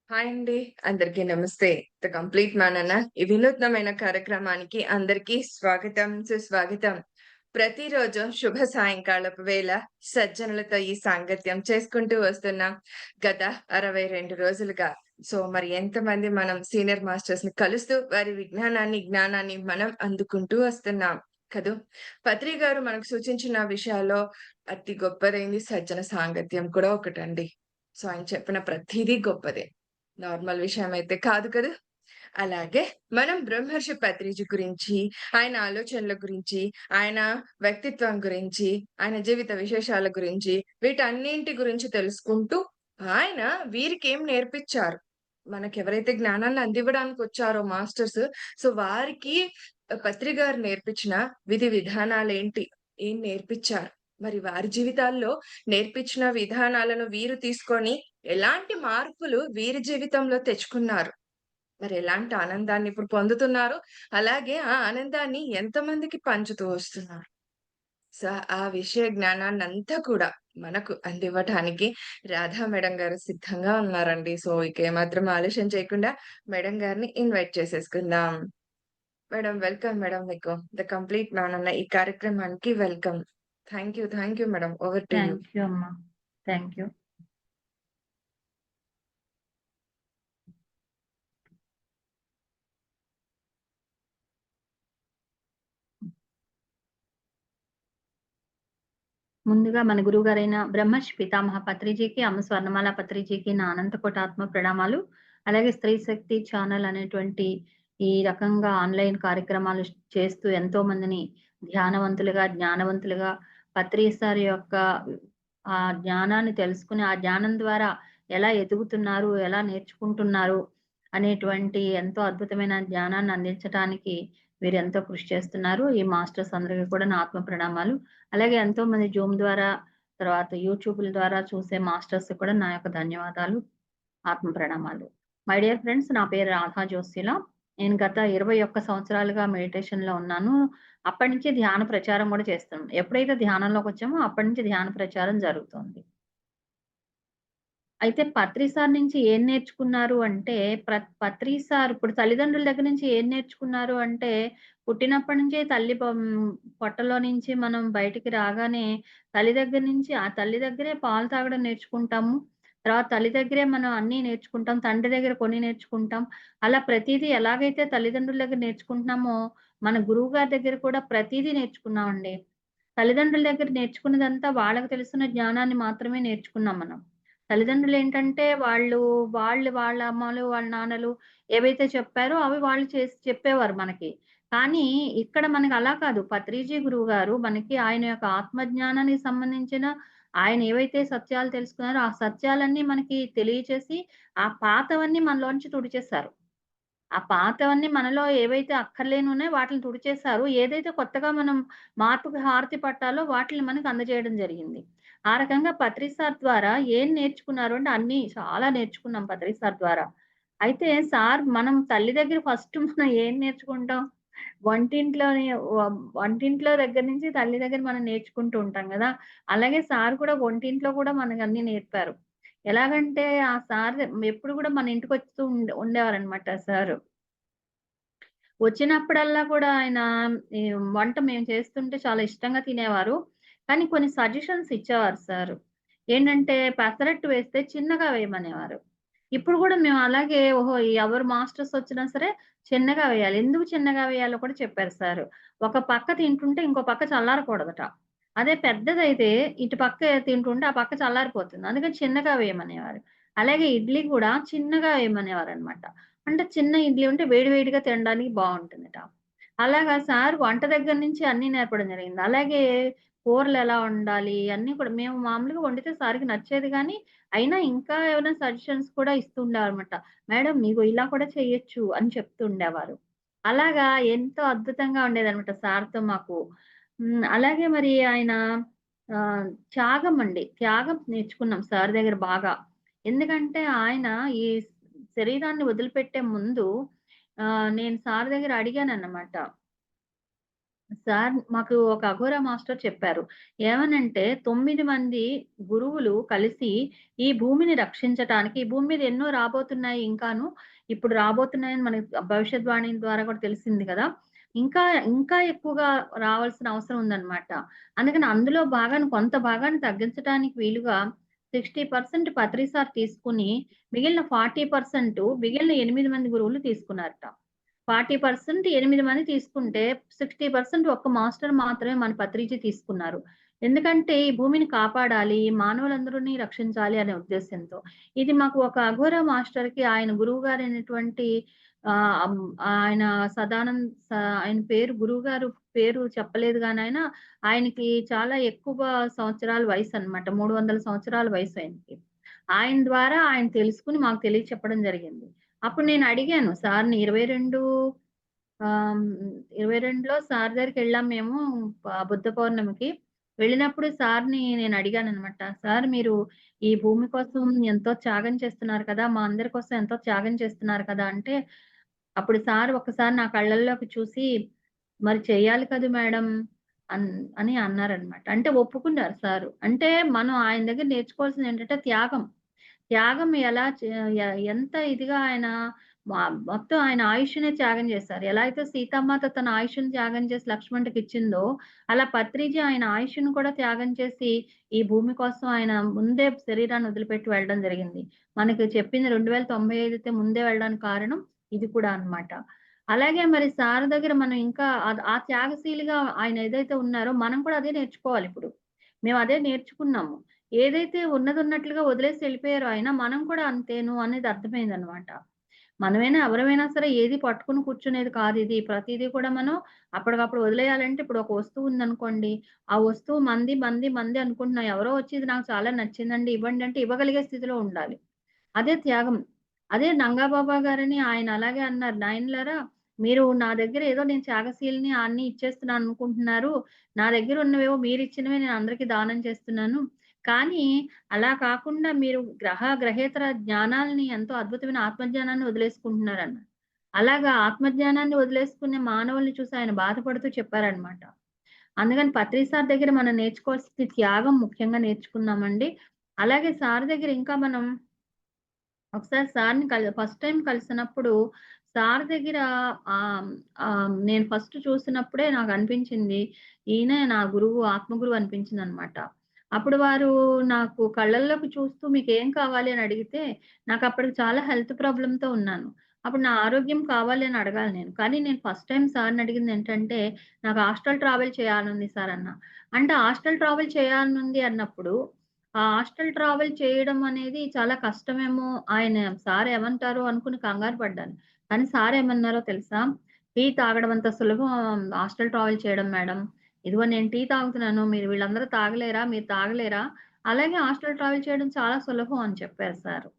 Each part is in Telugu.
హాయ్ అండి. అందరికీ నమస్తే. ద కంప్లీట్ మ్యాన్ అన్న ఈ వినూత్నమైన కార్యక్రమానికి అందరికీ స్వాగతం, సుస్వాగతం. ప్రతిరోజు శుభ సాయంకాలపు వేళ సజ్జనులతో ఈ సాంగత్యం చేసుకుంటూ వస్తున్నాం. గత 62 రోజులుగా. మరి ఎంతమంది మనం సీనియర్ మాస్టర్స్‌ని కలుస్తూ వారి జ్ఞానాన్ని మనం అందుకుంటూ వస్తున్నాం కదూ! పత్రి గారు మనకు సూచించిన విషయాల్లో అతి గొప్పదైంది సజ్జన సాంగత్యం కూడా ఒకటండి. ఆయన చెప్పిన ప్రతీదీ గొప్పదే. నార్మల్ విషయమైతే కాదు కదా! అలాగే మనం బ్రహ్మర్షి పత్రిజీ గురించి, ఆయన ఆలోచనల గురించి, ఆయన వ్యక్తిత్వం గురించి, ఆయన జీవిత విశేషాల గురించి, వీటన్నింటి గురించి తెలుసుకుంటూ, ఆయన వీరికేం నేర్పిచ్చారు? మనకెవరైతే జ్ఞానాన్ని అందివ్వడానికొచ్చారో మాస్టర్స్, వారికి పత్రి గారు నేర్పించిన విధి విధానాలేంటి? ఏం నేర్పిచ్చారు? మరి వారి జీవితాల్లో నేర్పించిన విధానాలను వీరు తీసుకొని ఎలాంటి మార్పులు వీరి జీవితంలో తెచ్చుకున్నారు? మరెలాంటి ఆనందాన్ని ఇప్పుడు పొందుతున్నారు? అలాగే ఆ ఆనందాన్ని ఎంతమందికి పంచుతూ వస్తున్నారు? సో, ఆ విషయ జ్ఞానాన్నంతా కూడా మనకు అందివ్వటానికి రాధా మేడం గారు సిద్ధంగా ఉన్నారండి. ఇక ఏమాత్రం ఆలస్యం చేయకుండా మేడం గారిని ఇన్వైట్ చేసేసుకుందాం. మేడం వెల్కమ్ మేడం మీకు. ద కంప్లీట్ మ్యాన్ అన్న ఈ కార్యక్రమానికి welcome. Thank you madam. Over to you. Thank you అమ్మా. Thank you. ముందుగా మన గురువుగారైన బ్రహ్మర్షి పితామహ పత్రిజీకి, అమ్మ స్వర్ణమాల పత్రిజీకి నా అనంతకోటాత్మ ప్రణామాలు. అలాగే స్త్రీ శక్తి ఛానల్ అనేటువంటి ఈ రకంగా ఆన్‌లైన్ కార్యక్రమాలు చేస్తూ ఎంతో మందిని ధ్యానవంతులుగా, జ్ఞానవంతులుగా పత్రి సార్ యొక్క ఆ జ్ఞానాన్ని తెలుసుకొని, ఆ జ్ఞానం ద్వారా ఎలా ఎదుగుతున్నారు, ఎలా నేర్చుకుంటున్నారు అనేటువంటి ఎంతో అద్భుతమైన జ్ఞానాన్ని అందించటానికి మీరెంతో కృషి చేస్తున్నారు. ఈ మాస్టర్స్ అందరికి కూడా నా ఆత్మ ప్రణామాలు. అలాగే ఎంతోమంది జూమ్ ద్వారా, తర్వాత యూట్యూబుల ద్వారా చూసే మాస్టర్స్‌కి కూడా నా యొక్క ధన్యవాదాలు, ఆత్మ ప్రణామాలు. మై డియర్ ఫ్రెండ్స్, నా పేరు రాధా జోసిల. నేను గత 21 సంవత్సరాలుగా మెడిటేషన్‌లో ఉన్నాను. అప్పటినుంచి ధ్యాన ప్రచారం గూడా చేస్తున్నాను. ఎప్పుడైతే ధ్యానంలోకొచ్చామో అప్పటి నుంచి ధ్యాన ప్రచారం జరుగుతోంది. అయితే పత్రి సార్ నుంచి ఏం నేర్చుకున్నారు అంటే, పత్రి సార్ ఇప్పుడు తల్లిదండ్రుల దగ్గర నుంచి ఏం నేర్చుకున్నారు అంటే, పుట్టినప్పటి నుంచే పొట్టలో నుంచి మనం బయటికి రాగానే తల్లి దగ్గర నుంచి ఆ తల్లి దగ్గరే పాలు తాగడం నేర్చుకుంటాము. తర్వాత తల్లి దగ్గరే మనం అన్నీ నేర్చుకుంటాం. తండ్రి దగ్గర కొన్ని నేర్చుకుంటాం. అలా ప్రతీదీ ఎలాగైతే తల్లిదండ్రుల దగ్గర నేర్చుకుంటున్నామో, మన గురువుగారి దగ్గర కూడా ప్రతీదీ నేర్చుకున్నామండి. తల్లిదండ్రుల దగ్గర నేర్చుకున్నదంతా వాళ్ళకి తెలిసిన జ్ఞానాన్ని మాత్రమే నేర్చుకున్నాం మనం. తల్లిదండ్రులేంటంటే వాళ్ళ అమ్మలు, వాళ్ళ నాన్నలు ఏవైతే చెప్పారో అవి వాళ్ళు చేసి చెప్పేవారు మనకి. కానీ ఇక్కడ మనకి అలా కాదు. పత్రిజీ గురువుగారు మనకి ఆయన యొక్క ఆత్మజ్ఞానానికి సంబంధించిన ఆయన ఏవైతే సత్యాలు తెలుసుకున్నారో, ఆ సత్యాలన్నీ మనకి తెలియచేసి, ఆ పాతవన్నీ మనలోంచి తుడిచేశారు. ఆ పాతవన్నీ మనలో ఏవైతే అక్కర్లేనివున్నాయో వాటిలిని తుడిచేశారు. ఏదైతే కొత్తగా మనం మార్పుకి హారతి పట్టాలో వాటిలిని మనకు అందజేయడం జరిగింది. ఆ రకంగా పత్రి సార్ ద్వారా ఏం నేర్చుకున్నారు అంటే అన్నీ చాలా నేర్చుకున్నాం పత్రి సార్ ద్వారా. అయితే సార్ మనం తల్లి దగ్గర ఫస్ట్ మనం ఏం నేర్చుకుంటాం? వంటింట్లోని వ వంటింట్లో దగ్గర నుంచి తల్లి దగ్గర మనం నేర్చుకుంటూ ఉంటాం గదా! అలాగే సార్ కూడా వంటింట్లో కూడా మనకన్నీ నేర్పారు. ఎలాగంటే ఆ సార్ ఎప్పుడు గూడా మన ఇంటికొస్తూ ఉండేవారనమాట సారు. వచ్చినప్పుడల్లా కూడా ఆయన ఈ వంట మేము చేస్తుంటే చాలా ఇష్టంగా తినేవారు. కానీ కొన్ని సజెషన్స్ ఇచ్చేవారు సారు. ఏంటంటే పెసరట్టు వేస్తే చిన్నగా వేయమనేవారు. ఇప్పుడు గూడా మేము అలాగే ఓహో! ఎవరు మాస్టర్స్ వచ్చినా సరే చిన్నగా వేయాలి. ఎందుకు చిన్నగా వేయాలో కూడా చెప్పారు సారు. ఒక పక్క తింటుంటే ఇంకో పక్క చల్లారకూడదట. అదే పెద్దదైతే ఇటు పక్క తింటుంటే ఆ పక్క చల్లారిపోతుంది. అందుకని చిన్నగా వేయమనేవారు. అలాగే ఇడ్లీ కూడా చిన్నగా వేయమనేవారనమాట. అంటే చిన్న ఇడ్లీ ఉంటే వేడి వేడిగా తినడానికి బావుంటుందట. అలాగా సార్ వంట దగ్గర నుంచి అన్నీ నేర్పడం జరిగింది. అలాగే కూరలెలా వండాలి అన్నీ కూడా మేము మామూలుగా వండితే సార్‌కి నచ్చేది గానీ, అయినా ఇంకా ఏమైనా సజెషన్స్ కూడా ఇస్తూ ఉండేవారన్నమాట. మేడం ఇగో ఇలా కూడా చేయొచ్చు అని చెప్తూ ఉండేవారు. అలాగా ఎంతో అద్భుతంగా ఉండేదన్నమాట సార్‌తో మాకు. అలాగే మరి ఆయన ఆహ్, త్యాగం అండి. త్యాగం నేర్చుకున్నాం సార్ దగ్గర బాగా. ఎందుకంటే ఆయన ఈ శరీరాన్ని వదిలిపెట్టే ముందు నేను సార్ దగ్గర అడిగానన్నమాట. సార్ మాకు ఒక అఘోరా మాస్టర్ చెప్పారు. ఏమనంటే 9 మంది గురువులు కలిసి ఈ భూమిని రక్షించటానికి, ఈ భూమి మీద ఎన్నో రాబోతున్నాయి ఇంకాను. ఇప్పుడు రాబోతున్నాయని మనకి భవిష్యత్ వాణి ద్వారా కూడా తెలిసింది కదా! ఇంకా, ఇంకా ఎక్కువగా రావాల్సిన అవసరం ఉందన్నమాట. అందుకని అందులో భాగాన్ని కొంత భాగాన్ని తగ్గించటానికి వీలుగా 60% పత్రి సార్ తీసుకొని, మిగిలిన 40% మిగిలిన 8 మంది గురువులు తీసుకున్నారట. 40% 8 మంది తీసుకుంటే 60% ఒక్క మాస్టర్ మాత్రమే మన పత్రిజీ తీసుకున్నారు. ఎందుకంటే ఈ భూమిని కాపాడాలి, మానవులందరిని రక్షించాలి అనే ఉద్దేశ్యంతో. ఇది మాకు ఒక అఘోరా మాస్టర్‌కి ఆయన గురువుగారైనటువంటి ఆహ్, హ్మ్, ఆయన సదానంద్ స ఆయన పేరు గురువుగారు పేరు చెప్పలేదు గాని ఆయనకి చాలా ఎక్కువ సంవత్సరాల వయసనమాట. 300 సంవత్సరాల వయసు ఆయనకి. ఆయన ద్వారా ఆయన తెలుసుకొని మాకు తెలియచెప్పడం జరిగింది. అప్పుడు నేను అడిగాను సార్‌ని 22 ఆహ్, హ్మ్. 22లో సార్ దగ్గరికెళ్ళాం మేము బుద్ధ పౌర్ణమికి. వెళ్ళినప్పుడు సార్‌ని నేను అడిగాననమాట. సార్ మీరు ఈ భూమి కోసం ఎంతో త్యాగం చేస్తున్నారు కదా! మా అందరి కోసం ఎంతో త్యాగం చేస్తున్నారు కదా! అంటే అప్పుడు సార్ ఒక్కసారి నా కళ్ళల్లోకి చూసి, "మరి చెయ్యాలి కదూ మేడం" అన్ అని అన్నారనమాట. అంటే ఒప్పుకున్నారు సారు. అంటే మనం ఆయన దగ్గర నేర్చుకోవాల్సిందేంటంటే త్యాగం. త్యాగం ఎలా చే ఎంత ఇదిగా ఆయన మొత్తం ఆయన ఆయుష్‌నే త్యాగం చేశారు. ఎలా అయితే సీతామాత తన ఆయుష్‌ని త్యాగం చేసి లక్ష్మణుడికిచ్చిందో, అలా పత్రిజీ ఆయన ఆయుష్‌ని కూడా త్యాగం చేసి, ఈ భూమి కోసం ఆయన ముందే శరీరాన్ని వదిలిపెట్టి వెళ్ళడం జరిగింది. మనకి చెప్పింది 2095 అయితే ముందే వెళ్ళడానికి కారణం ఇది కూడా అన్నమాట. అలాగే మరి సార్ దగ్గర మనం ఇంకా ఆ త్యాగశీలిగా ఆయన ఏదైతే ఉన్నారో, మనం కూడా అదే నేర్చుకోవాలిప్పుడు. మేము అదే నేర్చుకున్నాము. ఏదైతే ఉన్నదున్నట్లుగా వదిలేసి ఎళ్ళిపోయారో ఆయన, మనం కూడా అంతేను అనేది అర్థమైందనమాట. మనమైనా ఎవరమైనా సరే ఏది పట్టుకొని కూర్చునేది కాదిది. ప్రతీదీ కూడా మనం అప్పటికప్పుడు వదిలేయాలంటే ఇప్పుడు ఒక వస్తువు ఉందనుకోండి, ఆ వస్తువు మంది అనుకుంటున్నాం. ఎవరో వచ్చి ఇది నాకు చాలా నచ్చిందండి ఇవ్వండి అంటే ఇవ్వగలిగే స్థితిలో ఉండాలి. అదే త్యాగం. అదే నంగాబాబా గారని ఆయన అలాగే అన్నారు. "నాయనలారా మీరు నా దగ్గర ఏదో నేను త్యాగశీలిని అన్నీ ఇచ్చేస్తున్నాననుకుంటున్నారు. నా దగ్గరున్నవేవో మీరిచ్చినవే నేను అందరికి దానం చేస్తున్నాను. కానీ అలా కాకుండా మీరు గ్రహేతర జ్ఞానాల్ని ఎంతో అద్భుతమైన ఆత్మజ్ఞానాన్ని వదిలేసుకుంటున్నారన్నారు. అలాగా ఆత్మజ్ఞానాన్ని వదిలేసుకునే మానవుల్ని చూసి ఆయన బాధపడుతూ చెప్పారనమాట. అందుకని పత్రి సార్ దగ్గర మనం నేర్చుకోవాల్సింది త్యాగం ముఖ్యంగా నేర్చుకున్నామండి. అలాగే సార్ దగ్గర ఇంకా మనం ఒకసారి సార్‌ని ఫస్ట్ టైమ్ కలిసినప్పుడు సార్ దగ్గర నేను ఫస్ట్ చూసినప్పుడే నాకనిపించింది. ఈయనే నా గురువు, ఆత్మగురువు అనిపించిందనమాట. అప్పుడు వారు నాకు కళ్ళల్లోకి చూస్తూ మీకేం కావాలి అని అడిగితే, నాకప్పటికి చాలా హెల్త్ ప్రాబ్లమ్‌తో ఉన్నాను. అప్పుడు నా ఆరోగ్యం కావాలి అని అడగాలి నేను. కానీ నేను ఫస్ట్ టైమ్ సార్‌ని అడిగిందేంటంటే, నాకు హాస్టల్ ట్రావెల్ చేయాలనుంది సార్ అన్నా. అంటే హాస్టల్ ట్రావెల్ చేయాలనుంది అన్నప్పుడు ఆ హాస్టల్ ట్రావెల్ చేయడం అనేది చాలా కష్టమేమో, సార్ ఏమంటారో అనుకుని కంగారు పడ్డాను. కానీ సార్ ఏమన్నారో తెలుసా? "టీ తాగడం అంత సులభం హాస్టల్ ట్రావెల్ చేయడం మేడం. ఇదిగో నేను టీ తాగుతున్నాను. మీరు వీళ్ళందరూ తాగలేరా? మీరు తాగలేరా? అలాగే హాస్టల్ ట్రావెల్ చేయడం చాలా సులభం" అని చెప్పారు సారు.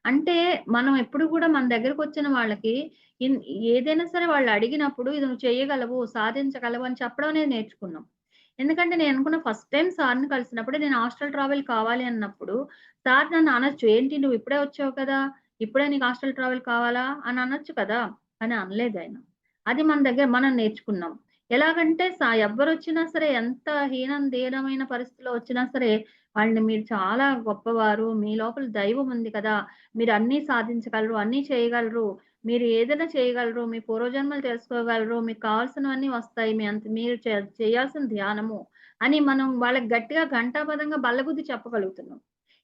అంటే మనం ఎప్పుడు కూడా మన దగ్గరకొచ్చిన వాళ్ళకి ఇన్ ఏదైనా సరే వాళ్ళు అడిగినప్పుడు ఇది నువ్వు చేయగలవు, సాధించగలవు అని చెప్పడం అనేది నేర్చుకున్నాం. ఎందుకంటే నేను అనుకున్న ఫస్ట్ టైమ్ సార్‌ని కలిసినప్పుడే నేను హాస్టల్ ట్రావెల్ కావాలి అన్నప్పుడు, సార్ నన్ను అనొచ్చు, "ఏంటి నువ్వు ఇప్పుడే వచ్చావు కదా! ఇప్పుడే నీకు హాస్టల్ ట్రావెల్ కావాలా?" అని అనొచ్చు కదా! కానీ అనలేదాయన. అది మన దగ్గర మనం నేర్చుకున్నాం. ఎలాగంటే ఎవ్వరొచ్చినా సరే ఎంత దీనమైన పరిస్థితిలో వచ్చినా సరే, వాళ్ళని మీరు చాలా గొప్పవారు, మీ లోపల దైవం ఉంది కదా! మీరు అన్నీ సాధించగలరు, అన్నీ చేయగలరు, మీరు ఏదైనా చేయగలరు, మీ పూర్వజన్మలు తెలుసుకోగలరు, మీకు కావాల్సినవన్నీ వస్తాయి. మీరు చేయాల్సిన ధ్యానము అని మనం వాళ్ళకి గట్టిగా ఘంటాపథంగా బల్లగుద్ది చెప్పగలుగుతున్నాం.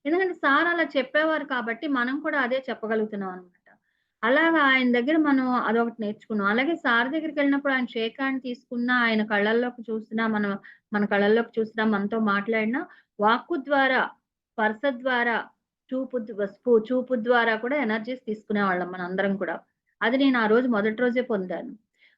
ఎందుకంటే సార్ అలా చెప్పేవారు కాబట్టి మనం కూడా అదే చెప్పగలుగుతున్నాం అన్నమాట. అలాగా ఆయన దగ్గర మనం అదొకటి నేర్చుకున్నాం. అలాగే సార్ దగ్గరికెళ్ళినప్పుడు ఆయన షేక్ హ్యాండ్ తీసుకున్నా, ఆయన కళ్ళల్లోకి చూసినా, మన కళ్ళల్లోకి చూసినా, మనతో మాట్లాడినా వాక్కు ద్వారా, స్పర్శ ద్వారా, చూపు ద్వారా కూడా ఎనర్జీస్ తీసుకునేవాళ్ళం మనందరం కూడా. అది నేను ఆ రోజు మొదటి రోజే పొందాను.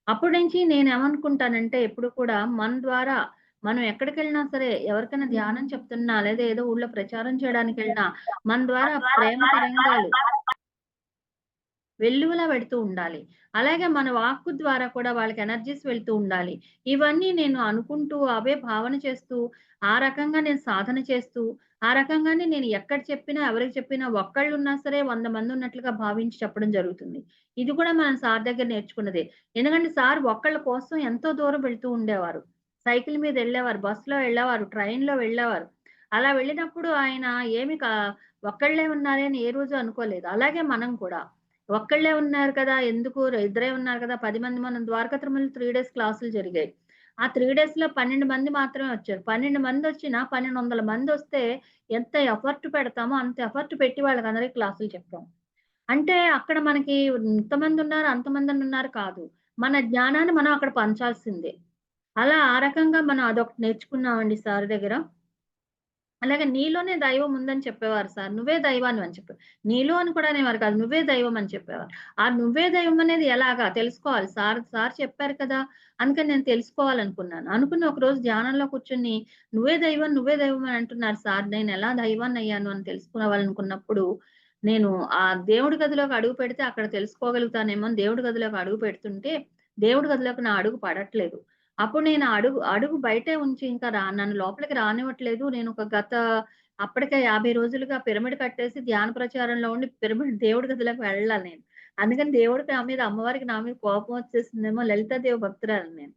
అప్పటి నుంచి నేనేమనుకుంటానంటే ఎప్పుడు కూడా మన ద్వారా మనం ఎక్కడికెళ్ళినా సరే ఎవరికైనా ధ్యానం చెప్తున్నా లేదా ఏదో ఊళ్ళో ప్రచారం చేయడానికెళ్ళినా మన ద్వారా ప్రేమ తరంగాలు వెల్లువలా వెడుతూ ఉండాలి. అలాగే మన వాక్కు ద్వారా కూడా వాళ్ళకి ఎనర్జీస్ వెళ్తూ ఉండాలి. ఇవన్నీ నేను అనుకుంటూ, అవే భావన చేస్తూ, ఆ రకంగా నేను సాధన చేస్తూ, ఆ రకంగానే నేను ఎక్కడ చెప్పినా, ఎవరికి చెప్పినా ఒక్కళ్ళున్నా సరే 100 మందున్నట్లుగా భావించి చెప్పడం జరుగుతుంది. ఇది కూడా మనం సార్ దగ్గర నేర్చుకున్నదే. ఎందుకంటే సార్ ఒక్కళ్ళ కోసం ఎంతో దూరం వెళ్తూ ఉండేవారు. సైకిల్ మీద ఎళ్ళేవారు, బస్సులో ఎళ్ళేవారు, ట్రైన్‌లో వెళ్ళేవారు. అలా వెళ్ళినప్పుడు ఆయన ఏమి ఒక్కళ్ళే ఉన్నారే అని ఏ రోజు అనుకోలేదు. అలాగే మనం కూడా ఒక్కళ్ళే ఉన్నారు కదా! ఎందుకు ఇద్దరే ఉన్నారు కదా! 10 మంది మనం ద్వారకా తిరుమల 3 డేస్ క్లాసులు జరిగాయి. ఆ 3 డేస్‌లో 12 మంది మాత్రమే వచ్చారు. 12 మందొచ్చినా 1200 మందొస్తే ఎంత ఎఫర్ట్ పెడతామో అంత ఎఫర్ట్ పెట్టి వాళ్ళకందరికి క్లాసులు చెప్పాం. అంటే అక్కడ మనకి ఇంతమందున్నారు, అంతమందున్నారు కాదు. మన జ్ఞానాన్ని మనం అక్కడ పంచాల్సిందే. అలా ఆ రకంగా మనం అదొకటి నేర్చుకున్నామండి సార్ దగ్గర. అలాగే నీలోనే దైవం ఉందని చెప్పేవారు సార్. నువ్వే దైవానివి అని చెప్పారు. నీలో అని కూడా అనేవారు కాదు. నువ్వే దైవం అని చెప్పేవారు. ఆ నువ్వే దైవం అనేది ఎలాగా తెలుసుకోవాలి. సార్ చెప్పారు కదా! అందుకని నేను తెలుసుకోవాలనుకున్నాను. అనుకుని ఒకరోజు ధ్యానంలో కూర్చొని నువ్వే దైవం అని అంటున్నారు సార్. నేనెలా దైవాన్నయ్యాను అని తెలుసుకోవాలనుకున్నప్పుడు, నేను ఆ దేవుడి గదిలోకి అడుగు పెడితే అక్కడ తెలుసుకోగలుగుతానేమో అని దేవుడి గదిలోకి అడుగు పెడుతుంటే, దేవుడి గదిలోకి నా అడుగు పడట్లేదు. అప్పుడు నేను అడుగు బయటే ఉంచి ఇంకా నన్ను లోపలికి రానివ్వట్లేదు. అప్పటికే 50 రోజులుగా పిరమిడ్ కట్టేసి ధ్యాన ప్రచారంలో ఉండి పిరమిడ్ దేవుడి గదిలోకి వెళ్ళలా నేను. అందుకని దేవుడికి నా మీద అమ్మవారికి నా మీద కోపం వచ్చేసిందేమో లలితాదేవి భక్తురాలిని నేను.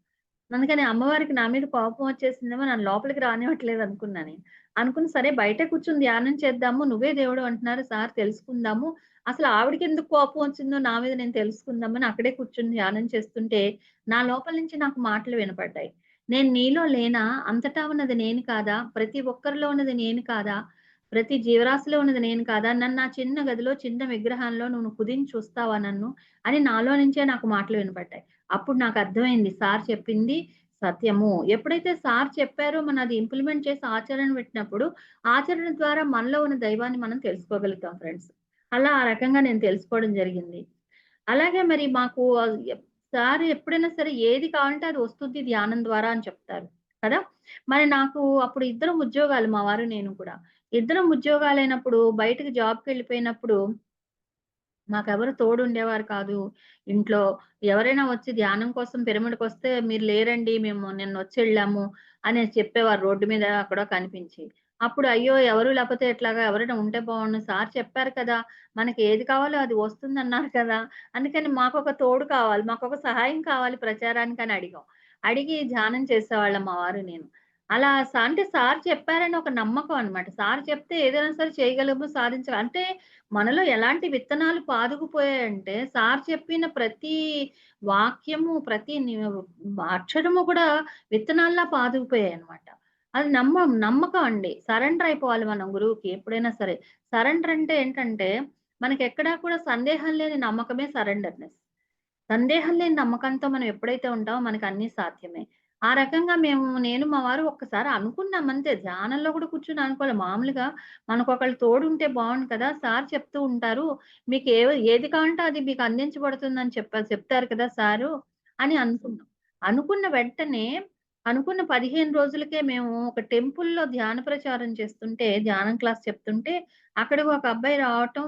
అందుకని అమ్మవారికి నా మీద కోపం వచ్చేసిందేమో నన్ను లోపలికి రానివ్వట్లేదు అనుకున్నా నేను. అనుకుని సరే బయటే కూర్చొని ధ్యానం చేద్దాము. నువ్వే దేవుడు అంటున్నారు సార్ తెలుసుకుందాము. అసలు ఆవిడకెందుకు కోపం వచ్చిందో నా మీద నేను తెలుసుకుందామని అక్కడే కూర్చొని ధ్యానం చేస్తుంటే, నా లోపల నుంచి నాకు మాటలు వినపడ్డాయి. నేను నీలో లేనా? అంతటా ఉన్నది నేను కాదా? ప్రతి ఒక్కరిలో ఉన్నది నేను కాదా? ప్రతి జీవరాశిలో ఉన్నది నేను కాదా? నన్ను ఆ చిన్న గదిలో, చిన్న విగ్రహంలో నువ్వు కుదించి చూస్తావా నన్ను? అని నాలో నుంచే నాకు మాటలు వినపడ్డాయి. అప్పుడు నాకర్థమైంది సార్ చెప్పింది సత్యము. ఎప్పుడైతే సార్ చెప్పారో మనం అది ఇంప్లిమెంట్ చేసి ఆచరణ పెట్టినప్పుడు, ఆచరణ ద్వారా మనలో ఉన్న దైవాన్ని మనం తెలుసుకోగలుగుతాం ఫ్రెండ్స్. అలా ఆ రకంగా నేను తెలుసుకోవడం జరిగింది. అలాగే మరి మాకు సార్ ఎప్పుడైనా సరే ఏది కావాలంటే అది వస్తుంది ధ్యానం ద్వారా అని చెప్తారు కదా! మరి నాకు అప్పుడు ఇద్దరం ఉద్యోగాలు మా వారు నేను కూడా. ఇద్దరం ఉద్యోగాలైనప్పుడు బయటకి జాబ్‌కెళ్ళిపోయినప్పుడు మాకెవరు తోడుండేవారు కాదు. ఇంట్లో ఎవరైనా వచ్చి ధ్యానం కోసం పిరమిడ్‌కొస్తే "మీరు లేరండి. మేము నిన్నొచ్చెళ్ళాము" అనేసి చెప్పేవారు రోడ్డు మీద అక్కడో కనిపించి. అప్పుడు అయ్యో! ఎవరు లేపోతే ఎట్లాగా? ఎవరైనా ఉంటే బావుండు. సార్ చెప్పారు కదా! మనకి ఏది కావాలో అది వస్తుందన్నారు కదా! అందుకని మాకొక తోడు కావాలి. మాకొక సహాయం కావాలి ప్రచారానికని అడిగాం. అడిగి ధ్యానం చేసేవాళ్ళం మా వారు నేను. అలా అంటే సార్ చెప్పారని ఒక నమ్మకం అన్నమాట. సార్ చెప్తే ఏదైనా సరే చేయగలము, అంటే మనలో ఎలాంటి విత్తనాలు పాదుకుపోయాయంటే, సార్ చెప్పిన ప్రతి వాక్యము, ప్రతి అక్షరము కూడా విత్తనాల్లా పాదుకుపోయాయన్నమాట. అది నమ్మకం అండి. సరెండర్ అయిపోవాలి మనం గురువుకి ఎప్పుడైనా సరే. సరెండర్ అంటే ఏంటంటే, మనకెక్కడా కూడా సందేహం లేని నమ్మకమే సరెండర్‌నెస్. సందేహం లేని నమ్మకంతో మనం ఎప్పుడైతే ఉంటామో మనకన్నీ సాధ్యమే. ఆ రకంగా నేను మా వారు ఒక్కసారి అనుకున్నాం అంతే. ధ్యానంలో కూడా కూర్చొని అనుకోలే. మామూలుగా మనకొకళ్ళు తోడుంటే బావుండు కదా! సార్ చెప్తూ ఉంటారు. ఏది కావాలంటే అది మీకు అందించబడుతుందని చెప్తారు కదా సారు అని అనుకున్నాం. అనుకున్న వెంటనే అనుకున్న 15 రోజులకే మేము ఒక టెంపుల్‌లో ధ్యాన ప్రచారం చేస్తుంటే, ధ్యానం క్లాస్ చెప్తుంటే అక్కడికి ఒక అబ్బాయి రావటం.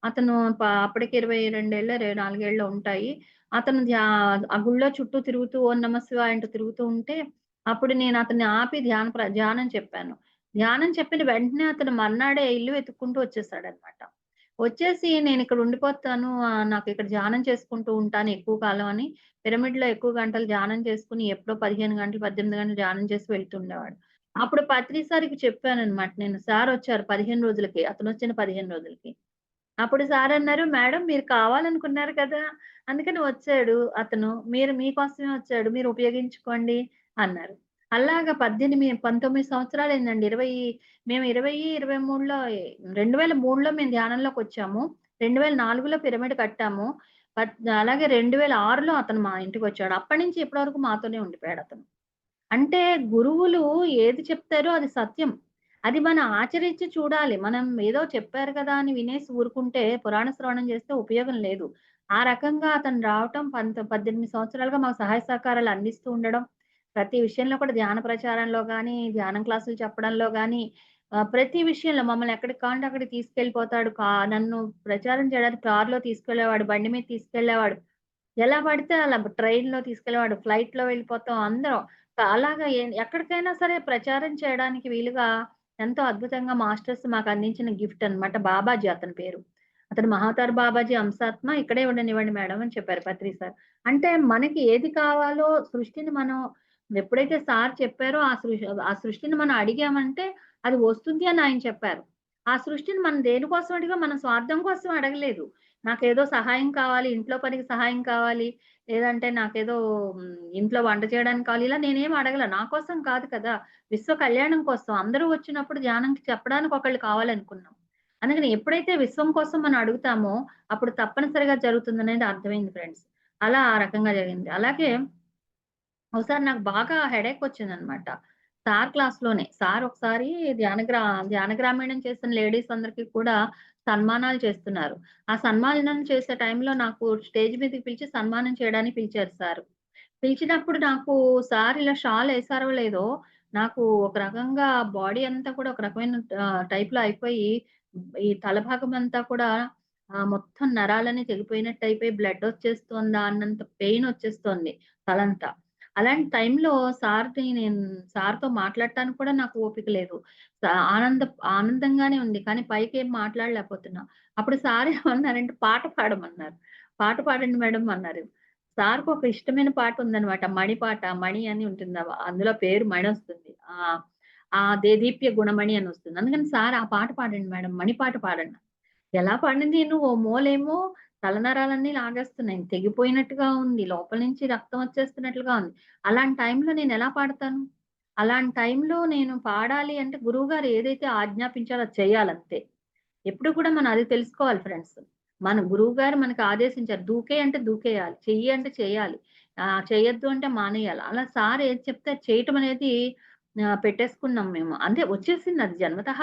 అతను అప్పటికి 22 24 ఏళ్ళో ఉంటాయి. అతను ఆ గుళ్ళో చుట్టూ తిరుగుతూ ఓం నమ శివాయ అంటూ తిరుగుతూ ఉంటే, అప్పుడు నేను అతన్ని ఆపి ధ్యానం చెప్పాను. ధ్యానం చెప్పిన వెంటనే అతను మర్నాడే ఇల్లు వెతుక్కుంటూ వచ్చేసాడనమాట. వచ్చేసి నేనిక్కడ ఉండిపోతాను. నాకిక్కడ ధ్యానం చేసుకుంటూ ఉంటాను ఎక్కువ కాలం అని పిరమిడ్‌లో ఎక్కువ గంటలు ధ్యానం చేసుకొని ఎప్పుడో 15 గంటలు, 18 గంటలు ధ్యానం చేసి వెళ్తుండేవాడు. అప్పుడు పత్రి సార్‌కి చెప్పాననమాట నేను. సారొచ్చారు 15 రోజులకి. అతనొచ్చిన 15 రోజులకి. అప్పుడు సారన్నారు, "మేడం మీరు కావాలనుకున్నారు కదా! అందుకని వచ్చాడు అతను. మీకోసమే వచ్చాడు. మీరు ఉపయోగించుకోండి" అన్నారు. అలాగా 19 సంవత్సరాలయిందండి. మేము 23లో 2003లో మేము ధ్యానంలోకొచ్చాము. 2004లో పిరమిడ్ కట్టాము. అలాగే 2006లో అతను మా ఇంటికొచ్చాడు. అప్పటినుంచి ఇప్పటి వరకు మాతోనే ఉండిపోయాడతను. అంటే గురువులు ఏది చెప్తారో అది సత్యం. అది మనం ఆచరించి చూడాలి. మనం ఏదో చెప్పారు కదా! అని వినేసి ఊరుకుంటే పురాణ శ్రవణం చేస్తే ఉపయోగం లేదు. ఆ రకంగా అతను రావటం 18 సంవత్సరాలుగా మాకు సహాయ సహకారాలు అందిస్తూ ఉండడం. ప్రతి విషయంలో కూడా ధ్యాన ప్రచారంలో గాని, ధ్యానం క్లాసులు చెప్పడంలో గాని, ప్రతి విషయంలో మమ్మల్ని ఎక్కడికి కావాలంటే అక్కడికి తీసుకెళ్ళిపోతాడు. నన్ను ప్రచారం చేయడానికి కారులో తీసుకెళ్ళేవాడు. బండి మీద తీసుకెళ్ళేవాడు. ఎలా పడితే అలా ట్రైన్‌లో తీసుకెళ్ళేవాడు. ఫ్లైట్‌లో వెళ్ళిపోతాం అందరం. అలాగా ఎక్కడికైనా సరే ప్రచారం చేయడానికి వీలుగా ఎంతో అద్భుతంగా మాస్టర్స్ మాకందించిన గిఫ్ట్ అన్నమాట. బాబాజీ అతని పేరు. అతను 'మహావతార్ బాబాజీ అంశాత్మ ఇక్కడే ఉండనివ్వండి మేడం' అని చెప్పారు పత్రి సార్. అంటే మనకి ఏది కావాలో సృష్టిని మనం ఎప్పుడైతే సార్ చెప్పారో ఆ సృష్టిని మనం అడిగామంటే అది వస్తుంది అని ఆయన చెప్పారు. ఆ సృష్టిని మనం దేనికోసం అడిగాం? మన స్వార్థం కోసం అడగలేదు. నాకేదో సహాయం కావాలి, ఇంట్లో పనికి సహాయం కావాలి, లేదంటే నాకేదో ఇంట్లో వంట చేయడానికి కావాలి, ఇలా నేనేమి అడగల. నా కోసం కాదు కదా! విశ్వ కళ్యాణం కోసం. అందరూ వచ్చినప్పుడు ధ్యానంకి చెప్పడానికి ఒకళ్ళు కావాలనుకున్నాం. అందుకని ఎప్పుడైతే విశ్వం కోసం మనం అడుగుతామో, అప్పుడు తప్పనిసరిగా జరుగుతుందనేది అర్థమైంది ఫ్రెండ్స్. అలా ఆ రకంగా జరిగింది. అలాగే ఒకసారి నాకు బాగా హెడేక్ వచ్చిందనమాట. సార్ క్లాస్‌లోనే. సార్ ఒకసారి ధ్యాన గ్రామీణం చేసిన లేడీస్ అందరికి కూడా సన్మానాలు చేస్తున్నారు. ఆ సన్మానం చేసే టైంలో నాకు స్టేజ్ మీదకి పిలిచి సన్మానం చేయడానికి పిలిచారు సారు. పిలిచినప్పుడు నాకు సార్ ఇలా షాల్ ఏసారో లేదో, నాకు ఒక రకంగా బాడీ అంతా కూడా ఒక రకమైన టైప్‌లో అయిపోయి, ఈ తల భాగం అంతా కూడా మొత్తం నరాలన్నీ తెగిపోయినట్టు అయిపోయి బ్లడొచ్చేస్తోందా అన్నంత పెయినొచ్చేస్తోంది తలంతా. అలాంటి టైంలో సార్‌తో మాట్లాడటానికి కూడా నాకు ఓపిక లేదు. స ఆనంద ఆనందంగానే ఉంది. కానీ పైకేం మాట్లాడలేకపోతున్నా. అప్పుడు సార్ ఏమన్నారంటే పాట పాడమన్నారు. "పాట పాడండి మేడం" అన్నారు. సార్‌కి ఒక ఇష్టమైన పాట ఉందనమాట. మణి పాట. మణి అని ఉంటుంది. అందులో పేరు మణొస్తుంది. ఆ 'దేదీప్య గుణమణి' అని వస్తుంది. అందుకని సార్ "ఆ పాట పాడండి మేడం. మణి పాట పాడండి." ఎలా పాడింది ఓ మూలేమో తలనరాలన్నీ లాగేస్తున్నాయి. తెగిపోయినట్టుగా ఉంది. లోపల నుంచి రక్తం వచ్చేస్తున్నట్లుగా ఉంది. అలాంటి టైంలో నేనెలా పాడతాను? అలాంటి టైంలో నేను పాడాలి అంటే గురువుగారు ఏదైతే ఆజ్ఞాపించారో అది చేయాలంతే. ఎప్పుడు కూడా మనం అది తెలుసుకోవాలి ఫ్రెండ్స్. మన గురువుగారు మనకు ఆదేశించారు. దూకేయి అంటే దూకేయాలి. చెయ్యి అంటే చేయాలి. చేయొద్దు అంటే మానేయాలి. అలా సార్ ఏది చెప్తే అది చేయటం అనేది పెట్టేసుకున్నాం మేము. అంటే వచ్చేసింది అది జన్మతః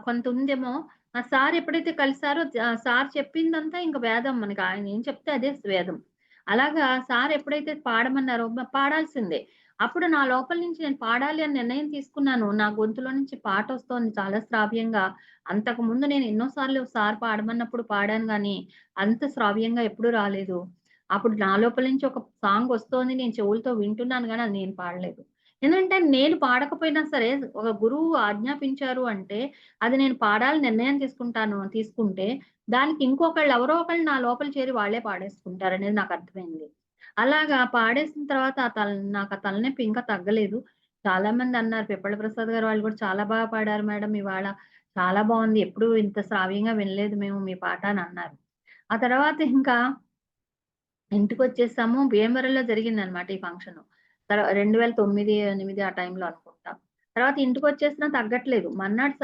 కొంత ఉందేమో. ఆ సార్ ఎప్పుడైతే కలిసారో సార్ చెప్పిందంతా ఇంక వేదం మనకి. ఆయన ఏం చెప్తే అదే వేదం. అలాగా సార్ ఎప్పుడైతే పాడమన్నారో పాడాల్సిందే. అప్పుడు నా లోపల నుంచి నేను పాడాలి అని నిర్ణయం తీసుకున్నాను. నా గొంతులో నుంచి పాటొస్తోంది చాలా శ్రావ్యంగా. అంతకుముందు నేను ఎన్నో సార్లు సార్ పాడమన్నప్పుడు పాడాను గానీ, అంత శ్రావ్యంగా ఎప్పుడూ రాలేదు. అప్పుడు నా లోపల నుంచి ఒక సాంగొస్తోంది. నేను చెవులతో వింటున్నాను గానీ, అది నేను పాడలేదు. ఎందుకంటే నేను పాడకపోయినా సరే, ఒక గురువు ఆజ్ఞాపించారు అంటే, అది నేను పాడాలని నిర్ణయం తీసుకుంటే, దానికి ఇంకొకళ్ళు ఎవరో ఒకళ్ళు నా లోపల చేరి వాళ్ళే పాడేసుకుంటారనేది నాకర్థమైంది. అలాగా పాడేసిన తర్వాత నాకు ఆ తలనొప్పి ఇంకా తగ్గలేదు. చాలా మందన్నారు, పిప్పల ప్రసాద్ గారు వాళ్ళు కూడా చాలా బాగా పాడారు మేడం ఇవాళ. చాలా బావుంది. ఎప్పుడూ ఇంత శ్రావ్యంగా వినలేదు మేము మీ పాట అనన్నారు. ఆ తర్వాత ఇంకా ఇంటికొచ్చేసాము. భీమవరంలో జరిగిందనమాట ఈ ఫంక్షను. 2009, 8 ఆ టైంలో అనుకుంటా. తర్వాత ఇంటికొచ్చేసినా తగ్గట్లేదు. మర్నాడు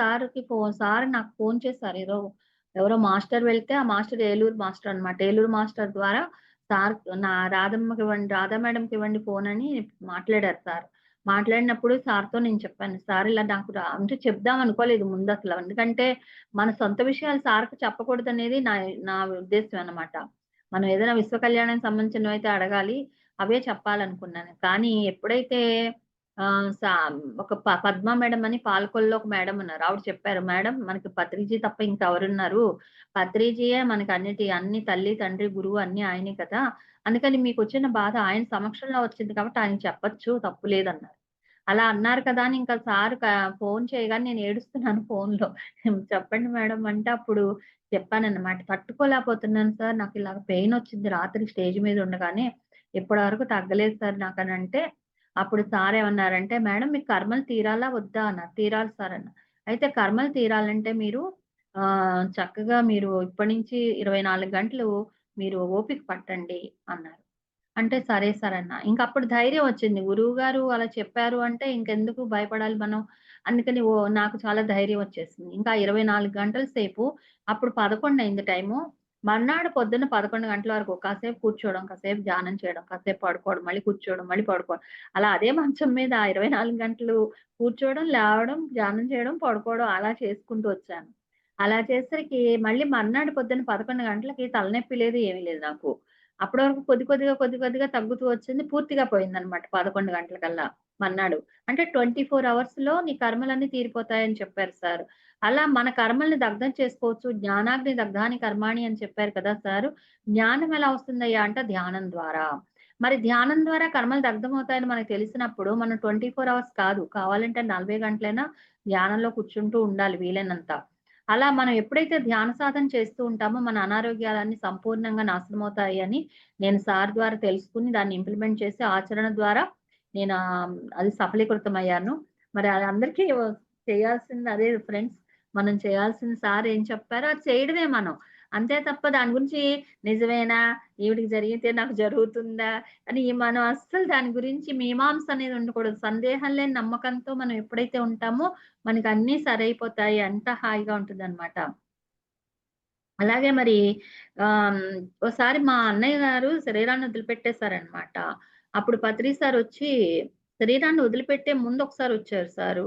సార్ నాకు ఫోను చేశారు. ఎవరో మాస్టర్ వెళ్తే, ఆ మాస్టర్ ఏలూరు మాస్టర్ అనమాట. ఏలూరు మాస్టర్ ద్వారా సార్ రాధా మేడంకివ్వండి ఫోనని మాట్లాడారు సార్. మాట్లాడినప్పుడు సార్‌తో నేను చెప్పాను. సార్ ఇలా నాకు అంటే చెప్దాం అనుకోలేదు ముందసల. ఎందుకంటే మన సొంత విషయాలు సార్‌కి చెప్పకూడదనేది నా ఉద్దేశ్యం అన్నమాట. మనం ఏదైనా విశ్వ కళ్యాణానికి సంబంధించినవైతే అడగాలి. అవే చెప్పాలనుకున్నాను. కానీ ఎప్పుడైతే ఆహ్, సా ఒక పద్మ మేడం అని పాలకొల్లులో ఒక మేడం ఉన్నారు. ఆవిడ చెప్పారు, "మేడం మనకి పత్రిజీ తప్ప ఇంకెవరున్నారు? పత్రిజీయే మనకి అన్ని తల్లి, తండ్రి, గురువు అన్నీ ఆయనే కదా! అందుకని మీకొచ్చిన బాధ ఆయన సమక్షంలో వచ్చింది కాబట్టి ఆయనకి చెప్పొచ్చు. తప్పు లేదన్నారు." అలా అన్నారు కదా! అని ఇంకా సార్ ఫోను చేయగానే నేను ఏడుస్తున్నాను ఫోనులో. చెప్పండి మేడం అంటే అప్పుడు చెప్పానన్నమాట. తట్టుకోలేకపోతున్నాను సార్. నాకిలాగ పెయినొచ్చింది రాత్రి స్టేజ్ మీద ఉండగానే. ఇప్పటి వరకు తగ్గలేదు సార్ నాకనంటే, అప్పుడు సార్ ఏమన్నారంటే, "మేడం మీకు కర్మలు తీరాలా వద్దా?" అన్నారు. "తీరాలి సార్" అన్నా. "అయితే కర్మలు తీరాలంటే మీరు చక్కగా మీరు ఇప్పటి నుంచి 24 గంటలు మీరు ఓపిక పట్టండి" అన్నారు. అంటే సరే సార్ అన్నా. ఇంకప్పుడు ధైర్యం వచ్చింది. గురువుగారు అలా చెప్పారు అంటే ఇంకెందుకు భయపడాలి మనం. అందుకని నాకు చాలా ధైర్యం వచ్చేసింది. ఇంకా 24 గంటల సేపు అప్పుడు 11 అయింది టైము. మర్నాడు పొద్దున్న 11 గంటల వరకు కాసేపు కూర్చోవడం, కాసేపు ధ్యానం చేయడం, కాసేపు పడుకోవడం, మళ్ళీ కూర్చోవడం, మళ్ళీ పడుకోవడం. అలా అదే మంచం మీద 24 గంటలు కూర్చోవడం, లేవడం, ధ్యానం చేయడం, పడుకోవడం అలా చేసుకుంటూ వచ్చాను. అలా చేసేసరికి మళ్ళీ మర్నాడు పొద్దున్న 11 గంటలకి తలనొప్పి లేదు, ఏమీ లేదు నాకు. అప్పటి వరకు కొద్దిగా తగ్గుతూ వచ్చింది. పూర్తిగా పోయిందనమాట 11 గంటలకల్లా మర్నాడు. అంటే 24 అవర్స్‌లో నీ కర్మలన్నీ తీరిపోతాయని చెప్పారు సారు. అలా మన కర్మల్ని దగ్ధం చేసుకోవచ్చు. జ్ఞానాగ్ని దగ్ధాని కర్మాణి అని చెప్పారు కదా సారు. జ్ఞానం ఎలా వస్తుందయ్యా అంటే ధ్యానం ద్వారా. మరి ధ్యానం ద్వారా కర్మలు దగ్ధమవుతాయని మనకు తెలిసినప్పుడు మనం 24 అవర్స్ కాదు. కావాలంటే 40 గంటలైనా ధ్యానంలో కూర్చుంటూ ఉండాలి వీలైనంత. అలా మనం ఎప్పుడైతే ధ్యాన సాధన చేస్తూ ఉంటామో మన అనారోగ్యాలన్నీ సంపూర్ణంగా నాశనమవుతాయని నేను సార్ ద్వారా తెలుసుకొని దాన్ని ఇంప్లిమెంట్ చేసి ఆచరణ ద్వారా నేను అది సఫలీకృతమయ్యాను. మరి అది అందరికీ చేయాల్సింది అదే ఫ్రెండ్స్. మనం చేయాల్సింది సార్ ఏం చెప్పారో అది చేయడమే మనం. అంతే తప్ప దాని గురించి నిజమేనా? ఈవిడకి జరిగితే నాకు జరుగుతుందా? అని మనం అస్సలు దాని గురించి మీమాంస అనేది ఉండకూడదు. సందేహం లేని నమ్మకంతో మనం ఎప్పుడైతే ఉంటామో మనకన్నీ సరైపోతాయి. అంతా హాయిగా ఉంటుందనమాట. అలాగే మరి ఆహ్, ఓసారి మా అన్నయ్య గారు శరీరాన్ని వదిలిపెట్టేసారనమాట. అప్పుడు పత్రి సారొచ్చి శరీరాన్ని వదిలిపెట్టే ముందు ఒకసారొచ్చారు సారు.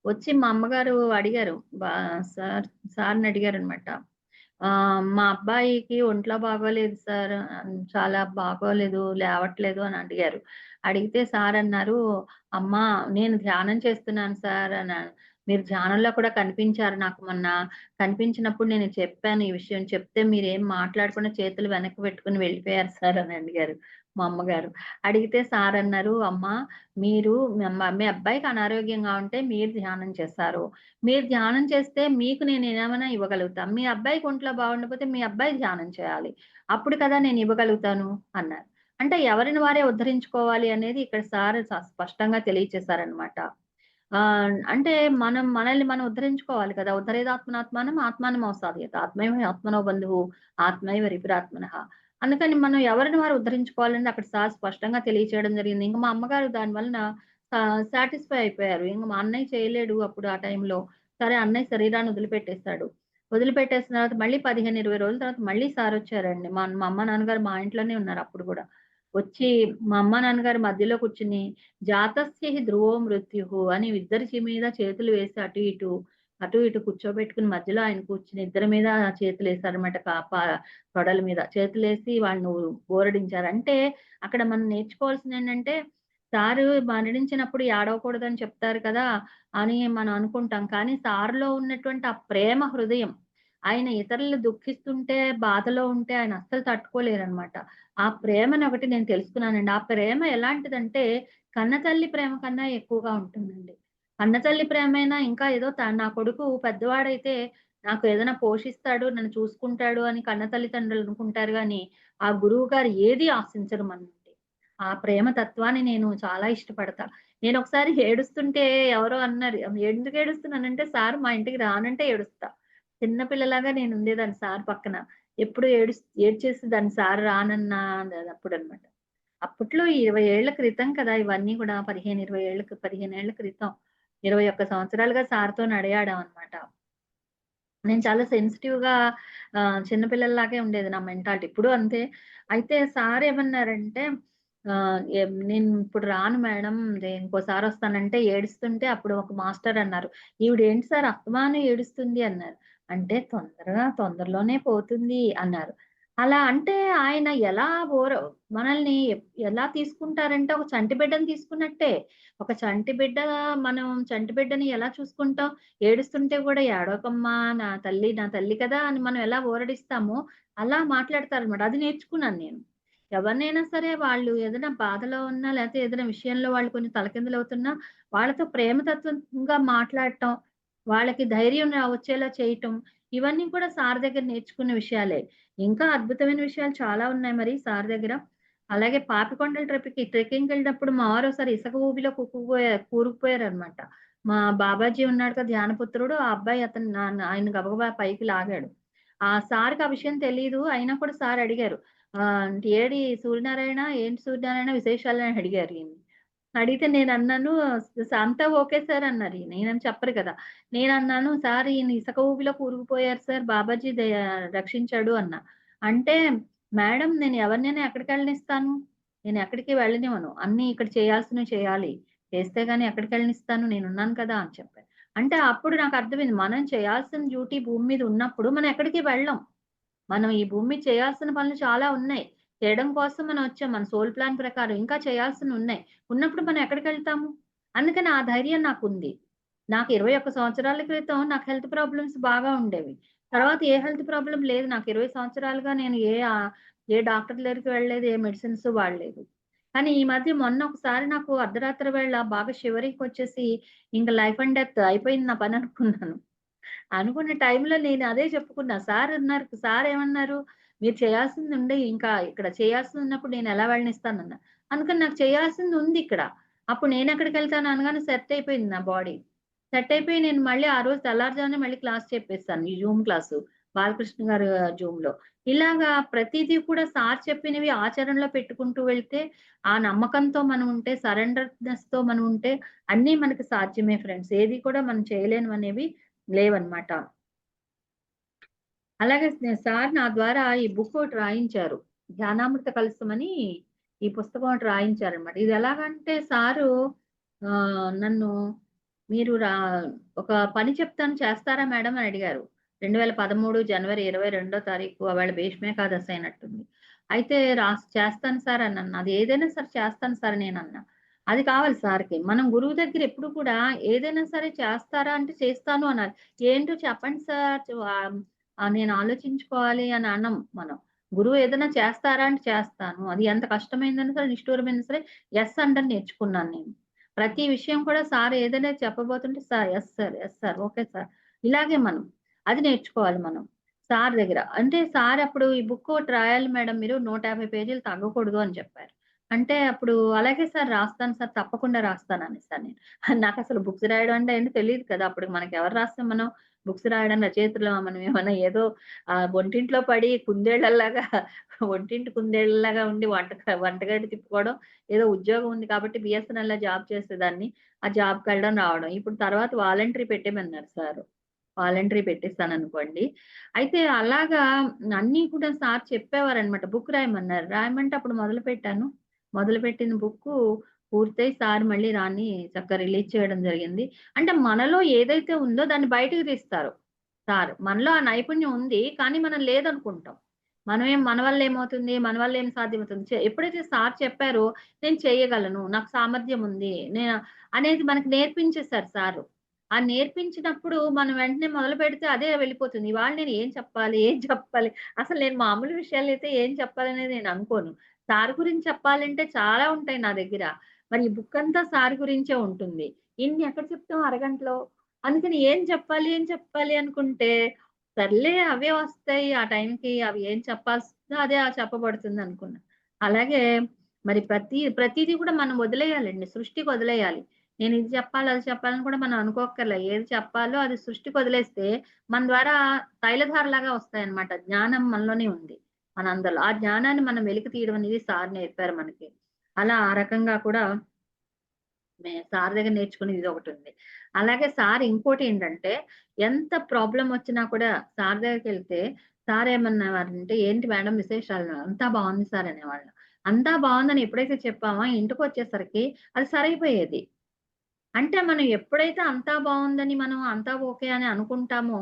వచ్చి మా అమ్మగారు అడిగారు. సార్ సార్‌ని అడిగారనమాట. మా అబ్బాయికి ఒంట్లో బాగోలేదు సార్. చాలా బాగోలేదు, లేవట్లేదు అని అడిగారు. అడిగితే సారన్నారు, "అమ్మా నేను ధ్యానం చేస్తున్నాను సార్" అన్నాను. "మీరు ధ్యానంలో కూడా కనిపించారు నాకు మొన్న. కనిపించినప్పుడు నేను చెప్పాను ఈ విషయం. చెప్తే మీరేం మాట్లాడకుండా చేతులు వెనక్కి పెట్టుకొని వెళ్ళిపోయారు సార్" అని అడిగారు మా అమ్మగారు. అడిగితే సారన్నారు, "అమ్మా మీరు మీ అబ్బాయికి అనారోగ్యంగా ఉంటే మీరు ధ్యానం చేశారు. మీరు ధ్యానం చేస్తే మీకు నేనేమైనా ఇవ్వగలుగుతా. మీ అబ్బాయికి ఒంట్లో బాగుండకపోతే మీ అబ్బాయి ధ్యానం చేయాలి. అప్పుడు కదా నేను ఇవ్వగలుగుతాను" అన్నారు. అంటే ఎవరిని వారే ఉద్ధరించుకోవాలి అనేది ఇక్కడ సార్ స్పష్టంగా తెలియచేశారనమాట. అంటే మనల్ని మనం ఉద్ధరించుకోవాలి కదా! ఉద్ధరేదాత్మనాత్మానం ఆత్మానమవసాదయత. ఆత్మైవ ఆత్మనో బంధువు ఆత్మైవ రిపురాత్మనః. అందుకని మనం ఎవరిని వారు ఉద్ధరించుకోవాలని అక్కడ సార్ స్పష్టంగా తెలియచేయడం జరిగింది. ఇంక మా అమ్మగారు దాని వలన సాటిస్ఫై అయిపోయారు. ఇంక మా అన్నయ్య చేయలేడు అప్పుడు ఆ టైంలో. సరే అన్నయ్య శరీరాన్ని వదిలిపెట్టేసాడు. వదిలిపెట్టేసిన తర్వాత మళ్ళీ 15, 20 రోజుల తర్వాత మళ్ళీ సారొచ్చారండి. మా మా అమ్మ, నాన్నగారు మా ఇంట్లోనే ఉన్నారు అప్పుడు గూడా. వచ్చి మా అమ్మ, నాన్నగారు మధ్యలో కూర్చొని జాతస్య హి ధ్రువో మృత్యుః అని ఇద్దరి మీద చేతులు వేసి అటు ఇటు కూర్చోబెట్టుకొని మధ్యలో ఆయన కూర్చొని ఇద్దరి మీద చేతులేసారన్నమాట. తొడల మీద చేతులేసి వాళ్ళని ఊరడించారు. అంటే అక్కడ మనం నేర్చుకోవాల్సిందేంటంటే సారు మరణించినప్పుడు ఏడవకూడదని చెప్తారు కదా! అని మనం అనుకుంటాం. కానీ సార్‌లో ఉన్నటువంటి ఆ ప్రేమ హృదయం, ఆయన ఇతరులు దుఃఖిస్తుంటే, బాధలో ఉంటే ఆయన అస్సలు తట్టుకోలేరనమాట. ఆ ప్రేమనొకటి నేను తెలుసుకున్నానండి. ఆ ప్రేమ ఎలాంటిదంటే, కన్నతల్లి ప్రేమ కన్నా ఎక్కువగా ఉంటుందండి. కన్నతల్లి ప్రేమైనా ఇంకా ఏదో నా కొడుకు పెద్దవాడైతే నాకు ఏదైనా పోషిస్తాడు, నన్ను చూసుకుంటాడు అని కన్న తల్లిదండ్రులు అనుకుంటారు గానీ, ఆ గురువుగారు ఏది ఆశించరు మన నుండి. ఆ ప్రేమ తత్వాన్ని నేను చాలా ఇష్టపడతా. నేనొకసారి ఏడుస్తుంటే ఎవరో అన్నారు, "ఎందుకు ఏడుస్తున్నానంటే, సార్ మా ఇంటికి రానంటే ఏడుస్తా." చిన్న పిల్లలాగా నేనుండేదాన్ని సార్ పక్కన. ఎప్పుడు ఏడ్చేసేదాన్ని సార్ రానన్నా అప్పుడనమాట. అప్పట్లో 20 ఏళ్ల క్రితం కదా! ఇవన్నీ గూడా 15, 20 15 ఏళ్ల క్రితం. 21 సంవత్సరాలుగా సార్‌తో నడయాడాం అనమాట. నేను చాలా సెన్సిటివ్‌గా చిన్న పిల్లల్లాగే ఉండేది నా మెంటాలిటీ. ఇప్పుడు అంతే. అయితే సార్ ఏమన్నారంటే నేను ఇప్పుడు రాను మేడం ఇంకోసారొస్తానంటే ఏడుస్తుంటే అప్పుడు ఒక మాస్టర్ అన్నారు. "ఈవిడేంటి సార్ అస్తమానం ఏడుస్తుంది" అన్నారు. అంటే తొందరలోనే పోతుంది అన్నారు. అలా అంటే ఆయన ఎలా మనల్ని ఎలా తీసుకుంటారంటే ఒక చంటి బిడ్డని తీసుకున్నట్టే. ఒక చంటి బిడ్డ మనం చంటి బిడ్డని ఎలా చూసుకుంటాం? ఏడుస్తుంటే గూడా "ఏడవకమ్మా నా తల్లి కదా!" అని మనం ఎలా ఊరడిస్తామో, అలా మాట్లాడతారనమాట. అది నేర్చుకున్నాను నేను. ఎవరినైనా సరే వాళ్ళు ఏదైనా బాధలో ఉన్నా, లేతే ఏదైనా విషయంలో వాళ్ళు కొంచెం తలకిందులవుతున్నా, వాళ్ళతో ప్రేమతత్వంగా మాట్లాడటం, వాళ్ళకి ధైర్యం వచ్చేలా చేయటం, ఇవన్నీ కూడా సార్ దగ్గర నేర్చుకున్న విషయాలే. ఇంకా అద్భుతమైన విషయాలు చాలా ఉన్నాయి మరి సార్ దగ్గర. అలాగే పాపికొండల ట్రెక్కింగ్‌కెళ్ళినప్పుడు మా వారు ఒకసారి ఇసక ఊబిలో కూరుకుపోయారనమాట. మా బాబాజీ ఉన్నాడు కదా! ధ్యానపుత్రుడు. ఆ అబ్బాయి అతను ఆయన గబగబా పైకి లాగాడు. ఆ సార్‌కి ఆ విషయం తెలీదు. అయినా కూడా సార్ అడిగారు. "ఏడి సూర్యనారాయణ ఏంటి సూర్యనారాయణ విశేషాలు" అని అడిగారు ఈయన్ని. అడిగితే నేనన్నాను "అంతా ఓకే సార్" అన్నారు ఈయన. ఈయనేం చెప్పరు కదా! నేనన్నాను "సార్ ఈయన ఇసక ఊబిలో కూరుకుపోయారు సార్. బాబాజీ రక్షించాడు" అన్నా. అంటే "మేడం నేను ఎవరినైనా ఎక్కడికెళ్ళనిస్తాను? నేను ఎక్కడికి వెళ్ళనివ్వను. అన్నీ ఇక్కడ చేయాల్సినవి చేయాలి. చేస్తే గాని ఎక్కడికెళ్ళనిస్తాను నేనున్నాను కదా!" అని చెప్పారు. అంటే అప్పుడు నాకర్థమైంది. మనం చేయాల్సిన డ్యూటీ భూమి మీద ఉన్నప్పుడు మనం ఎక్కడికి వెళ్ళం. మనం ఈ భూమి మీద చేయాల్సిన పనులు చాలా ఉన్నాయి. చేయడం కోసం మనం వచ్చాం. మన సోల్ ప్లాన్ ప్రకారం ఇంకా చేయాల్సినున్నాయి. ఉన్నప్పుడు మనం ఎక్కడికెళ్తాము? అందుకని ఆ ధైర్యం నాకుంది. నాకు 21 సంవత్సరాల క్రితం నాకు హెల్త్ ప్రాబ్లమ్స్ బాగా ఉండేవి. తర్వాత ఏ హెల్త్ ప్రాబ్లమ్ లేదు. నాకు 20 సంవత్సరాలుగా నేను ఏ డాక్టర్ దగ్గరికి వెళ్ళలేదు. ఏ మెడిసిన్స్ వాడలేదు. కానీ ఈ మధ్య మొన్న ఒకసారి నాకు అర్ధరాత్రి వేళ బాగా షివరింగ్‌కొచ్చేసి ఇంక లైఫ్ అండ్ డెత్ అయిపోయింది నా పని అనుకున్నాను. అనుకున్న టైంలో నేను అదే చెప్పుకున్నా. సార్ ఏమన్నారు, "మీరు చేయాల్సిందుంది ఇంకా ఇక్కడ చేయాల్సిందున్నప్పుడు నేనెలా వెళ్ళనిస్తానన్నా." అందుకని నాకు చేయాల్సిందుందిక్కడ. అప్పుడు నేనెక్కడికెళ్తాను అనగానే సెట్ అయిపోయింది నా బాడీ. సెట్ అయిపోయి నేను మళ్ళీ ఆ రోజు తెల్లారుజామునే మళ్ళీ క్లాస్ చెప్పేసాను. ఈ జూమ్ క్లాసు. బాలకృష్ణ గారు జూమ్‌లో. ఇలాగా ప్రతీదీ కూడా సార్ చెప్పినవి ఆచరణలో పెట్టుకుంటూ వెళ్తే, ఆ నమ్మకంతో మనం ఉంటే, సరెండర్‌నెస్‌తో మనం ఉంటే అన్నీ మనకి సాధ్యమే ఫ్రెండ్స్. ఏది కూడా మనం చేయలేనివనేవి లేవన్నమాట. అలాగే సార్ నా ద్వారా ఈ బుక్ ఒకటి రాయించారు. 'జ్ఞానామృత కలశం' ఈ పుస్తకం ఒకటి రాయించారన్నమాట. ఇది ఎలాగంటే సారు నన్ను మీరు ఒక పని చెప్తాను చేస్తారా మేడం అని అడిగారు. 2013 జనవరి 22 తారీఖు ఆవేళ భీష్మేకాదశి అయినట్టుంది. అయితే చేస్తాను సార్ అన్నాను. అది ఏదైనా సరే చేస్తాను సార్ నేనన్నా. అది కావాలి సార్‌కి. మనం గురువు దగ్గర ఎప్పుడు కూడా ఏదైనా సరే చేస్తారా అంటే చేస్తాను అనాలి. ఏంటో చెప్పండి సార్ నేను ఆలోచించుకోవాలి అని అనం మనం. గురువు ఏదైనా చేస్తారా అంటే చేస్తాను. అది ఎంత కష్టమైందైనా సరే, నిష్ఠూరమైనా సరే యెస్ అనడం నేర్చుకున్నాను నేను. ప్రతి విషయం కూడా సార్ ఏదైనా చెప్పబోతుంటే sir yes sir, yes sir, okay sir. ఇలాగే మనం. అది నేర్చుకోవాలి మనం. సార్ దగ్గర. అంటే సార్ అప్పుడు ఈ బుక్ ఒకటి రాయాలి మేడం మీరు 150 పేజీలు తగ్గకూడదు అని చెప్పారు. అంటే అప్పుడు అలాగే సార్ రాస్తాను సార్ తప్పకుండా రాస్తాను అనేసాను నేను. నాకసలు బుక్స్ రాయడం అంటే ఏంటో తెలీదు కదా! అప్పుడు మనకెవరు రాస్తాం మనం. బుక్స్ రాయడం రచయితలమా మనం ఏమన్నా ఏదో ఒంటింట్లో పడి కుందేళ్ళలాగా ఒంటింటి కుందేళ్ళలాగా ఉండి వంటగది తిప్పుకోవడం, ఏదో ఉద్యోగం ఉంది కాబట్టి బీఎస్ఎన్ఎల్‌లో జాబ్ చేసేదాన్ని. ఆ జాబ్‌కెళ్ళడం, రావడం. ఇప్పుడు తర్వాత వాలంటరీ పెట్టేయమన్నారు సారు. వాలంటరీ పెట్టేసాననుకోండి. అయితే అలాగా అన్నీ కూడా సార్ చెప్పేవారనమాట. బుక్ రాయమన్నారు. రాయమంటే అప్పుడు మొదలుపెట్టాను. మొదలుపెట్టిన బుక్కు పూర్తయి సార్ మళ్ళీ దాన్ని చక్కగా రిలీజ్ చేయడం జరిగింది. అంటే మనలో ఏదైతే ఉందో దాన్ని బయటకి తీస్తారు సార్. మనలో ఆ నైపుణ్యం ఉంది. కానీ మనం లేదనుకుంటాం. మన వల్ల ఏమవుతుంది? మన వల్ల ఏం సాధ్యమవుతుంది? ఎప్పుడైతే సార్ చెప్పారో నేను చేయగలను. నాకు సామర్థ్యం ఉంది. అనేది మనకు నేర్పించేసారు సారు. ఆ నేర్పించినప్పుడు మనం వెంటనే మొదలుపెడితే అదే వెళ్ళిపోతుంది. ఇవాళ నేను ఏం చెప్పాలి? ఏం చెప్పాలి? అసలు నేను మామూలు విషయాలైతే ఏం చెప్పాలనేది నేను అనుకోను. సార్ గురించి చెప్పాలంటే చాలా ఉంటాయి నా దగ్గర. మరి ఈ బుక్ అంతా సార్ గురించే ఉంటుంది. ఇన్ని ఎక్కడ చెప్తాం అరగంటలో. అందుకని ఏం చెప్పాలి? ఏం చెప్పాలి? అనుకుంటే సర్లే అవే వస్తాయి ఆ టైంకి. అవి ఏం చెప్పాల్సిందో అదే చెప్పబడుతుందనుకున్నా. అలాగే మరి ప్రతీది కూడా మనం వదిలేయాలండి. సృష్టికి వదిలేయాలి. నేను ఇది చెప్పాలి, అది చెప్పాలని కూడా మనం అనుకోక్కర్లే. ఏది చెప్పాలో అది సృష్టికి వదిలేస్తే మన ద్వారా తైలధారలాగా వస్తాయన్నమాట. జ్ఞానం మనలోనే ఉంది. మనందరిలో. ఆ జ్ఞానాన్ని మనం వెలికి తీయడం అనేది సార్ నేర్పారు మనకి. అలా ఆ రకంగా కూడా సార్ దగ్గర నేర్చుకునేది ఇదొకటుంది. అలాగే సార్ ఇంకోటేంటంటే, ఎంత ప్రాబ్లమొచ్చినా కూడా సార్ దగ్గరికెళ్తే, సార్ ఏమనేవారంటే, "ఏంటి మేడం విశేషాలు?" "అంతా బావుంది సార్" అనేవాళ్ళు. అంతా బావుందని ఎప్పుడైతే చెప్పామో, ఇంటికొచ్చేసరికి అది సరైపోయేది. అంటే మనం ఎప్పుడైతే అంతా బావుందని మనం అంతా ఓకే అని అనుకుంటామో,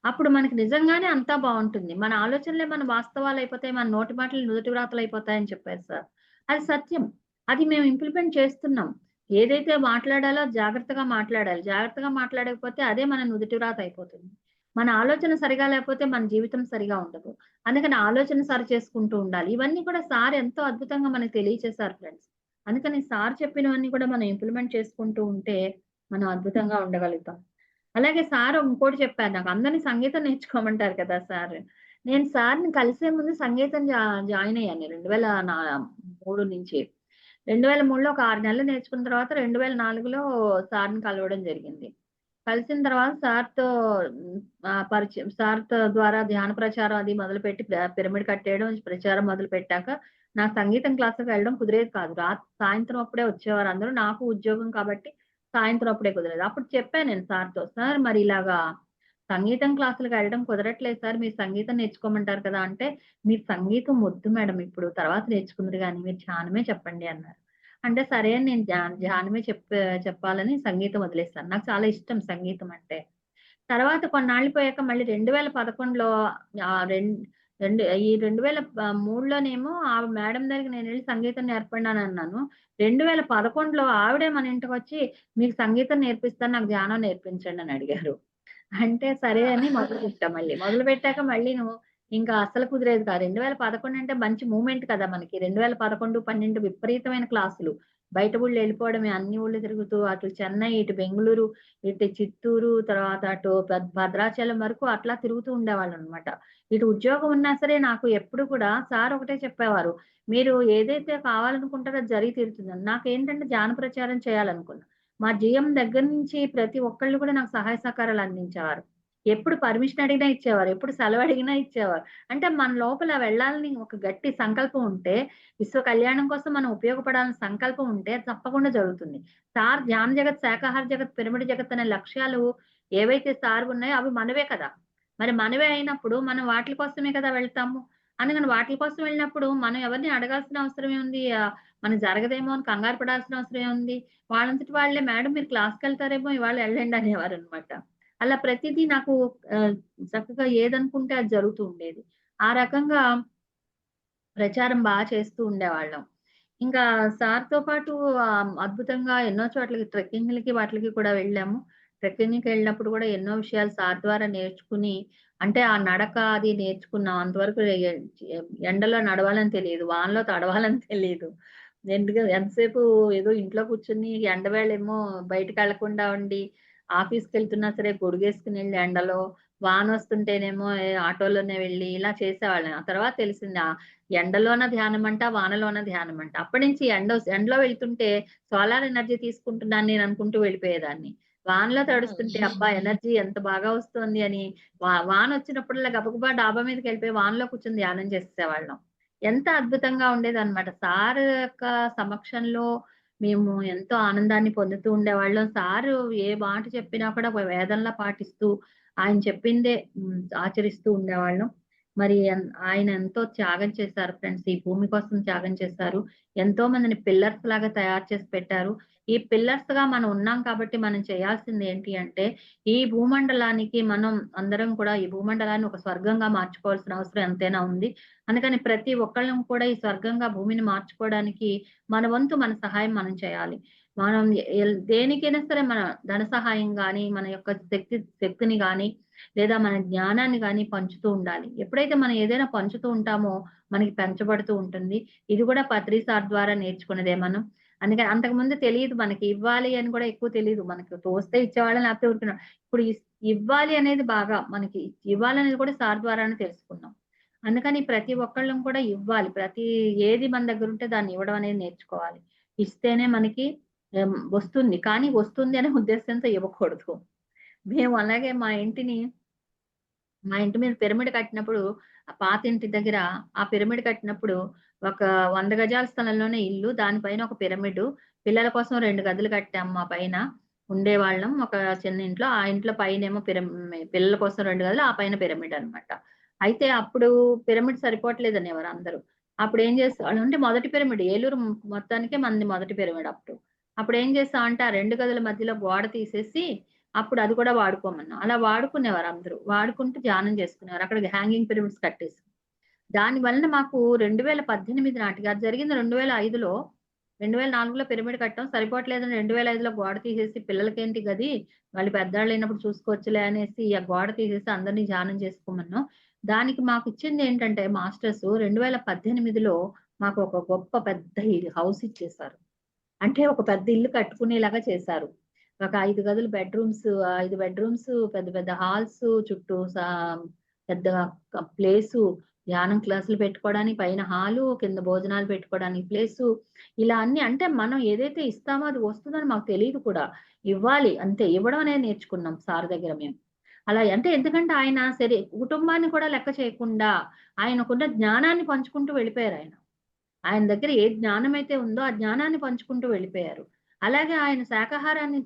అప్పుడు మనకి నిజంగానే అంతా బావుంటుంది. మన ఆలోచనలే మన వాస్తవాలయిపోతాయి. మన నోటి మాటలు నుదుటి వ్రాతలయిపోతాయని చెప్పారు సార్. అది సత్యం. అది మేము ఇంప్లిమెంట్ చేస్తున్నాం. ఏదైతే మాట్లాడాలో జాగ్రత్తగా మాట్లాడాలి. జాగ్రత్తగా మాట్లాడకపోతే అదే మన నుదిటి వ్రాత అయిపోతుంది. మన ఆలోచన సరిగా లేకపోతే మన జీవితం సరిగా ఉండదు. అందుకని ఆలోచన సరిచేసుకుంటూ ఉండాలి. ఇవన్నీ కూడా సార్ ఎంతో అద్భుతంగా మనకు తెలియచేశారు ఫ్రెండ్స్. అందుకని సార్ చెప్పినవన్నీ కూడా మనం ఇంప్లిమెంట్ చేసుకుంటూ ఉంటే, మనం అద్భుతంగా ఉండగలుగుతాం. అలాగే సార్ ఇంకోటి చెప్పారు నాకు. అందరిని సంగీతం నేర్చుకోమంటారు కదా సార్. నేను సార్‌ని కలిసే ముందు సంగీతం జాయిన్ అయ్యాను 2003 నుంచి. 2003లో ఒక 6 నెలలు నేర్చుకున్న తర్వాత 2004లో సార్‌ని కలవడం జరిగింది. కలిసిన తర్వాత సార్‌తో పరిచయం సార్‌తో ద్వారా ధ్యాన ప్రచారం అది మొదలుపెట్టి పిరమిడ్ కట్టేయడం, ప్రచారం మొదలుపెట్టాక నాకు సంగీతం క్లాస్‌కి వెళ్ళడం కుదిరేది కాదు. సాయంత్రం అప్పుడే వచ్చేవారు అందరూ. నాకు ఉద్యోగం కాబట్టి సాయంత్రం అప్పుడే కుదిరేది. అప్పుడు చెప్పాను నేను సార్‌తో, "సార్ మరి ఇలాగా సంగీతం క్లాసులకి వెళ్ళడం కుదరట్లేదు సార్. మీరు సంగీతం నేర్చుకోమంటారు కదా!" అంటే, "మీరు సంగీతం వద్దు మేడం ఇప్పుడు. తర్వాత నేర్చుకుందురు గానీ మీరు ధ్యానమే చెప్పండి" అన్నారు. అంటే సరే అని నేను ధ్యానమే చెప్పాలని సంగీతం వదిలేసాను. నాకు చాలా ఇష్టం సంగీతం అంటే. తర్వాత కొన్నాళ్ళు పోయాక మళ్ళీ 2011లో ఆహ్, రెం రెండు ఈ 2003లోనేమో ఆ మేడం దగ్గరికి నేనెళ్లి సంగీతం నేర్పండనన్నాను. 2011లో ఆవిడే మన ఇంటికొచ్చి, "మీకు సంగీతం నేర్పిస్తాను. నాకు ధ్యానం నేర్పించండి" అని అడిగారు. అంటే సరే అని మొదలుపెట్టా మళ్ళీ. మొదలుపెట్టాక మళ్ళీను ఇంకా అస్సలు కుదిరేది కాదు. 2011 అంటే మంచి మూవ్‌మెంట్ కదా మనకి. 2011, 12 విపరీతమైన క్లాసులు. బయట ఊళ్ళెళ్ళిపోవడమే. అన్ని ఊళ్ళు తిరుగుతూ అటు చెన్నై, ఇటు బెంగుళూరు, ఇటు చిత్తూరు, తర్వాత అటు భద్రాచలం వరకు అట్లా తిరుగుతూ ఉండేవాళ్ళనమాట. ఇటు ఉద్యోగం ఉన్నా సరే నాకు ఎప్పుడు కూడా సార్ ఒకటే చెప్పేవారు. "మీరు ఏదైతే కావాలనుకుంటారో అది జరిగి తీరుతుందని." నాకేంటంటే జాన ప్రచారం చేయాలనుకున్నా. మా జీఎం దగ్గర నుంచి ప్రతి ఒక్కళ్ళు కూడా నాకు సహాయ సహకారాలు అందించేవారు. ఎప్పుడు పర్మిషన్ అడిగినా ఇచ్చేవారు. ఎప్పుడు సెలవడిగినా ఇచ్చేవారు. అంటే మన లోపల వెళ్ళాలని ఒక గట్టి సంకల్పం ఉంటే, విశ్వ కళ్యాణం కోసం మనం ఉపయోగపడాలని సంకల్పం ఉంటే అది తప్పకుండా జరుగుతుంది. సార్ ధ్యాన జగత్, శాకాహార జగత్, పిరమిడ్ జగత్ అనే లక్ష్యాలు ఏవైతే సార్ ఉన్నాయో అవి మనవే కదా! మరి మనవే అయినప్పుడు మనం వాటిల కోసమే కదా వెళ్తాము. అందుకని వాటిల కోసం వెళ్ళినప్పుడు మనం ఎవరిని అడగాల్సిన అవసరం ఏముంది? మనకు జరగదేమో అని కంగారు పడాల్సిన అవసరం ఏముంది? వాళ్ళంతట వాళ్ళే మేడం మీరు క్లాస్‌కెళ్తారేమో ఇవాళ ఎళ్ళండి అనేవారనమాట. అలా ప్రతిదీ నాకు ఆహ్, చక్కగా ఏదనుకుంటే అది జరుగుతూ ఉండేది. ఆ రకంగా ప్రచారం చేస్తూ ఉండేవాళ్ళం. ఇంకా సార్‌తో పాటు అద్భుతంగా ఎన్నో చోట్లకి ట్రెక్కింగ్‌లకి వాటిలకి కూడా వెళ్ళాము. ట్రెక్కింగ్‌కెళ్ళినప్పుడు కూడా ఎన్నో విషయాలు సార్ ద్వారా నేర్చుకుని, అంటే ఆ నడక అది నేర్చుకున్నాం. అంతవరకు ఎండలో నడవాలని తెలీదు. వానలో తడవాలని తెలీదు. ఎంతసేపు ఏదో ఇంట్లో కూర్చొని ఎండవేళేమో బయటికెళ్ళకుండా ఉండి, ఆఫీస్‌కెళ్తున్నా సరే గొడుగేసుకొనెళ్ళి ఎండలో, వానొస్తుంటేనేమో ఆటోలోనే వెళ్ళి ఇలా చేసేవాళ్ళం. ఆ తర్వాత తెలిసింది ఎండలోన ధ్యానమంట, వానలోన ధ్యానమంట. అప్పటినుంచి ఎండలో వెళ్తుంటే సోలార్ ఎనర్జీ తీసుకుంటున్నాను నేను అనుకుంటూ వెళ్ళిపోయేదాన్ని. వానలో తడుస్తుంటే అబ్బా! ఎనర్జీ ఎంత బాగా వస్తోంది అని వానొచ్చినప్పుడల్లా గబగబా డాబా మీదకెళ్ళిపోయి వానలో కూర్చొని ధ్యానం చేసేసేవాళ్ళం. ఎంత అద్భుతంగా ఉండేదనమాట. సార్ యొక్క సమక్షంలో మేము ఎంతో ఆనందాన్ని పొందుతూ ఉండేవాళ్ళం. సారు ఏ మాట చెప్పినా కూడా వేదంలా పాటిస్తూ, ఆయన చెప్పిందే ఆచరిస్తూ ఉండేవాళ్ళం. మరి ఆయన ఎంతో త్యాగం చేశారు ఫ్రెండ్స్. ఈ భూమి కోసం త్యాగం చేశారు. ఎంతో మందిని పిల్లర్స్ లాగా తయారు చేసి పెట్టారు. ఈ పిల్లర్స్‌గా మనం ఉన్నాం కాబట్టి మనం చేయాల్సింది ఏంటి అంటే, ఈ భూమండలానికి మనం అందరం కూడా ఈ భూమండలాన్ని ఒక స్వర్గంగా మార్చుకోవాల్సిన అవసరం ఎంతైనా ఉంది. అందుకని ప్రతి ఒక్కళ్ళం కూడా ఈ స్వర్గంగా భూమిని మార్చుకోవడానికి మన వంతు మన సహాయం మనం చేయాలి. మనం దేనికైనా సరే మన ధన సహాయం గాని, మన యొక్క శక్తిని గాని లేదా మన జ్ఞానాన్ని గాని పంచుతూ ఉండాలి. ఎప్పుడైతే మనం ఏదైనా పంచుతూ ఉంటామో, మనకి పెంచబడుతూ ఉంటుంది. ఇది కూడా పత్రి సార్ ద్వారా నేర్చుకున్నదే మనం. అందుకని అంతకుముందు తెలీదు మనకి. ఇవ్వాలి అని కూడా ఎక్కువ తెలీదు. మనకు తోస్తే ఇచ్చేవాళ్ళం లేకపోతే ఊరుకున్నాం. ఇప్పుడు ఇవ్వాలి అనేది బాగా మనకి ఇవ్వాలనేది కూడా సార్ ద్వారానే తెలుసుకున్నాం. అందుకని ప్రతి ఒక్కళ్ళం కూడా ఇవ్వాలి. ఏది మన దగ్గరుంటే దాన్ని ఇవ్వడం అనేది నేర్చుకోవాలి. ఇస్తేనే మనకి వస్తుంది. కానీ వస్తుంది అనే ఉద్దేశ్యంతో ఇవ్వకూడదు. మేము అలాగే మా ఇంటి మీద పిరమిడ్ కట్టినప్పుడు, ఆ పాతింటి దగ్గర ఆ పిరమిడ్ కట్టినప్పుడు ఒక 100 గజాల స్థలంలోనే ఇల్లు. దానిపైన ఒక పిరమిడు. పిల్లల కోసం 2 గదులు కట్టాము మా పైన. ఉండేవాళ్ళం ఒక చిన్న ఇంట్లో. ఆ ఇంట్లో పైనేమో పిల్లల కోసం 2 గదులు, ఆ పైన పిరమిడ్ అన్నమాట. అయితే అప్పుడు పిరమిడ్ సరిపోవట్లేదనేవారు అందరూ. అప్పుడేం చేసేవాళ్ళం అంటే మొదటి పిరమిడ్ ఏలూరు మొత్తానికే మనది మొదటి పిరమిడ్ అప్పుడు. అప్పుడేం చేసామంటే ఆ 2 గదుల మధ్యలో గోడ తీసేసి అప్పుడు అది కూడా వాడుకోమన్నాం. అలా వాడుకునేవారు అందరూ. వాడుకుంటూ ధ్యానం చేసుకునేవారు. అక్కడికి హ్యాంగింగ్ పిరమిడ్స్ కట్టేసాం. దాని వలన మాకు 2018 నాటికి అది జరిగింది 2005లో 2004లో పిరమిడ్ కట్టాం. సరిపోవట్లేదని 2005లో గోడ తీసేసి పిల్లలకేంటి గది, వాళ్ళు పెద్దవాళ్ళయినప్పుడు చూసుకోవచ్చులే అనేసి ఆ గోడ తీసేసి అందరిని ధ్యానం చేసుకోమన్నాం. దానికి మాకిచ్చిందేంటంటే మాస్టర్సు 2018లో మాకు ఒక గొప్ప పెద్ద హౌస్ ఇచ్చేశారు. అంటే ఒక పెద్ద ఇల్లు కట్టుకునేలాగా చేశారు. ఒక 5 గదులు బెడ్‌రూమ్స్, 5 బెడ్‌రూమ్స్, పెద్ద పెద్ద హాల్స్, చుట్టూ పెద్ద ప్లేసు, ధ్యానం క్లాసులు పెట్టుకోవడానికి పైన హాలు, కింద భోజనాలు పెట్టుకోవడానికి ప్లేసు, ఇలా అన్నీ అంటే మనం ఏదైతే ఇస్తామో అది వస్తుందని మాకు తెలీదు కూడా. ఇవ్వాలి అంతే. ఇవ్వడం అనేది నేర్చుకున్నాం సార్ దగ్గర మేము. అలా అంటే ఎందుకంటే ఆయన సరే కుటుంబాన్ని కూడా లెక్క చేయకుండా ఆయనకున్న జ్ఞానాన్ని పంచుకుంటూ వెళ్ళిపోయారాయన. ఆయన దగ్గర ఏ జ్ఞానమైతే ఉందో ఆ జ్ఞానాన్ని పంచుకుంటూ వెళ్ళిపోయారు. అలాగే ఆయన శాకాహారాన్ని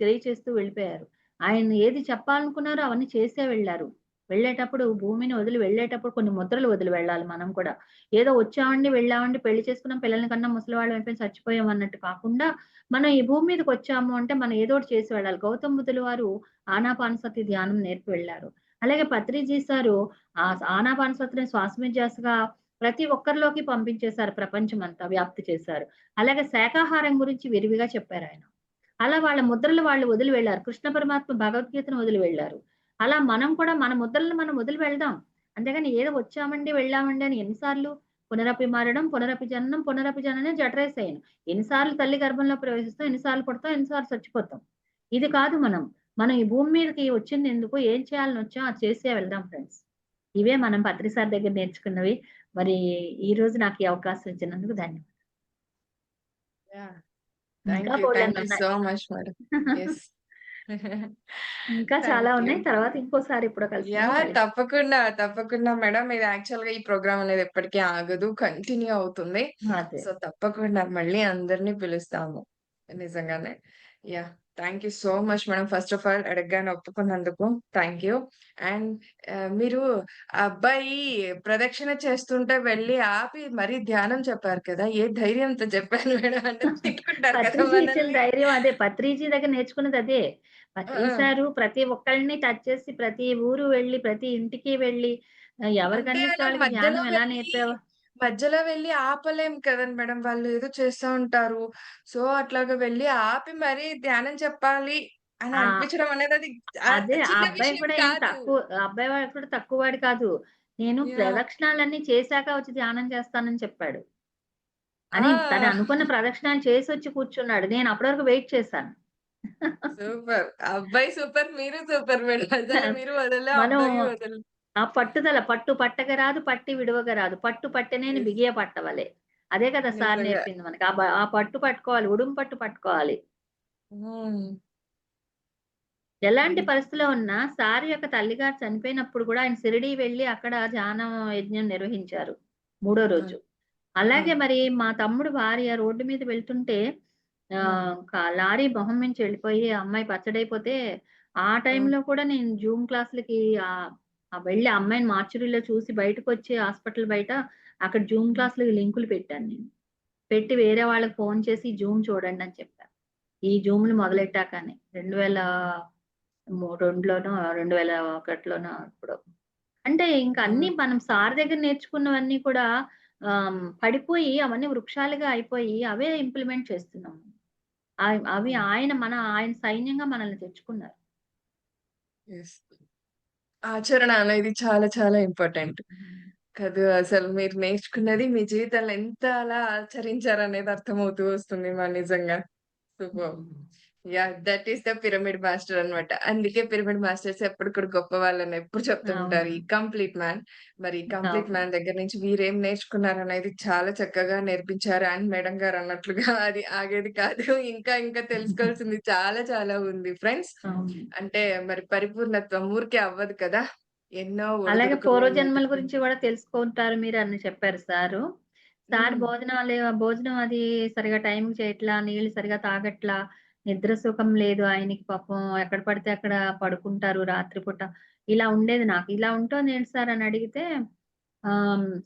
తెలియచేస్తూ వెళ్ళిపోయారు. ఆయన ఏది చెప్పాలనుకున్నారో అవన్నీ చేసే వెళ్లారు. వెళ్ళేటప్పుడు భూమిని వదిలి వెళ్ళేటప్పుడు కొన్ని ముద్రలు వదిలి వెళ్ళాలి మనం కూడా. ఏదో వచ్చామండి, వెళ్ళామండి, పెళ్లి చేసుకున్నాం, పిల్లల్ని కన్నాం, ముసలివాళ్ళం అయిపోయి చచ్చిపోయాం అన్నట్టు కాకుండా, మనం ఈ భూమి మీదకొచ్చాము అంటే మనం ఏదో ఒకటి చేసి వెళ్ళాలి. గౌతమ బుద్ధుల వారు ఆనాపానసతి ధ్యానం నేర్పి వెళ్లారు. అలాగే పత్రిజీ సారు ఆనాపానసతిని శ్వాస మీద ధ్యాసగా ప్రతి ఒక్కరిలోకి పంపించేశారు. ప్రపంచమంతా వ్యాప్తి చేశారు. అలాగే శాకాహారం గురించి విరివిగా చెప్పారాయన. అలా వాళ్ళ ముద్రలు వాళ్ళు వదిలి వెళ్లారు. కృష్ణ పరమాత్మ భగవద్గీతను వదిలి వెళ్లారు. అలా మనం కూడా మన ముద్రలను మనం వదిలి వెళ్దాం. అంతేగాని ఏదో వచ్చామండి, వెళ్ళామండి అని ఎన్ని సార్లు పునరపి మరణం, పునరపి జననం, పునరపి జననే జఠరేసేయను. ఎన్ని సార్లు తల్లి గర్భంలో ప్రవేశిస్తాం, ఎన్ని సార్లు పుడతాం, ఎన్ని సార్లు చచ్చిపోతాం. ఇది కాదు మనం. మనం ఈ భూమి మీదకి వచ్చిందెందుకు? ఏం చేయాలని వచ్చాం అది చేసే వెళ్దాం ఫ్రెండ్స్. ఇవే మనం పత్రి సార్ దగ్గర నేర్చుకున్నవి. మరి ఈరోజు నాకు ఈ అవకాశం ఇచ్చినందుకు ధన్యవాదాలు. యాహ్! ఇంకా థాంక్ యూ బోలెడన్నున్నాయి. So much madam. యెస్. ఇంకా చాలా థాంక్ యూ. ఉన్నాయి. తర్వాత ఇంకోసారి ఎప్పుడో కలిసినప్పుడు యాహ్! కలుద్దాం. తప్పకుండా మేడం. ఇది యాక్చువల్‌గా ఈ ప్రోగ్రామ్ అనేది ఎప్పటికీ ఆగదు. కంటిన్యూ అవుతుంది. అదే. సో, తప్పకుండా మళ్ళీ అందరిని పిలుస్తాము. నిజంగానే. Yeah! Thank you so much madam. First of all అడగగానే ఒప్పుకున్నందుకు థాంక్ యూ. అండ్ మీరు ఆ అబ్బాయి ప్రదక్షిణ చేస్తుంటే వెళ్లి ఆపి మరీ ధ్యానం చెప్పారు కదా! ఏ ధైర్యంతో చెప్పారు మేడం? అంటే తిట్టుకుంటారు కదా పత్రిజీ ఇచ్చిన మనల్ని. ధైర్యం అదే. పత్రిజీ దగ్గర నేర్చుకున్నదదే. ఆ! పత్రి ఆ! సారు ప్రతి ఒక్కళ్ళని టచ్ చేసి, ప్రతి ఊరు వెళ్లి, ప్రతి ఇంటికి వెళ్లి ఎవరు అంటే కనిపిస్తే అలా వాళ్ళకి ధ్యానం ఎలా మధ్యలో వెళ్లి ఆపలేం కదండీ మేడం. వాళ్ళు ఏదో చేస్తా ఉంటారు. సో, అట్లాగా వెళ్లి ఆపి మరి ధ్యానం చెప్పాలి అని ఆ! అనిపించడం అనేది అది అదే ఆ చిన్న అబ్బాయి విషయం కూడా ఏం కాదు. తక్కువ ఆ అబ్బాయి వాడు కూడా తక్కువ వాడు కాదు. నేను యాహ్! ప్రదక్షిణాలన్నీ చేశాక వచ్చి ధ్యానం చేస్తానని చెప్పాడు. అని తను ఆ! అనుకున్న ప్రదక్షిణాలు చేసొచ్చి కూర్చున్నాడు. నేను అప్పటి వరకు వెయిట్ చేశాను. సూపర్. అబ్బాయి సూపర్. మీరు సూపర్ మేడం. అసలు మీరు వదలలే. మనం అబ్బాయి వదలలే. ఆ పట్టుదల పట్టు పట్టగరాదు, పట్టి విడువగరాదు. పట్టు పట్టనేని యెస్. బిగియ పట్టవలె. అదే కదా సార్ నిజంగా. నేర్పింది మనకి. ఆ పట్టు పట్టుకోవాలి. ఉడుం పట్టు పట్టుకోవాలి. హ్మ్. ఎలాంటి హ్మ్. పరిస్థితిలో ఉన్నా సార్ యొక్క తల్లిగారు చనిపోయినప్పుడు కూడా ఆయన షిరిడీ వెళ్లి అక్కడ ధ్యానం యజ్ఞం నిర్వహించారు. మూడో ఆ! రోజు. ఆ! అలాగే మరి మా తమ్ముడు భార్య రోడ్డు మీద వెళ్తుంటే హ్మ్. లారీ మొహం మించి వెళ్ళిపోయి ఆ అమ్మాయి పచ్చడైపోతే, ఆ హ్మ్. టైంలో కూడా నేను జూమ్ క్లాస్‌లకి ఆహ్, ఆహ్, వెళ్ళి ఆ అమ్మాయిని మార్చురీలో చూసి బయటకొచ్చి హాస్పిటల్ బయట అక్కడ జూమ్ హ్మ్. క్లాస్‌లకి లింకులు పెట్టాను నేను. పెట్టి వేరే వాళ్ళకి ఫోను చేసి జూమ్ చూడండని చెప్పా. ఈ జూమ్‌లు హ్మ్. మొదలెట్టాకనే 2002లోనో, 2001లోనో ఎప్పుడో. అంటే ఇంక అన్నీ హ్మ్. మనం సార్ దగ్గర నేర్చుకున్నవన్నీ కూడా పడిపోయి అవన్నీ వృక్షాలుగా అయిపోయి అవే ఇంప్లిమెంట్ చేస్తున్నాం. అవి అవును. ఆయన సైన్యంగా మనల్ని తెచ్చుకున్నారు. యెస్. ఆచరణ అనేది చాలా చాలా ఇంపార్టెంట్. హ్మ్. కాదు అసలు మీరు నేర్చుకున్నది మీ జీవితంలో ఎంత అలా ఆచరించారనేది అర్థమవుతూ వస్తుంది నిజంగా. సూపర్బ్! హ్మ్. Yeah! That is the pyramid master అన్నమాట. అందుకే పిరమిడ్ మాస్టర్స్ ఎప్పుడు కూడా గొప్పవాళ్ళని ఎప్పుడు చెప్తూ ఉంటారు. అవును. ఈ కంప్లీట్ మ్యాన్. మరి కంప్లీట్ అవును. మ్యాన్ దగ్గర నుంచి మీరేం నేర్చుకున్నారనేది చాలా చక్కగా నేర్పించారు. అండ్ మేడం గారు అన్నట్లుగా అది ఆగేది కాదు. ఇంకా ఇంకా తెలుసుకోవాల్సింది చాలా చాలా ఉంది ఫ్రెండ్స్. అవును. అంటే మరి పరిపూర్ణత్వం ఊరికే అవ్వదు కదా! ఎన్నో అలాగే ఒడిదుడుకుల్ని పూర్వజన్మల ఎదుర్కొని గురించి గూడా తెలుసుకుంటారు మీరని చెప్పారు సారు. సార్ హ్మ్. భోజనం అది సరిగ్గా టైంకి చేయట్లా, నీళ్ళు సరిగ్గా తాగట్లా, నిద్ర సుఖం లేదు ఆయనకి పాపం ఎక్కడ పడితే అక్కడ పడుకుంటారు రాత్రిపూట. ఇలా ఉండేది నాకు. ఇలా ఉంటోందేంటి సార్ అని అడిగితే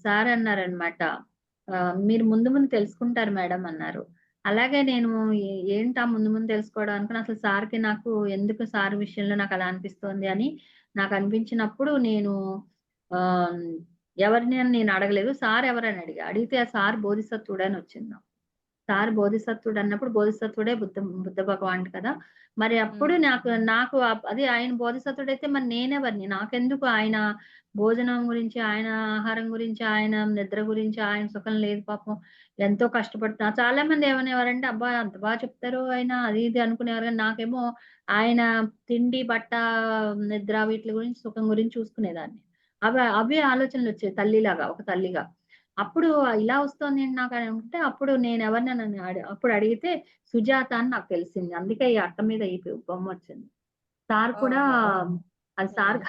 సార్ అన్నారనమాట. "మీరు ముందు ముందు తెలుసుకుంటారు మేడం" అన్నారు. అలాగే నేను ఏంటా ముందు ముందు తెలుసుకోవడం అనుకుని అసలు సార్‌కి నాకు ఎందుకు సార్ విషయంలో నాకలా అనిపిస్తోంది అని నాకనిపించినప్పుడు నేను ఆహ్, ఎవరిని అని నేను అడగలేదు. సార్ ఎవరని అడిగా. అడిగితే ఆ సార్ బోధిసత్వుడని వచ్చింది నాకు. సార్ బోధిసత్వుడన్నప్పుడు బోధిసత్వుడే బుద్ధ భగవానుడు కదా! మరి అప్పుడు హ్మ్. నాకు అదే ఆయన బోధిసత్వుడైతే మరి నేనెవరిని? నాకెందుకు ఆయన భోజనం గురించి, ఆయన ఆహారం గురించి, ఆయన నిద్ర గురించి, ఆయన సుఖం లేదు పాపం. ఎంతో కష్టపడుతున్నా చాలామంది ఏమనేవారంటే, "అబ్బా! అంత చెప్తారు ఆయన" అది ఇది అనుకునేవారు గానీ, నాకేమో ఆయన తిండి, బట్ట, నిద్ర వీట్లి గురించి, సుఖం గురించి చూసుకునేదాన్ని. అవే ఆలోచనలొచ్చాయి తల్లిలాగా, ఒక తల్లిగా. అప్పుడు ఇలా వస్తోందేంటి నాకని అంటే, అప్పుడు నేనెవరిననని అప్పుడు అడిగితే సుజాత అని నాకు తెలిసింది. అందుకే ఈ అట్ట మీద ఈ బొమ్మొచ్చింది. సార్ కూడా ఓహో! అది సార్ హ్మ్.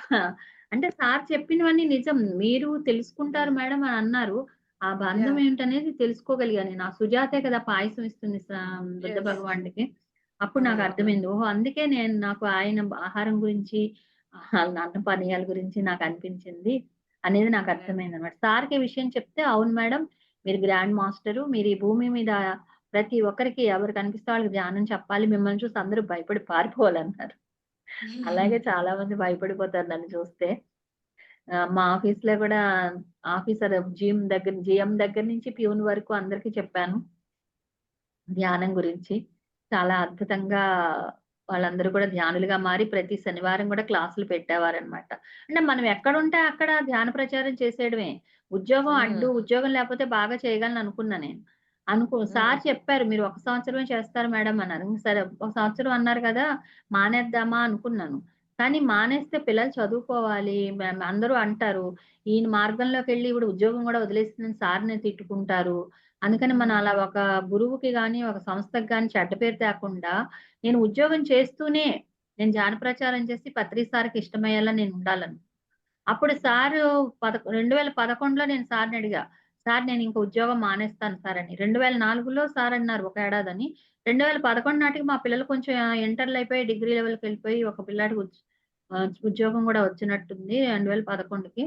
అంటే సార్ చెప్పినవన్నీ నిజం. మీరు తెలుసుకుంటారు హ్మ్. మేడం అని అన్నారు. ఆ బంధం యాహ్! ఏంటనేది తెలుసుకోగలిగా నేను. ఆ సుజాతే కదా పాయసం ఇస్తుంది బుద్ధ యెస్. భగవానుడికి. అప్పుడు నాకు అవును. అర్థమైంది. ఓహో! అందుకే నాకు ఆయన ఆహారం గురించి, అన్న పానీయాల గురించి నాకనిపించింది అనేది నాకు యాహ్! అర్థమైందనమాట. సార్‌కి ఈ విషయం చెప్తే, "అవును మేడం మీరు గ్రాండ్ మాస్టరు. మీరు ఈ భూమి మీద ప్రతి ఒక్కరికి ఎవరు కనిపిస్తే వాళ్ళకి ధ్యానం చెప్పాలి. మిమ్మల్ని చూసి అందరూ భయపడి పారిపోవాలన్నారు." అలాగే చాలా మంది భయపడిపోతారు నన్ను చూస్తే. మా ఆఫీస్‌లో గూడా జీఎం దగ్గర నుంచి ప్యూన్ వరకు అందరికి చెప్పాను. ధ్యానం గురించి. చాలా అద్భుతంగా వాళ్ళందరూ కూడా ధ్యానులుగా మారి ప్రతి శనివారం కూడా క్లాసులు పెట్టేవారనమాట. అంటే మనం ఎక్కడుంటే అక్కడ ధ్యాన ప్రచారం చేసేయడమే. ఉద్యోగం హ్మ్. అడ్డు, ఉద్యోగం లేకపోతే బాగా చేయగలను అనుకున్నా నేను. హ్మ్. సార్ చెప్పారు, "మీరు ఒక సంవత్సరమే చేస్తారు మేడం" అన్నారు. సరే ఒక సంవత్సరం అన్నారు కదా! మానేద్దామా అనుకున్నాను. కానీ మానేస్తే పిల్లలు చదువుకోవాలి. అందరూ అంటారు, "ఈయన మార్గంలోకెళ్ళి ఈవిడ ఉద్యోగం కూడా వదిలేసిందని సార్‌ని తిట్టుకుంటారు." అందుకని మనం హ్మ్. అలా ఒక గురువుకి గాని, ఒక సంస్థకి గాని చెడ్డ పేరు తేకుండా నేను ఉద్యోగం చేస్తూనే, నేను జాన ప్రచారం చేసి పత్రి సార్‌కి ఇష్టమయ్యేలా నేనుండాలని. అప్పుడు సారు 2011లో నేను సార్‌నడిగా, "సార్ నేనింక ఉద్యోగం మానేస్తాను సార్" అని. 2004లో సార్ అన్నారు ఒక ఏడాదని. 2011 నాటికి మా పిల్లలు కొంచెం ఇంటర్‌లయిపోయి, డిగ్రీ లెవెల్‌కెళ్ళిపోయి ఒక పిల్లాడికి ఉద్యోగం గూడా వచ్చినట్టుంది 2011కి.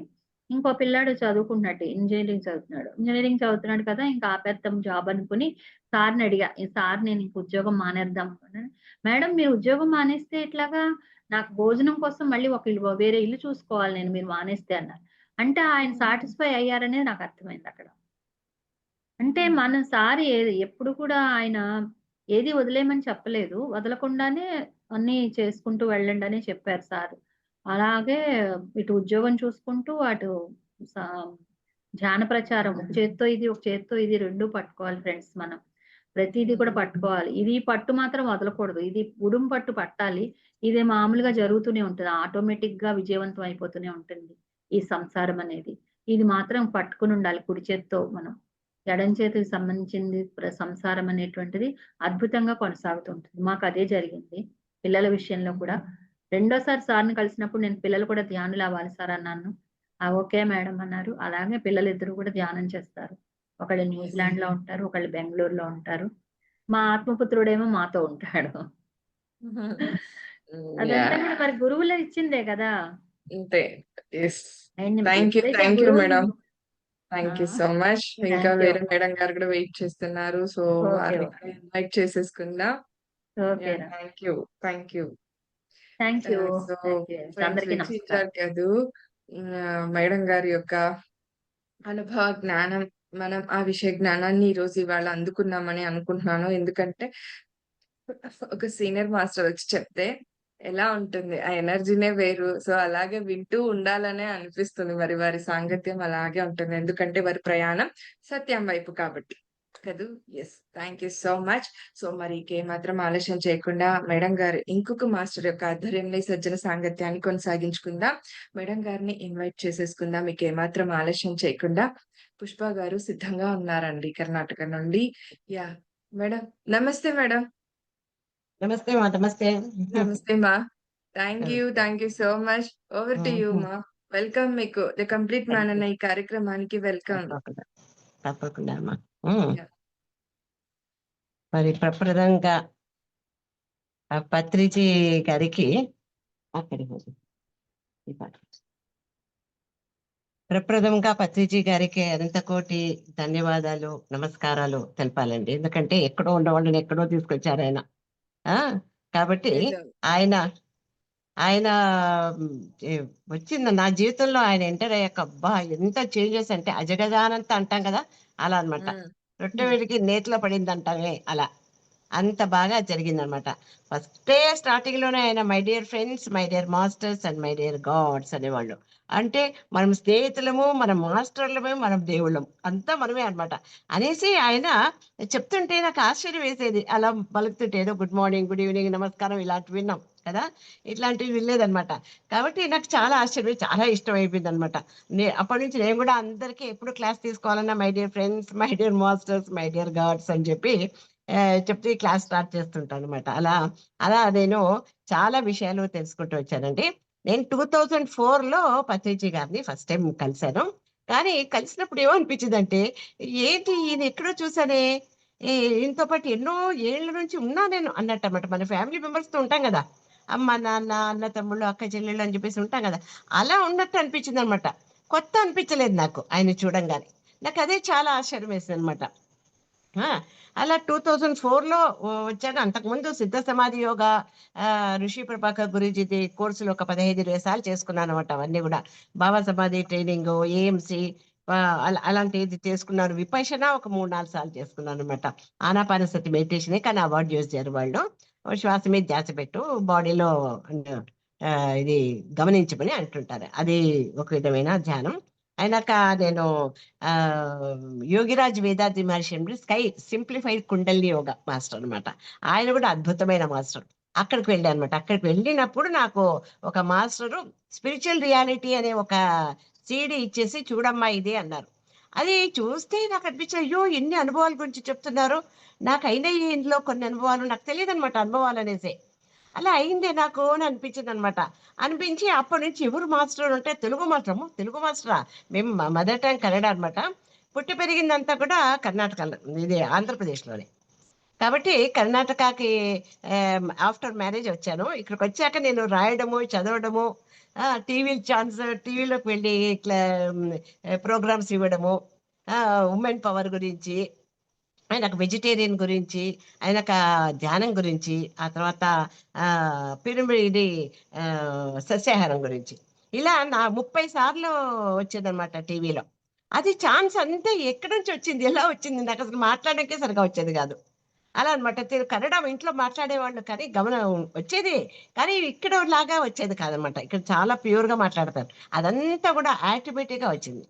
ఇంకో పిల్లాడు చదువుకుంటున్నాడు. ఇంజినీరింగ్ చదువుతున్నాడు. ఇంజినీరింగ్ చదువుతున్నాడు కదా! ఇంక ఆపేద్దాం జాబ్ అనుకుని సార్‌నడిగా, "సార్ నేనింక ఉద్యోగం మానేద్దాం" అని. "మేడం మీరు ఉద్యోగం మానేస్తే ఎట్లాగా? నాకు భోజనం కోసం మళ్ళీ ఒక వేరే ఇల్లు చూసుకోవాలి నేను మీరు మానేస్తే" అన్నారు. అంటే ఆయన హ్మ్. సాటిస్ఫై అయ్యారనేది నాకర్థమైందక్కడ. అంటే హ్మ్. మన సార్ ఎప్పుడు కూడా ఆయన ఏది వదిలేయమని చెప్పలేదు. వదలకుండానే అన్నీ చేసుకుంటూ వెళ్ళండనే చెప్పారు సారు. అలాగే ఇటు ఉద్యోగం చూసుకుంటూ, అటు సా ధ్యాన ప్రచారం ఒక చేత్తో ఇది, ఒక చేత్తో ఇది 2 పట్టుకోవాలి ఫ్రెండ్స్ మనం. ప్రతీది కూడా హ్మ్. పట్టుకోవాలి. ఇది పట్టు మాత్రం వదలకూడదు. ఇది ఉడుం పట్టు పట్టాలి. ఇది మామూలుగా జరుగుతూనే ఉంటది. ఆటోమేటిక్‌గా విజయవంతం అయిపోతూనే ఉంటుంది ఈ సంసారం అనేది. ఇది మాత్రం పట్టుకొనుండాలి కుడి చేత్తో మనం. ఎడమ చేతికి సంబంధించింది సంసారం అనేటువంటిది అద్భుతంగా కొనసాగుతూ ఉంటుంది. మాకదే జరిగింది. పిల్లల విషయంలో కూడా. రెండోసారి సార్‌ని కలిసినప్పుడు నేను పిల్లలు కూడా ధ్యానులవ్వాలి సార్ అన్నాను. ఆ! ఓకే మేడం అన్నారు. అలాగే పిల్లలిద్దరూ కూడా ధ్యానం చేస్తారు. ఒకళ్ళు యెస్. న్యూజిలాండ్‌లో ఉంటారు. ఒకళ్ళు బెంగుళూరులో ఉంటారు. మా ఆత్మపుత్రుడేమో మాతో ఉంటాడు. హ్మ్. అదంతా యాహ్! కూడా మరి గురువులు ఇచ్చిందే కదా! అంతే. యెస్. ఆయన్ని థాంక్ ఎప్పుడైతే యూ గురువుని మేడం. ఆ! Thank you so much. ఇంకా థాంక్ యూ వేరే అమ్మా. మేడం గారు కూడా వెయిట్ చేస్తున్నారు. So, okay. వారిని కూడా ఓకే. ఇన్వైట్ చేసేసుకుందాం. యాహ్! ఓకేరా. Thank you. Thank you. Thank you. So, thank you. Friends అందరికీ నమస్కారం. విన్నారు కదూ! మేడం గారి యొక్క అనుభవ జ్ఞానం, మనం ఆ విషయ జ్ఞానాన్ని ఇవాళ అందుకున్నామని అనుకుంటున్నాను. ఎందుకంటే ఒక సీనియర్ మాస్టర్ వచ్చి చెప్తే ఎలా ఉంటుంది? ఆ ఎనర్జీనే వేరు. సో, అలాగే వింటూ ఉండాలనే అనిపిస్తుంది. మరి వారి సాంగత్యం అలాగే ఉంటుంది. ఎందుకంటే వారి ప్రయాణం సత్యం వైపు కాబట్టి. కదూ! Yes. Thank you so much. So, మరి ఇంకేమాత్రం ఆలస్యం చేయకుండా మేడం గారు ఇంకొక మాస్టర్ యొక్క ఆధ్వర్యంలో ఈ సజ్జన సాంగత్యాన్ని కొనసాగించుకుందాం. మేడం గారిని ఇన్వైట్ చేసేసుకుందాం. మీకేమాత్రం ఆలస్యం చేయకుండా. పుష్ప గారు సిద్ధంగా ఉన్నారండి కర్ణాటక నుండి. యాహ్! మేడం నమస్తే మేడం. నమస్తే మా నమస్తే. నమస్తే మా. నమస్తే. Thank you so much. Over to you హుహు. మా. వెల్కమ్ మీకు 'the complete thank man' you. అన్న ఈ కార్యక్రమానికి వెల్కమ్. తప్పకుండా. తప్పకుండా అమ్మా. హ్మ్. యాహ్! మరి ప్రప్రదంగా పత్రిజీ గారికి అక్కడికి పోదు. ఈ పాట. ప్రప్రథమంగా పత్రిజీ గారికి అనంతకోటి ధన్యవాదాలు, నమస్కారాలు తెలపాలండి. ఎందుకంటే ఎక్కడో ఉన్నవాళ్ళని ఎక్కడో తీసుకొచ్చారాయన. ఆ! కాబట్టి నిజం. ఆయన ఆయన హ్మ్. ఎ వచ్చింది నా జీవితంలో ఆయన ఎంటర్ అయ్యాక అబ్బా! ఎంత చేంజెస్ అంటే అజగజానంత అంటాం కదా! అలా అన్నమాట. హ్మ్. రొట్టె హ్మ్. విరిగి నేతిలో పడిందంటామే అలా. అంత బాగా జరిగిందనమాట. ఫస్టే స్టార్టింగ్‌లోనే ఆయన my dear friends, my dear masters and my dear God's అనేవాళ్ళు. అంటే మనం స్నేహితులము, మనం మాస్టర్‌లమే, మనం దేవుళ్ళం. అంతా మనమే అన్నమాట. అనేసి ఆయన చెప్తుంటే నాకు ఆశ్చర్యం వేసేది. అలా పలుకుతుంటే ఏదో గుడ్ మార్నింగ్, గుడ్ ఈవెనింగ్, నమస్కారం ఇలాంటివి విన్నాం కదా! ఇట్లాంటివి వినలేదనమాట. కాబట్టి నాకు చాలా ఆశ్చర్యం, చాలా ఇష్టమైపోయిందనమాట. అప్పటినుంచి నేను కూడా అందరికీ ఎప్పుడు క్లాస్ తీసుకోవాలన్నా my dear friends, my dear masters, my dear God's అని చెప్పి చెప్తే క్లాస్ స్టార్ట్ చేస్తుంటాననమాట. అలా అలా నేను చాలా విషయాలు తెలుసుకుంటూ వచ్చానండి. నేను 2004లో పత్రిజీ గారిని ఫస్ట్ టైమ్ కలిసాను. కానీ కలిసినప్పుడు ఏమనిపించిందంటే, ఏంటి ఈయన ఎక్కడో చూసానే, ఈ ఈయనతో పాటు ఎన్నో ఏళ్ల నుంచి ఉన్నా నేను అన్నట్టన్నమాట. మన ఫ్యామిలీ మెంబర్స్‌తో ఉంటాం గదా! అమ్మ, నాన్న, అన్న, తమ్ముళ్ళు, అక్క, చెల్లెళ్ళు అని చెప్పేసి ఉంటాం గదా! అలా ఉన్నట్టు అనిపించిందనమాట. కొత్త అనిపించలేదు నాకు ఆయన్ని చూడంగానే. నాకదే చాలా ఆశ్చర్యం వేసిందనమాట. ఆ! అలా 2004లో వచ్చాను. అంతకుముందు సిద్ధ సమాధి యోగా ఋషి ప్రభాకర్ గురూజీది కోర్సులు ఒక 15, 20 సార్లు చేసుకున్నానన్నమాట అవన్నీ గూడా. భావ సమాధి ట్రైనింగు, ఏఎంసీ అలాంటిది చేసుకున్నాను. విపశ్యన ఒక 3, 4 సార్లు చేసుకున్నానన్నమాట. ఆనాపానసతి మెడిటేషనే కానీ అవార్డ్ చేశారు వాళ్ళు. శ్వాస మీద ధ్యాస పెట్టు, బాడీలో ఇది గమనించమని అంటుంటారు. అది ఒక విధమైన ధ్యానం. అయినాక నేను ఆ Yogiraj Vethathiri Maharishi SKY simplified kundalini yoga master అనమాట. ఆయన కూడా అద్భుతమైన మాస్టర్. అక్కడికి వెళ్ళాను అనమాట. అక్కడికి వెళ్ళినప్పుడు నాకు ఒక మాస్టరు స్పిరిచువల్ రియాలిటీ అనే ఒక సీడీ ఇచ్చేసి చూడమ్మా ఇది అన్నారు. అది చూస్తే నాకు అనిపించింది, అయ్యో ఎన్ని అనుభవాల గురించి చెప్తున్నారు, నాకు అయినాయి ఇందులో కొన్ని అనుభవాలు, నాకు తెలియదు అనమాట అనుభవాలు అనేసి. అలా అయిందే నాకు అని అనిపించింది అనమాట. అనిపించి అప్పటి నుంచి ఎవరు మాస్టర్ అంటే తెలుగు మాస్టరు. తెలుగు మాస్టరా? మేము మదర్ టంగ్ కన్నడ అనమాట. పుట్టి పెరిగిందంతా కూడా కర్ణాటకలో, ఇది ఆంధ్రప్రదేశ్లోనే. కాబట్టి కర్ణాటకకి ఆఫ్టర్ మ్యారేజ్ వచ్చాను. ఇక్కడికి వచ్చాక నేను రాయడము, చదవడము, టీవీలోకి వెళ్ళి ఇట్లా ప్రోగ్రామ్స్ ఇవ్వడము, ఉమెన్ పవర్ గురించి, ఆయనకు వెజిటేరియన్ గురించి, ఆయనకు ధ్యానం గురించి, ఆ తర్వాత ఇది సస్యాహారం గురించి, ఇలా నా 30 సార్లు వచ్చేదన్నమాట టీవీలో. అది ఛాన్స్ అంతే ఎక్కడి నుంచి వచ్చింది, ఎలా వచ్చింది, నాకు అసలు మాట్లాడడానికే సరిగా వచ్చేది కాదు. అలా అనమాట. కన్నడ ఇంట్లో మాట్లాడేవాళ్ళు కానీ గమనం వచ్చేది, కానీ ఇక్కడ లాగా వచ్చేది కాదనమాట. ఇక్కడ చాలా ప్యూర్గా మాట్లాడతారు. అదంతా కూడా ఆటోమేటిక్గా వచ్చింది.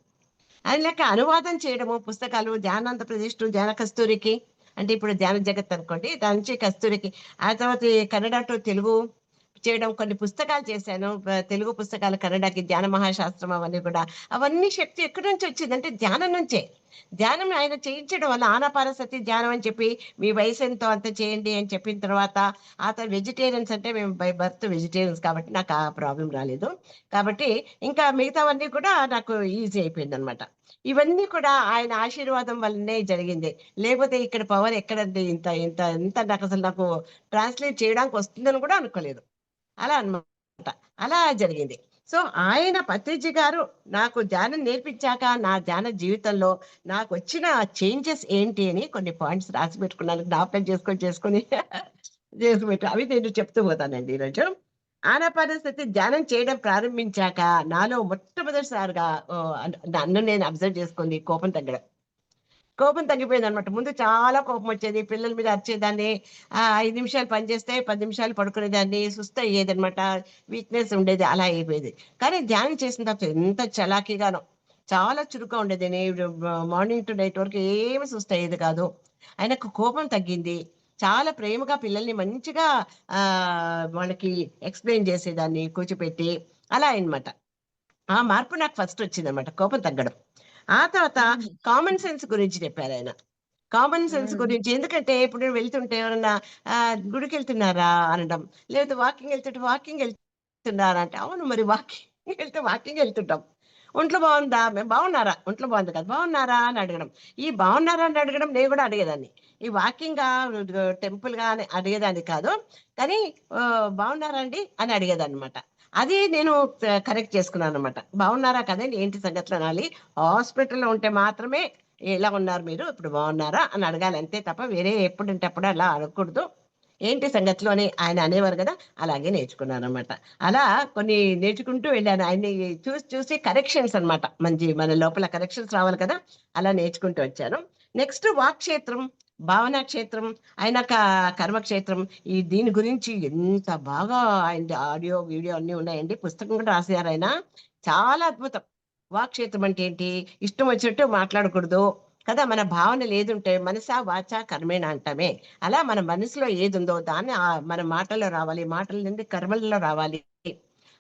అది లెక్క అనువాదం చేయడము, పుస్తకాలు ధ్యానాంధ్రప్రదేశ్ టు ధ్యాన కస్తూరికి, అంటే ఇప్పుడు ధ్యాన జగత్ అనుకోండి, దాని నుంచి కస్తూరికి, ఆ తర్వాత కన్నడ టు తెలుగు చేయడం, కొన్ని పుస్తకాలు చేశాను, తెలుగు పుస్తకాలు కన్నడకి, ధ్యాన మహాశాస్త్రం, అవన్నీ కూడా. అవన్నీ శక్తి ఎక్కడి నుంచి వచ్చింది అంటే ధ్యానం నుంచే. ధ్యానం ఆయన చేయించడం వల్ల ఆనాపానసతి ధ్యానం అని చెప్పి, మీ వయసు ఎంతో అంత చేయండి అని చెప్పిన తర్వాత, ఆ తర్వాత వెజిటేరియన్స్ అంటే మేము బై బర్త్ వెజిటేరియన్స్ కాబట్టి నాకు ఆ ప్రాబ్లం రాలేదు. కాబట్టి ఇంకా మిగతావన్నీ కూడా నాకు ఈజీ అయిపోయింది అనమాట. ఇవన్నీ కూడా ఆయన ఆశీర్వాదం వల్లనే జరిగింది. లేకపోతే ఇక్కడ పవర్ ఎక్కడండి, ఇంత ఇంత ఇంత నాకు అసలు నాకు ట్రాన్స్లేట్ చేయడానికి వస్తుందని కూడా అనుకోలేదు. అలా అన్నమాట. అలా జరిగింది. సో ఆయన పత్రిజీ గారు నాకు ధ్యానం నేర్పించాక నా ధ్యాన జీవితంలో నాకు వచ్చిన చేంజెస్ ఏంటి అని కొన్ని పాయింట్స్ రాసి పెట్టుకున్నాను, జ్ఞాపకం చేసుకొని చేసి పెట్టు, అవి నేను చెప్తూ పోతానండి ఈరోజు. ఆనాపానసతి ధ్యానం చేయడం ప్రారంభించాక నాలో మొట్టమొదటిసారిగా నన్ను నేను అబ్జర్వ్ చేసుకుంది కోపం తగ్గడం. కోపం తగ్గిపోయింది అనమాట. ముందు చాలా కోపం వచ్చేది, పిల్లల మీద అరిచేదాన్ని, 5 నిమిషాలు పనిచేస్తే 10 నిమిషాలు పడుకునేదాన్ని, సుస్థ అయ్యేదనమాట, వీక్నెస్ ఉండేది, అలా అయిపోయేది. కానీ ధ్యానం చేసిన తర్వాత ఎంత చలాకీగానో, చాలా చురుగ్గా ఉండేది. మార్నింగ్ టు నైట్ వరకు ఏమి సుస్థ అయ్యేది కాదు. ఆయనకు కోపం తగ్గింది. చాలా ప్రేమగా పిల్లల్ని మంచిగా వాళ్ళకి ఎక్స్ప్లెయిన్ చేసేదాన్ని కూర్చోపెట్టి, అలా అన్నమాట. ఆ మార్పు నాకు ఫస్ట్ వచ్చిందనమాట, కోపం తగ్గడం. ఆ తర్వాత కామన్ సెన్స్ గురించి చెప్పారు ఆయన. కామన్ సెన్స్ గురించి, ఎందుకంటే ఇప్పుడు వెళ్తుంటే ఎవరన్నా గుడికి వెళ్తున్నారా అనడం, లేదా వాకింగ్ వెళ్తున్నారా అంటే, అవును మరి వాకింగ్ వెళ్తుంటాం. ఒంట్లో బాగుందా, మేము బాగున్నారా, ఒంట్లో బాగుంది కదా, బాగున్నారా అని అడగడం. ఈ బాగున్నారా అని అడగడం నేను కూడా అడిగేదాన్ని. ఈ వాకింగ్ టెంపుల్ గా అని అడిగేదాన్ని కాదు, కానీ బాగున్నారా అండి అని అడిగేదాన్ని అనమాట. అది నేను కరెక్ట్ చేసుకున్నాను అనమాట. బాగున్నారా కదండి, ఏంటి సంగతులు అనాలి. హాస్పిటల్లో ఉంటే మాత్రమే ఎలా ఉన్నారు మీరు, ఇప్పుడు బాగున్నారా అని అడగాలి, అంతే తప్ప వేరే ఎప్పుడంటే అప్పుడు అలా అడగకూడదు. ఏంటి సంగతులు అని ఆయన అనేవారు కదా, అలాగే నేర్చుకున్నాను అనమాట. అలా కొన్ని నేర్చుకుంటూ వెళ్ళాను. ఆయన్ని చూసి కరెక్షన్స్ అనమాట, మన లోపల కరెక్షన్స్ రావాలి కదా, అలా నేర్చుకుంటూ వచ్చాను. నెక్స్ట్ వాక్క్షేత్రం, భావనా క్షేత్రం, ఆయన కర్మక్షేత్రం, దీని గురించి ఎంత బాగా ఆయన ఆడియో వీడియో అన్ని ఉన్నాయండి, పుస్తకం కూడా రాశారు ఆయన. చాలా అద్భుతం. వాక్క్షేత్రం అంటే ఏంటి, ఇష్టం వచ్చినట్టు మాట్లాడకూడదు కదా, మన భావన లేదుంటే మనసా వాచా కర్మేణ అంటామే, అలా మన మనసులో ఏది ఉందో దాన్ని మన మాటల్లో రావాలి, మాటల నుండి కర్మల్లో రావాలి,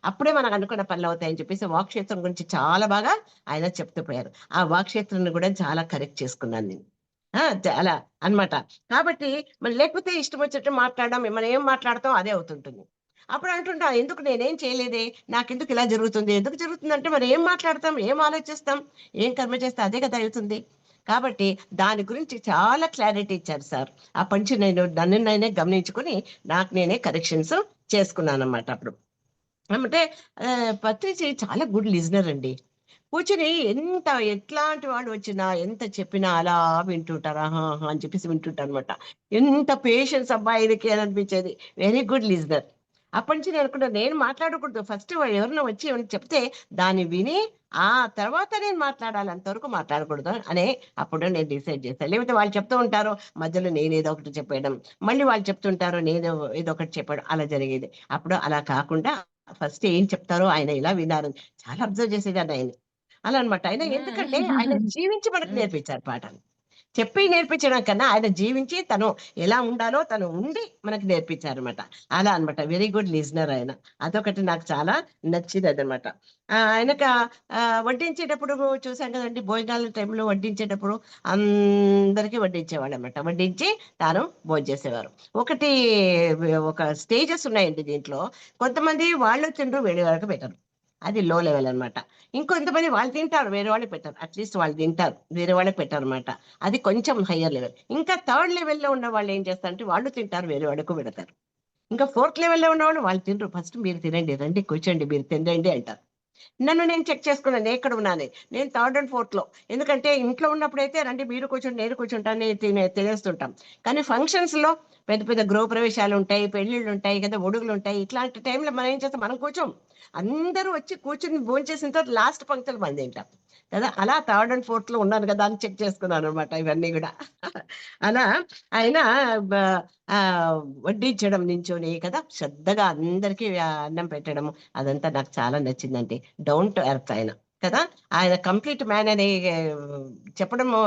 అప్పుడే మనకు అనుకున్న పనులు అవుతాయని చెప్పేసి వాక్క్షేత్రం గురించి చాలా బాగా ఆయన చెప్తూ పోయారు. ఆ వాక్క్షేత్రాన్ని కూడా చాలా కరెక్ట్ చేసుకున్నాను నేను. అలా అన్నమాట. కాబట్టి మరి లేకపోతే ఇష్టం వచ్చినట్టు మాట్లాడడం, మనం ఏం మాట్లాడతాం అదే అవుతుంటుంది. అప్పుడు అంటుంటా, ఎందుకు నేనేం చేయలేదే, నాకెందుకు ఇలా జరుగుతుంది, ఎందుకు జరుగుతుంది అంటే మరి ఏం మాట్లాడతాం, ఏం ఆలోచిస్తాం, ఏం కర్మ చేస్తే అదే కదా అవుతుంది. కాబట్టి దాని గురించి చాలా క్లారిటీ ఇచ్చారు సార్. అప్పటి నుంచి నేను నన్ను నేనే గమనించుకుని నాకు నేనే కరెక్షన్స్ చేసుకున్నాను అన్నమాట. అప్పుడు అంటే పత్రిజీ చాలా గుడ్ లిజనర్ అండి. కూర్చుని ఎట్లాంటి వాళ్ళు వచ్చినా ఎంత చెప్పినా అలా వింటుంటారు, ఆహా అని చెప్పేసి వింటుంటారు అనమాట. ఎంత పేషెన్స్ అబ్బాయికి అని అనిపించేది. Very good listener. అప్పటి నుంచి నేను అనుకున్నా, నేను మాట్లాడకూడదు, ఫస్ట్ ఎవరైనా వచ్చి ఏమైనా చెప్తే దాన్ని విని ఆ తర్వాత నేను మాట్లాడాలి, అంతవరకు మాట్లాడకూడదు అని అప్పుడు నేను డిసైడ్ చేశాను. లేకపోతే వాళ్ళు చెప్తూ ఉంటారు, మధ్యలో నేను ఏదో ఒకటి చెప్పేయడం, మళ్ళీ వాళ్ళు చెప్తుంటారు నేను ఏదో ఒకటి చెప్పడం, అలా జరిగేది. అప్పుడు అలా కాకుండా ఫస్ట్ ఏం చెప్తారో ఆయన ఇలా వినారు, చాలా అబ్జర్వ్ చేసేదాన్ని ఆయన. అలా అనమాట. ఆయన ఎందుకంటే ఆయన జీవించి మనకు నేర్పించారు పాఠాలు. చెప్పి నేర్పించడం కన్నా ఆయన జీవించి తను ఎలా ఉండాలో తను ఉండి మనకి నేర్పించారనమాట. అలా అన్నమాట. వెరీ గుడ్ లిజనర్ ఆయన. అదొకటి నాకు చాలా నచ్చింది అదనమాట. ఆయనక వడ్డించేటప్పుడు చూసాం కదండి, భోజనాల టైంలో వడ్డించేటప్పుడు అందరికీ వడ్డించేవాడు అనమాట. వడ్డించి తాను భోంచేసేవారు. ఒక స్టేజెస్ ఉన్నాయండి దీంట్లో. కొంతమంది వాళ్ళు తిండ్రు, వేరే వాళ్ళకి పెట్టరు, అది లో లెవెల్ అనమాట. ఇంకొంతమంది వాళ్ళు తింటారు, వేరే వాళ్ళకి పెట్టారు, అట్లీస్ట్ వాళ్ళు తింటారు, వేరే వాళ్ళకి పెట్టారు అనమాట. అది కొంచెం హయ్యర్ లెవెల్. ఇంకా థర్డ్ లెవెల్లో ఉన్న వాళ్ళు ఏం చేస్తారంటే వాళ్ళు తింటారు, వేరే వాళ్ళకు పెడతారు. ఇంకా ఫోర్త్ లెవెల్లో ఉన్న వాళ్ళు తినరు, ఫస్ట్ మీరు తినండి, రండి కూర్చోండి, మీరు తినండి అంటారు. నన్ను నేను చెక్ చేసుకున్నాను, నేను ఎక్కడ ఉన్నాను. నేను థర్డ్ అండ్ ఫోర్త్ లో. ఎందుకంటే ఇంట్లో ఉన్నప్పుడైతే రండి మీరు కూర్చోండి, నేను కూర్చుంటాను, తినేస్తుంటాం. కానీ ఫంక్షన్స్ లో పెద్ద పెద్ద గృహప్రవేశాలు ఉంటాయి, పెళ్లిళ్ళు ఉంటాయి కదా, ఒడుగులు ఉంటాయి, ఇట్లాంటి టైంలో మనం ఏం చేస్తాం, మనం కూర్చోం. అందరూ వచ్చి కూర్చుని భోంచేసిన తర్వాత లాస్ట్ పంక్తులు మనం తింటాం కదా. అలా థర్డ్ అండ్ ఫోర్త్ లో ఉన్నాను కదా అని చెక్ చేసుకున్నాను అనమాట ఇవన్నీ కూడా. అలా ఆయన ఆ వడ్డించడం నించొని కదా, శ్రద్ధగా అందరికీ అన్నం పెట్టడం, అదంతా నాకు చాలా నచ్చిందండి. డౌన్ టు ఎర్త్ ఆయన కదా. ఆయన కంప్లీట్ మ్యాన్ అని చెప్పడము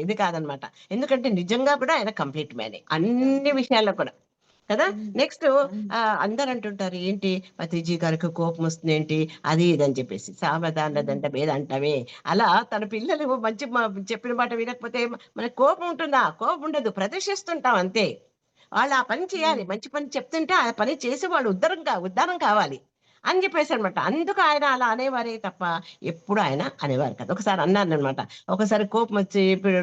ఇది కాదనమాట. ఎందుకంటే నిజంగా కూడా ఆయన కంప్లీట్ మ్యానే అన్ని విషయాల్లో కూడా కదా. నెక్స్ట్ అందరు అంటుంటారు, ఏంటి పత్రిజీ గారికి కోపం వస్తుంది ఏంటి, అది ఇది అని చెప్పేసి. సావధానదంట భేదంటవే. అలా తన పిల్లలు మంచి చెప్పిన మాట వినకపోతే మనకు కోపం ఉంటుందా? కోపం ఉండదు, ప్రదర్శిస్తుంటాం అంతే. వాళ్ళు ఆ పని చేయాలి, మంచి పని చెప్తుంటే ఆ పని చేసి వాళ్ళు ఉద్ధారం కావాలి అని చెప్పేసి అనమాట. అందుకు ఆయన అలా అనేవారే తప్ప ఎప్పుడు ఆయన అనేవారు కదా. ఒకసారి అన్నాను అనమాట, ఒకసారి కోపం వచ్చి ఇప్పుడు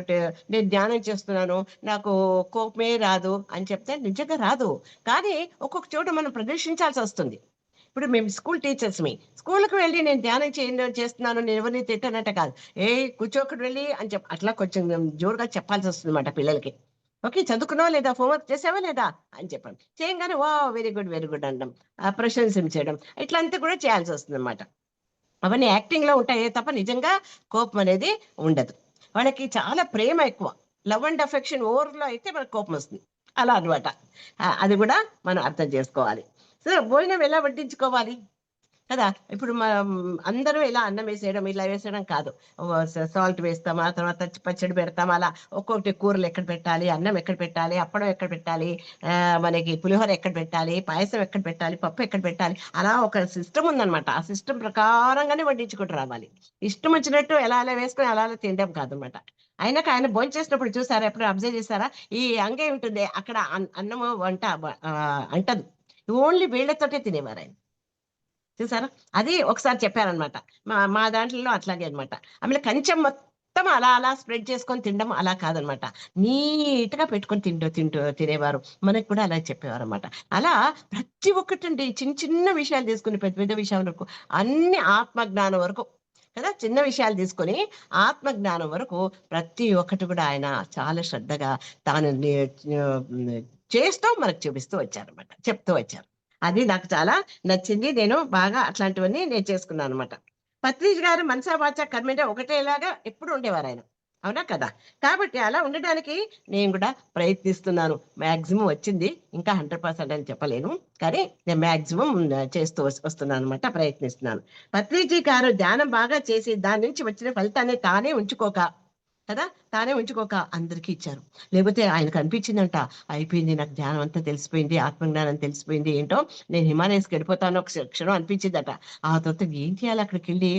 నేను ధ్యానం చేస్తున్నాను, నాకు కోపమే రాదు అని చెప్తే నిజంగా రాదు. కానీ ఒక్కొక్క చోట మనం ప్రదర్శించాల్సి వస్తుంది. ఇప్పుడు మేము స్కూల్ టీచర్స్ స్కూల్కి వెళ్ళి నేను ధ్యానం చేస్తున్నాను, నేను ఎవరిని తిట్టనట్ట కాదు, కూర్చోకటి వెళ్ళి అని అట్లా కొంచెం జోరుగా చెప్పాల్సి వస్తుంది అన్నమాట పిల్లలకి. ఓకే, చదువుకున్నావా లేదా, హోంవర్క్ చేసావా లేదా అని చెప్పండి, చేయగానే వా వెరీ గుడ్ అంటాం, ప్రశంసించడం, ఇట్లంతా కూడా చేయాల్సి వస్తుంది అనమాట. అవన్నీ యాక్టింగ్ లో ఉంటాయే తప్ప నిజంగా కోపం అనేది ఉండదు. వాళ్ళకి చాలా ప్రేమ ఎక్కువ, లవ్ అండ్ అఫెక్షన్ ఓవర్లో అయితే మనకు కోపం వస్తుంది, అలా అనమాట. అది కూడా మనం అర్థం చేసుకోవాలి. సో భోజనం ఎలా వడ్డించుకోవాలి కదా. ఇప్పుడు మనం అందరూ ఇలా అన్నం వేసేయడం, ఇలా వేసేయడం కాదు. సాల్ట్ వేస్తామా, తర్వాత పచ్చడి పెడతామా, అలా ఒక్కొక్కటి కూరలు ఎక్కడ పెట్టాలి, అన్నం ఎక్కడ పెట్టాలి, అప్పడం ఎక్కడ పెట్టాలి, మనకి పులిహోర ఎక్కడ పెట్టాలి, పాయసం ఎక్కడ పెట్టాలి, పప్పు ఎక్కడ పెట్టాలి, అలా ఒక సిస్టమ్ ఉందన్నమాట. ఆ సిస్టమ్ ప్రకారంగానే వడ్డించుకుంటూ రావాలి. ఇష్టం వచ్చినట్టు ఎలా అలా వేసుకొని అలా అలా తినడం కాదనమాట. అయినాక ఆయన భోజనం చేసినప్పుడు చూసారా, ఎప్పుడు అబ్జర్వ్ చేశారా, ఈ అంగే ఉంటుంది అక్కడ అన్నము వంట అంటదు, ఓన్లీ వీళ్ళతోటే తినేవారు ఆయన. చూసారా, అది ఒకసారి చెప్పారనమాట. మా దాంట్లో అట్లాగే అనమాట. ఆమె కంచెం మొత్తం అలా అలా స్ప్రెడ్ చేసుకొని తినడం అలా కాదనమాట, నీట్ గా పెట్టుకొని తినేవారు. మనకు కూడా అలా చెప్పేవారు అనమాట. అలా ప్రతి ఒక్కటండి, చిన్న చిన్న విషయాలు తీసుకుని పెద్ద పెద్ద విషయాల వరకు, అన్ని ఆత్మజ్ఞానం వరకు కదా. చిన్న విషయాలు తీసుకొని ఆత్మజ్ఞానం వరకు ప్రతి ఒక్కటి కూడా ఆయన చాలా శ్రద్ధగా తాను చేస్తూ మనకు చూపిస్తూ వచ్చారనమాట, చెప్తూ వచ్చారు. అది నాకు చాలా నచ్చింది. నేను బాగా అట్లాంటివన్నీ నేను చేసుకున్నాను అనమాట. పత్రిజ్ గారు మనసా వాచా కర్మేంటే ఒకటేలాగా ఎప్పుడు ఉండేవారు ఆయన, అవునా కదా. కాబట్టి అలా ఉండడానికి నేను కూడా ప్రయత్నిస్తున్నాను. మాక్సిమం వచ్చింది, ఇంకా 100% అని చెప్పలేను, కానీ నేను మాక్సిమం చేస్తూ వస్తున్నాను అనమాట, ప్రయత్నిస్తున్నాను. పత్రిజీ గారు ధ్యానం బాగా చేసి దాని నుంచి వచ్చిన ఫలితాన్ని తానే ఉంచుకోక అందరికీ ఇచ్చారు. లేకపోతే ఆయనకు అనిపించిందంట, అయిపోయింది నాకు ధ్యానం అంతా తెలిసిపోయింది, ఆత్మజ్ఞానం తెలిసిపోయింది, ఏంటో నేను హిమాలయస్కి వెళ్ళిపోతాను ఒక క్షణం అనిపించిందట. ఆ తర్వాత ఏం చేయాలి, అక్కడికి వెళ్ళి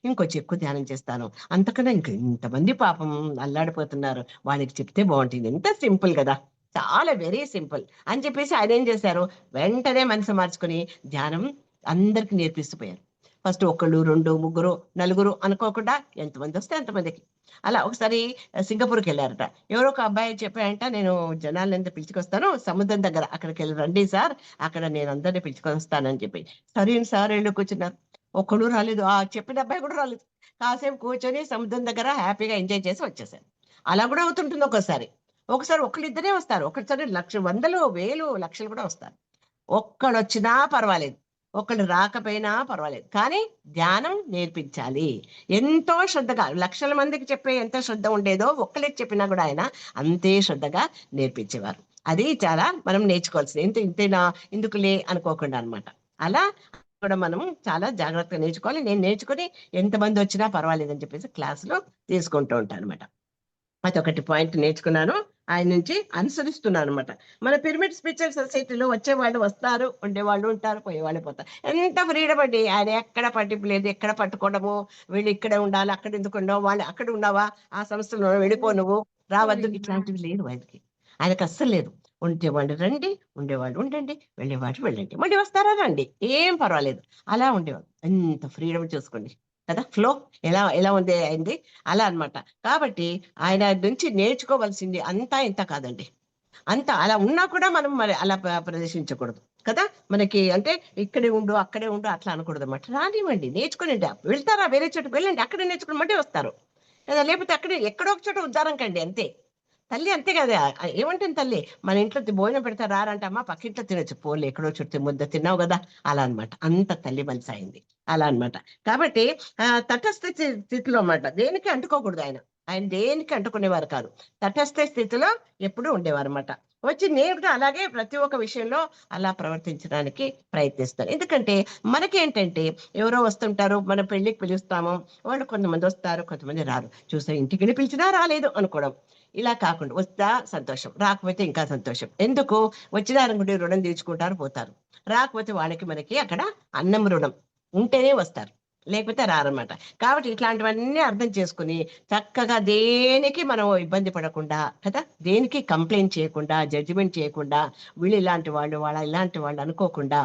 ఇంకొంచెం ఎక్కువ ధ్యానం చేస్తాను, అంతకన్నా ఇంతమంది పాపం అల్లాడిపోతున్నారు, వాళ్ళకి చెప్తే బాగుంటుంది. ఎంత సింపుల్ కదా, చాలా వెరీ సింపుల్ అని చెప్పేసి ఆయన ఏం చేశారు, వెంటనే మనసు మార్చుకుని ధ్యానం అందరికి నేర్పిస్తూ పోయారు. ఫస్ట్ ఒకళ్ళు, 2, 3, 4 అనుకోకుండా ఎంతమంది వస్తే అంతమందికి. అలా ఒకసారి సింగపూర్కి వెళ్ళారట. ఎవరో ఒక అబ్బాయి చెప్పాయంట, నేను జనాలంతా పిలుచుకొస్తాను సముద్రం దగ్గర, అక్కడికి వెళ్ళి రండి సార్, అక్కడ నేను అందరినీ పిలుచుకొస్తానని చెప్పి. సరే సార్ వెళ్ళి కూర్చున్నారు. ఒక్కడు రాలేదు, ఆ చెప్పిన అబ్బాయి కూడా రాలేదు. కాసేపు కూర్చొని సముద్రం దగ్గర హ్యాపీగా ఎంజాయ్ చేసి వచ్చేసారు. అలా కూడా అవుతుంటుంది ఒకసారి ఒకళ్ళిద్దరే వస్తారు, ఒకసారి 100,000, 100,000, 1,00,000 కూడా వస్తారు. ఒక్కడొచ్చినా పర్వాలేదు, ఒకళ్ళు రాకపోయినా పర్వాలేదు, కానీ ధ్యానం నేర్పించాలి. ఎంతో శ్రద్ధగా, లక్షల మందికి చెప్పే ఎంత శ్రద్ధ ఉండేదో ఒక్కరికి చెప్పినా కూడా ఆయన అంతే శ్రద్ధగా నేర్పించేవారు. అది చాలా మనం నేర్చుకోవాల్సింది. ఇంతేనా ఇందుకులే అనుకోకుండా అనమాట. అలా కూడా మనం చాలా జాగ్రత్తగా నేర్చుకోవాలి. నేను నేర్చుకుని ఎంతమంది వచ్చినా పర్వాలేదని చెప్పేసి క్లాసులో తీసుకుంటూ ఉంటాను అనమాట. అదొకటి పాయింట్ నేర్చుకున్నాను, ఆయన నుంచి అనుసరిస్తున్నాను అనమాట. మన పిరమిడ్ స్పిరిచువల్ సొసైటీలో వచ్చేవాళ్ళు వస్తారు, ఉండేవాళ్ళు ఉంటారు, పోయేవాళ్ళు పోతారు. ఎంత ఫ్రీడమ్ అండి, ఆయన ఎక్కడ పట్టింపు లేదు, ఎక్కడ పట్టుకోవడము, వీళ్ళు ఇక్కడే ఉండాలి, అక్కడ ఎందుకు ఉండవు, వాళ్ళు అక్కడ ఉన్నావా, ఆ సంస్థలో వెళ్ళిపో, నువ్వు రావద్దు, ఇట్లాంటివి లేదు ఆయనకి అస్సలు లేదు. ఉండేవాళ్ళు రండి, ఉండేవాళ్ళు ఉండండి, వెళ్ళేవాళ్ళు వెళ్ళండి, మళ్ళీ వస్తారా రండి, ఏం పర్వాలేదు, అలా ఉండేవాళ్ళు. ఎంత ఫ్రీడమ్ చూసుకోండి కదా, ఫ్లో ఎలా ఎలా ఉంది అయింది, అలా అన్నమాట. కాబట్టి ఆయన నుంచి నేర్చుకోవాల్సింది అంతా ఇంత కాదండి, అంత అలా ఉన్నా కూడా మనం మరి అలా ప్రదర్శించకూడదు కదా. మనకి అంటే ఇక్కడే ఉండు, అక్కడే ఉండు, అట్లా అనకూడదు అన్నమాట. రానివ్వండి, నేర్చుకునండి. వెళ్తారా వేరే చోటుకు వెళ్ళండి, అక్కడే నేర్చుకుని మళ్ళీ వస్తారు కదా. లేకపోతే అక్కడే ఎక్కడో ఒక చోట ఉద్దారం కండి, అంతే. తల్లి అంతే కదా, ఏమంటుంది తల్లి, మన ఇంట్లో భోజనం పెడతా రారంటమ్మా, పక్కింట్లో తినొచ్చు, పోలే ఎక్కడో చుట్టూ ముద్ద తిన్నావు కదా, అలా అన్నమాట. అంత తల్లి మనసు అయింది, అలా అన్నమాట. కాబట్టి తటస్థ స్థితిలో అన్నమాట, దేనికి అంటుకోకూడదు ఆయన. ఆయన దేనికి అంటుకునేవారు కాదు, తటస్థ స్థితిలో ఎప్పుడూ ఉండేవారు అన్నమాట. వచ్చి నేను కూడా అలాగే ప్రతి ఒక్క విషయంలో అలా ప్రవర్తించడానికి ప్రయత్నిస్తాను. ఎందుకంటే మనకేంటంటే ఎవరో వస్తుంటారు, మన పెళ్లికి పిలుస్తాము, వాళ్ళు కొంతమంది వస్తారు, కొంతమంది రారు. చూస్తే ఇంటికి వెళ్ళి పిలిచినా రాలేదు అనుకోవడం, ఇలా కాకుండా వస్తా సంతోషం, రాకపోతే ఇంకా సంతోషం. ఎందుకు, వచ్చినారనుకుంటే రుణం తీర్చుకుంటారు పోతారు, రాకపోతే వాళ్ళకి మనకి అక్కడ అన్నం రుణం ఉంటేనే వస్తారు, లేకపోతే రారన్నమాట. కాబట్టి ఇట్లాంటివన్నీ అర్థం చేసుకుని చక్కగా దేనికి మనం ఇబ్బంది పడకుండా కదా, దేనికి కంప్లైంట్ చేయకుండా, జడ్జిమెంట్ చేయకుండా, వీళ్ళు ఇలాంటి వాళ్ళు, వాళ్ళ ఇలాంటి వాళ్ళు అనుకోకుండా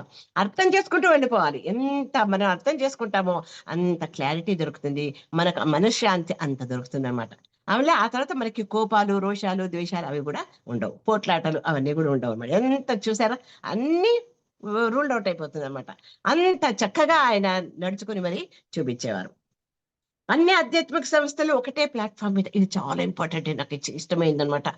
అర్థం చేసుకుంటూ వెళ్ళిపోవాలి. ఎంత మనం అర్థం చేసుకుంటామో అంత క్లారిటీ దొరుకుతుంది, మనకు మనశ్శాంతి అంత దొరుకుతుంది అనమాట. అవునులే, ఆ తర్వాత మనకి కోపాలు, రోషాలు, ద్వేషాలు అవి కూడా ఉండవు, పోట్లాటలు అవన్నీ కూడా ఉండవు అన్నమాట. ఎంత చూసారా, అన్ని రూల్డ్ అవుట్ అయిపోతుంది అనమాట. అంత చక్కగా ఆయన నడుచుకుని మరి చూపించేవారు. అన్ని ఆధ్యాత్మిక సంస్థలు ఒకటే ప్లాట్ఫామ్ మీద, ఇది చాలా ఇంపార్టెంట్, నాకు ఇష్టమైంది అనమాట.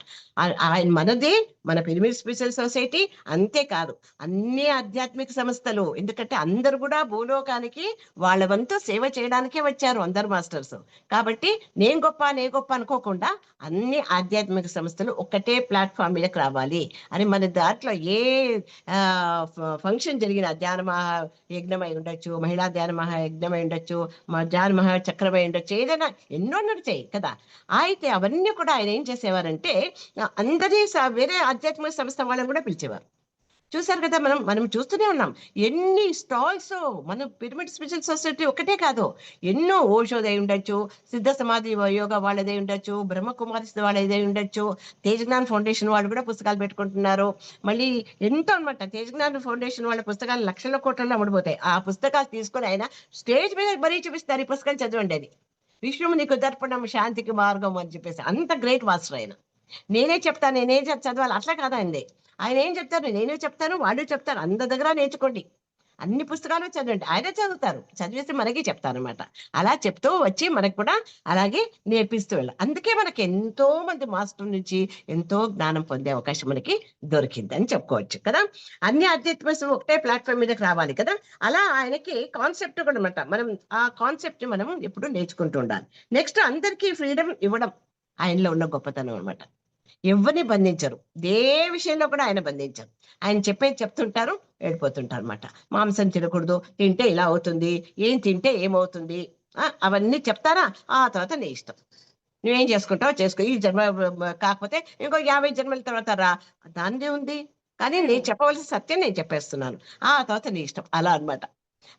ఆయన మనది, మన పిరమిడ్ స్పిరిచువల్ సొసైటీ అంతేకాదు, అన్ని ఆధ్యాత్మిక సంస్థలు, ఎందుకంటే అందరు కూడా భూలోకానికి వాళ్ళ వంతు సేవ చేయడానికే వచ్చారు అందరు మాస్టర్స్. కాబట్టి నేను గొప్ప అనుకోకుండా అన్ని ఆధ్యాత్మిక సంస్థలు ఒకటే ప్లాట్ఫామ్ మీదకి రావాలి అని, మన దాంట్లో ఏ ఫంక్షన్ జరిగిన, ధ్యాన మహా యజ్ఞం అయి ఉండొచ్చు, మహిళా ధ్యాన మహా యజ్ఞం అయి ఉండొచ్చు, ధ్యాన మహా చక్రం అయి ఉండొచ్చు, ఏదైనా ఎన్నో నడిచాయి కదా. అయితే అవన్నీ కూడా ఆయన ఏం చేసేవారంటే అందరి వేరే ఆధ్యాత్మిక సంస్థ వాళ్ళని కూడా పిలిచేవారు. చూసారు కదా, మనం చూస్తూనే ఉన్నాం ఎన్ని స్టాల్స్. మన పిరమిడ్ స్పిరిచువల్ సొసైటీ ఒకటే కాదు, ఎన్నో ఓషోదై ఉండొచ్చు, సిద్ధ సమాధి యోగా వాళ్ళదే ఉండొచ్చు, బ్రహ్మకుమారి వాళ్ళదే ఉండొచ్చు, తేజజ్ఞాన్ ఫౌండేషన్ వాళ్ళు కూడా పుస్తకాలు పెట్టుకుంటున్నారు. మళ్ళీ ఎంతో అనమాట, తేజజ్ఞాన్ ఫౌండేషన్ వాళ్ళ పుస్తకాలు లక్షల కోట్లలో అమ్ముడుపోతాయి. ఆ పుస్తకాలు తీసుకొని ఆయన స్టేజ్ మీద మరీ చూపిస్తారు, ఈ పుస్తకం చదవండి అని. విశ్వము నీకు దర్పణం శాంతికి మార్గం అని చెప్పేసి, అంత గ్రేట్ మాస్టర్ ఆయన. నేనే చెప్తాను, నేనే చదవాలి అట్లా కాదండి. ఆయన ఏం చెప్తారు, నేనే చెప్తాను, వాళ్ళు చెప్తారు, అందరి దగ్గర నేర్చుకోండి, అన్ని పుస్తకాలు చదవండి. ఆయన చదువుతారు, చదివేసి మనకి చెప్తారు అనమాట. అలా చెప్తూ వచ్చి మనకు కూడా అలాగే నేర్పిస్తూ వెళ్ళాలి. అందుకే మనకి ఎంతో మంది మాస్టర్ నుంచి ఎంతో జ్ఞానం పొందే అవకాశం మనకి దొరికింది అని చెప్పుకోవచ్చు కదా. అన్ని ఆధ్యాత్మిక ఒకటే ప్లాట్ఫామ్ మీదకి రావాలి కదా. అలా ఆయనకి కాన్సెప్ట్ కూడా అనమాట, మనం ఆ కాన్సెప్ట్ మనం ఎప్పుడు నేర్చుకుంటూ ఉండాలి. నెక్స్ట్ అందరికీ ఫ్రీడమ్ ఇవ్వడం ఆయనలో ఉన్న గొప్పతనం అనమాట. ఎవరిని బంధించరు, ఏ విషయంలో కూడా ఆయన బంధించరు. ఆయన చెప్పేది చెప్తుంటారు, వెళ్ళిపోతుంటారు అనమాట. మాంసం తినకూడదు, తింటే ఇలా అవుతుంది, ఏం తింటే ఏమవుతుంది, అవన్నీ చెప్తారా. ఆ తర్వాత నీ ఇష్టం, నువ్వేం చేసుకుంటావో చేసుకో, ఈ జన్మ కాకపోతే ఇంకో 50 జన్మల తర్వాత రా, దానిదే ఉంది. కానీ నేను చెప్పవలసిన సత్యం నేను చెప్పేస్తున్నాను, ఆ తర్వాత నీ ఇష్టం, అలా అన్నమాట.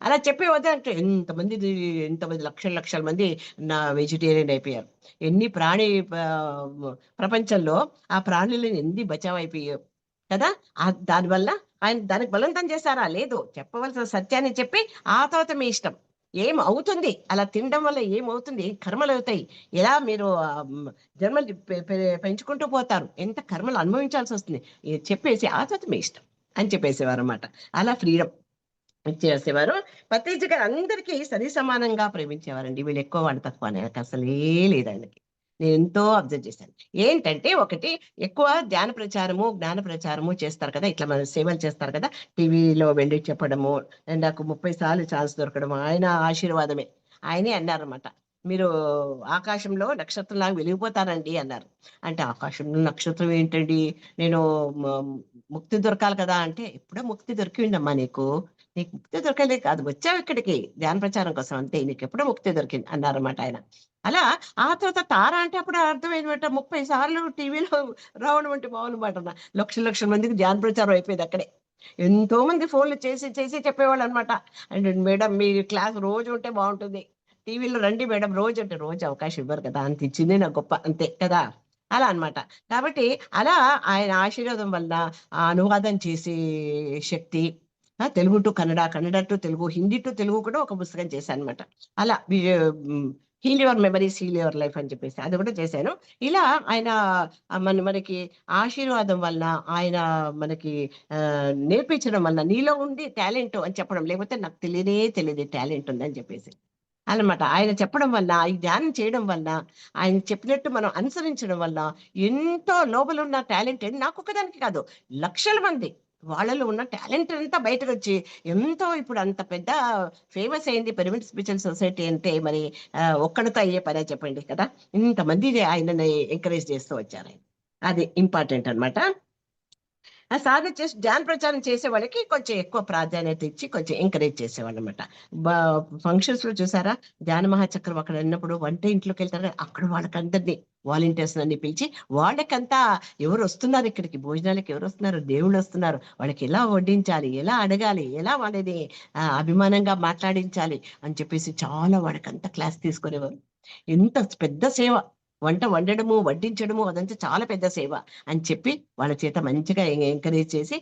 అలా చెప్పే వద్దంటే ఎంతమంది లక్షల మంది నా వెజిటేరియన్ అయిపోయారు. ఎన్ని ప్రపంచంలో ఆ ప్రాణులను ఎన్ని బచావ్ అయిపోయావు కదా. దానివల్ల ఆయన దానికి బలవంతం చేశారా, లేదు, చెప్పవలసిన సత్యాన్ని చెప్పి ఆ తర్వాత మీ ఇష్టం, ఏం అవుతుంది అలా తినడం వల్ల ఏమవుతుంది, ఏం కర్మలు అవుతాయి, ఎలా మీరు జన్మలు పెంచుకుంటూ పోతారు, ఎంత కర్మలు అనుభవించాల్సి వస్తుంది, చెప్పేసి ఆ తర్వాత మీ ఇష్టం అని చెప్పేసేవారు అన్నమాట. అలా ఫ్రీడమ్ ఇచ్చేసేవారు. పత్రిజీ గారు అందరికీ సరి సమానంగా ప్రేమించేవారండి. వీళ్ళు ఎక్కువ, వాళ్ళు తక్కువ అని అసలే లేదు ఆయనకి. నేను ఎంతో అబ్జర్వ్ చేశాను. ఏంటంటే ఒకటి ఎక్కువ ధ్యాన ప్రచారము, జ్ఞాన ప్రచారము చేస్తారు కదా, ఇట్లా మన సేవలు చేస్తారు కదా, టీవీలో వెళ్ళి చెప్పడము, నాకు 30 సార్లు ఛాన్స్ దొరకడము ఆయన ఆశీర్వాదమే. ఆయనే అన్నారన్నమాట, మీరు ఆకాశంలో నక్షత్రంలాగా వెలిగిపోతారండి అన్నారు. అంటే ఆకాశంలో నక్షత్రం ఏంటండి, నేను ముక్తి దొరకాలి కదా అంటే, ఎప్పుడో ముక్తి దొరికిందమ్మా నీకు ముక్తి దొరకలేదు కాదు, వచ్చావు ఇక్కడికి ధ్యాన ప్రచారం కోసం అంతే, నీకు ఎప్పుడో ముక్తి దొరికింది అన్నారన్నమాట ఆయన. అలా ఆ తర్వాత తార అంటే అప్పుడు అర్థమైనమాట, 30 సార్లు టీవీలో రావడం అంటే మామూలు మాట, లక్షల మందికి ధ్యాన ప్రచారం అయిపోయింది అక్కడే. ఎంతో మంది ఫోన్లు చేసి చెప్పేవాళ్ళు అనమాట, అండ్ మేడం మీ క్లాస్ రోజు ఉంటే బాగుంటుంది, టీవీలో రండి మేడం రోజు అంటే, రోజు అవకాశం ఇవ్వరు కదా, అంత ఇచ్చింది నాకు గొప్ప అంతే కదా, అలా అన్నమాట. కాబట్టి అలా ఆయన ఆశీర్వాదం వల్ల ఆ అనువాదం చేసే శక్తి, Telugu to Kannada, Kannada to Telugu, Hindi to Telugu కూడా ఒక పుస్తకం చేశాను అనమాట. అలా heal your memories heal your life అని చెప్పేసి అది కూడా చేశాను. ఇలా ఆయన మనకి ఆశీర్వాదం వల్ల, ఆయన మనకి నేర్పించడం వల్ల, నీలో ఉండి టాలెంట్ అని చెప్పడం, లేకపోతే నాకు తెలియదు టాలెంట్ ఉందని చెప్పేసి అన్నమాట. ఆయన చెప్పడం వల్ల, ఈ ధ్యానం చేయడం వల్ల, ఆయన చెప్పినట్టు మనం అనుసరించడం వల్ల ఎంతో లోపల ఉన్న టాలెంట్ నాకు ఒకదానికి కాదు, లక్షల మంది వాళ్ళలో ఉన్న టాలెంట్ అంతా బయటకు వచ్చి ఎంతో ఇప్పుడు అంత పెద్ద ఫేమస్ అయింది పిరమిడ్ స్పిరిచువల్ సొసైటీ అంటే, మరి ఒక్కడితో అయ్యే పనే చెప్పండి కదా, ఇంతమంది ఆయనని ఎంకరేజ్ చేస్తూ వచ్చారు. అది ఇంపార్టెంట్ అన్నమాట. ఆ సాధన చేసి ధ్యాన ప్రచారం చేసే వాళ్ళకి కొంచెం ఎక్కువ ప్రాధాన్యత ఇచ్చి కొంచెం ఎంకరేజ్ చేసేవాళ్ళు అనమాట. ఫంక్షన్స్ లో చూసారా, ధ్యాన మహాచక్రం అక్కడ ఉన్నప్పుడు వంట ఇంట్లోకి వెళ్తారు, అక్కడ వాళ్ళకందరినీ వాలంటీర్స్ అన్ని పిలిచి, వాళ్ళకంతా ఎవరు వస్తున్నారు ఇక్కడికి భోజనాలకి, ఎవరు వస్తున్నారు, దేవుళ్ళు వస్తున్నారు, వాళ్ళకి ఎలా వడ్డించాలి, ఎలా అడగాలి, ఎలా వాళ్ళని అభిమానంగా మాట్లాడించాలి అని చెప్పేసి చాలా వాళ్ళకంతా క్లాస్ తీసుకునేవారు. ఎంత పెద్ద సేవ, వంట వండడము వడ్డించడము అదంతా చాలా పెద్ద సేవ అని చెప్పి వాళ్ళ చేత మంచిగా ఎంకరేజ్ చేసి